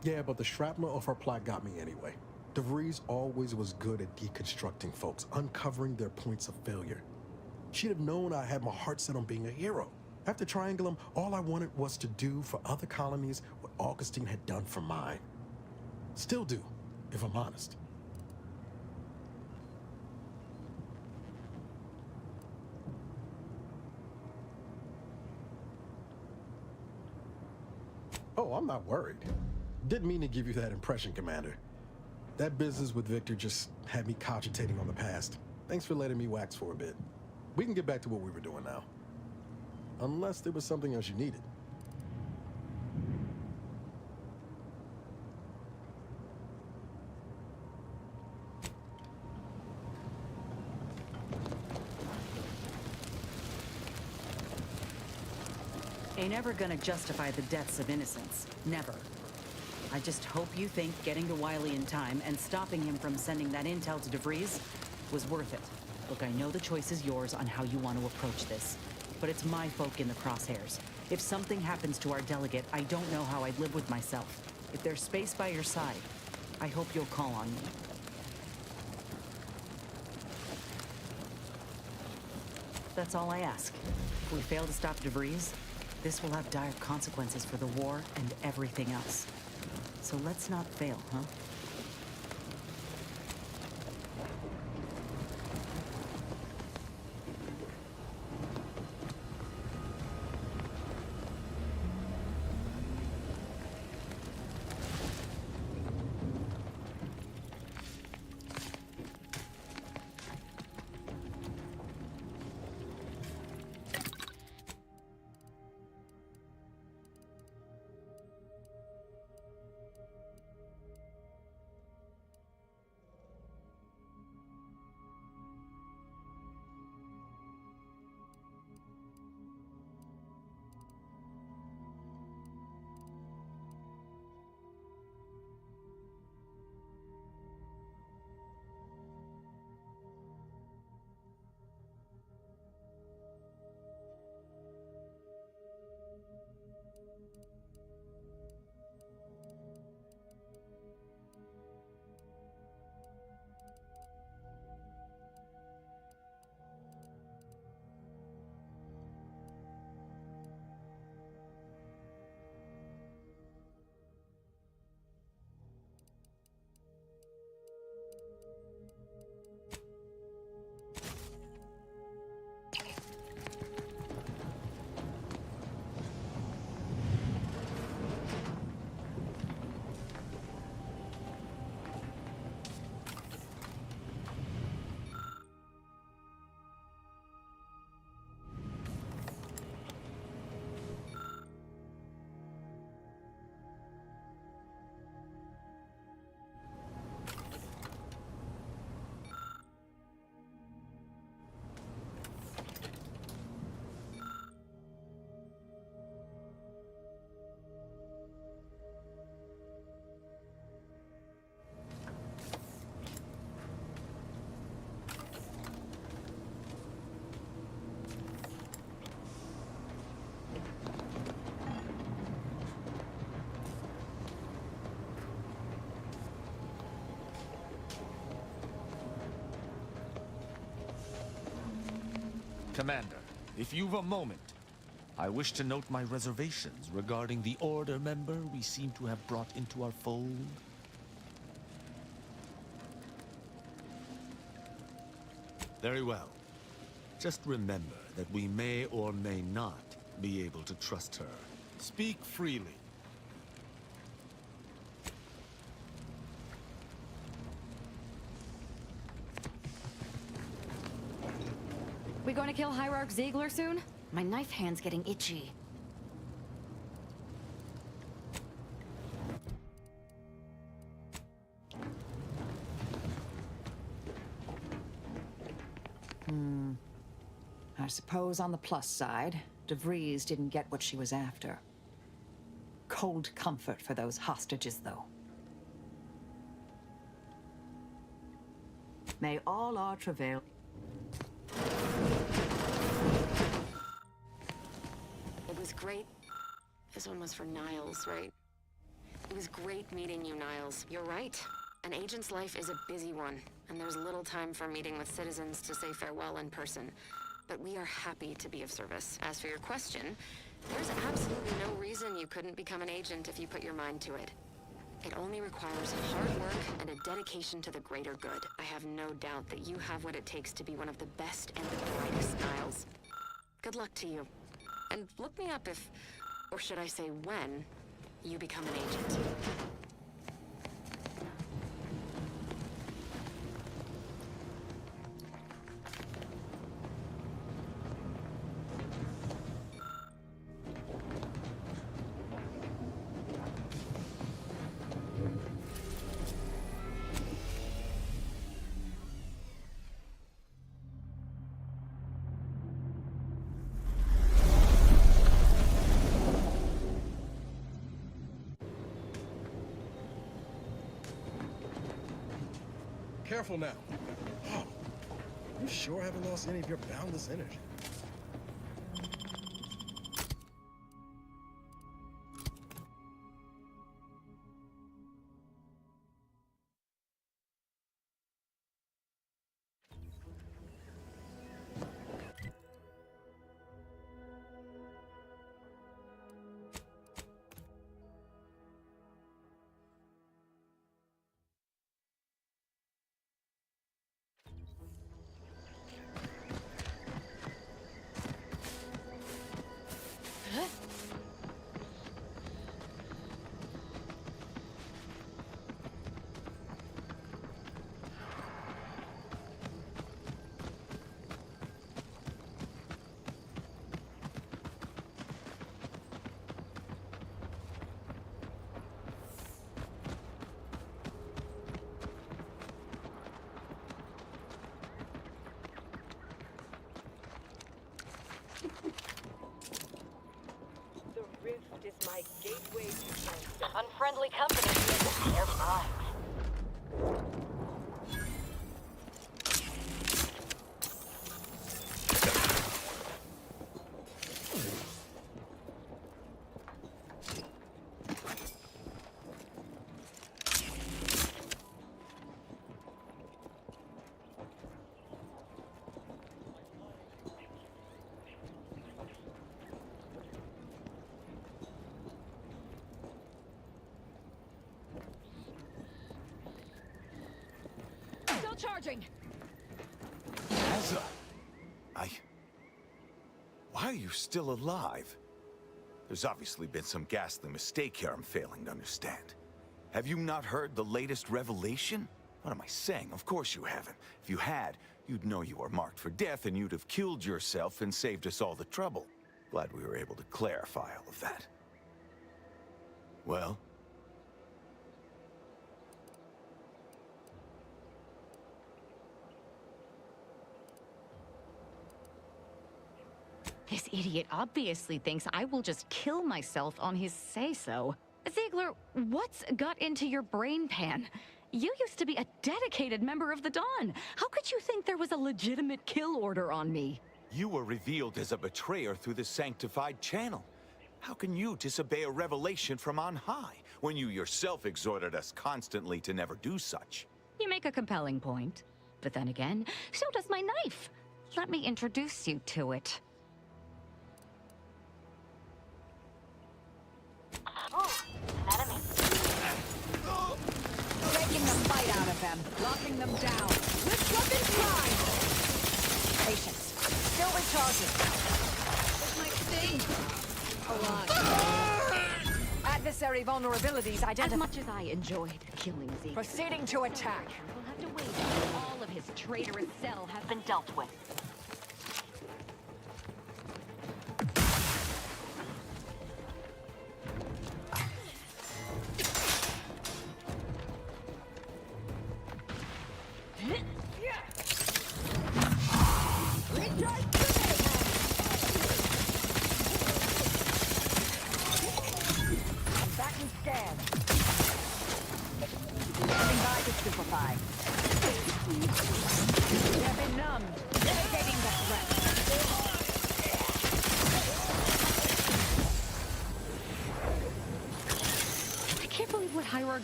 Yeah, but the shrapnel of her plot got me anyway. DeVries always was good at deconstructing folks, uncovering their points of failure. She'd have known I had my heart set on being a hero. After Triangulum, all I wanted was to do for other colonies what Augustine had done for mine. Still do, if I'm honest. Oh, I'm not worried. Didn't mean to give you that impression, Commander. That business with Victor just had me cogitating on the past. Thanks for letting me wax for a bit. We can get back to what we were doing now. Unless there was something else you needed. Ain't ever gonna justify the deaths of innocents. Never. I just hope you think getting to Wiley in time and stopping him from sending that intel to DeVries was worth it. Look, I know the choice is yours on how you want to approach this, but it's my folk in the crosshairs. If something happens to our delegate, I don't know how I'd live with myself. If there's space by your side, I hope you'll call on me. That's all I ask. If we fail to stop DeVries, this will have dire consequences for the war and everything else. So let's not fail, huh? Commander, if you've a moment, I wish to note my reservations regarding the Order member we seem to have brought into our fold. Very well. Just remember that we may or may not be able to trust her. Speak freely. We going to kill Hierarch Ziegler soon? My knife hand's getting itchy. I suppose on the plus side, DeVries didn't get what she was after. Cold comfort for those hostages, though. May all our travail... It was great. This one was for Niles, right? It was great meeting you, Niles. You're right. An agent's life is a busy one, and there's little time for meeting with citizens to say farewell in person. But we are happy to be of service. As for your question, there's absolutely no reason you couldn't become an agent if you put your mind to it. It only requires hard work and a dedication to the greater good. I have no doubt that you have what it takes to be one of the best and the brightest, Niles. Good luck to you. And look me up if, or should I say when, you become an agent. Careful now. Oh, you sure haven't lost any of your boundless energy? The rift is my gateway to cancer. Unfriendly company. They're mine. Charging! Casa! Why are you still alive? There's obviously been some ghastly mistake here I'm failing to understand. Have you not heard the latest revelation? What am I saying? Of course you haven't. If you had, you'd know you were marked for death and you'd have killed yourself and saved us all the trouble. Glad we were able to clarify all of that. Well? This idiot obviously thinks I will just kill myself on his say-so. Ziegler, what's got into your brain pan? You used to be a dedicated member of the Dawn. How could you think there was a legitimate kill order on me? You were revealed as a betrayer through the sanctified channel. How can you disobey a revelation from on high, when you yourself exhorted us constantly to never do such? You make a compelling point. But then again, so does my knife. Let me introduce you to it. Taking the fight out of them, locking them down. Lift weapons line! Patience. Still recharging. This might sting. A lot. Adversary vulnerabilities identified. As much as I enjoyed killing Zeke. Proceeding to attack. We'll have to wait until all of his traitorous cell has been dealt with.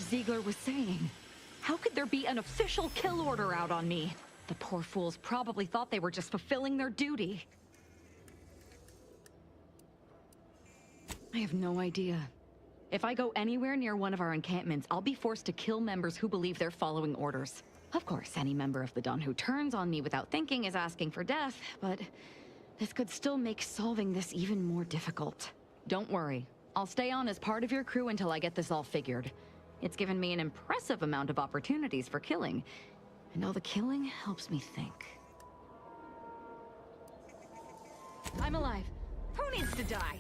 Ziegler was saying. How could there be an official kill order out on me? The poor fools probably thought they were just fulfilling their duty. I have no idea. If I go anywhere near one of our encampments, I'll be forced to kill members who believe they're following orders. Of course, any member of the Dawn who turns on me without thinking is asking for death, but this could still make solving this even more difficult. Don't worry. I'll stay on as part of your crew until I get this all figured. It's given me an impressive amount of opportunities for killing, and all the killing helps me think. I'm alive. Who needs to die?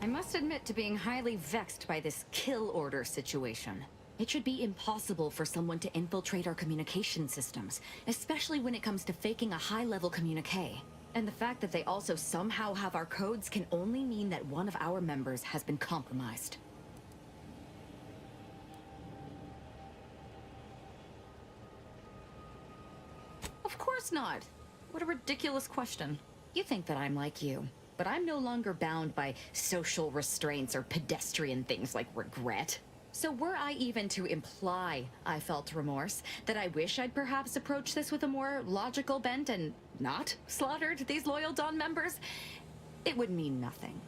I must admit to being highly vexed by this kill order situation. It should be impossible for someone to infiltrate our communication systems, especially when it comes to faking a high-level communique. And the fact that they also somehow have our codes can only mean that one of our members has been compromised. Of course not. What a ridiculous question. You think that I'm like you. But I'm no longer bound by social restraints or pedestrian things like regret. So were I even to imply I felt remorse, that I wish I'd perhaps approached this with a more logical bent and not slaughtered these loyal Dawn members, it would mean nothing.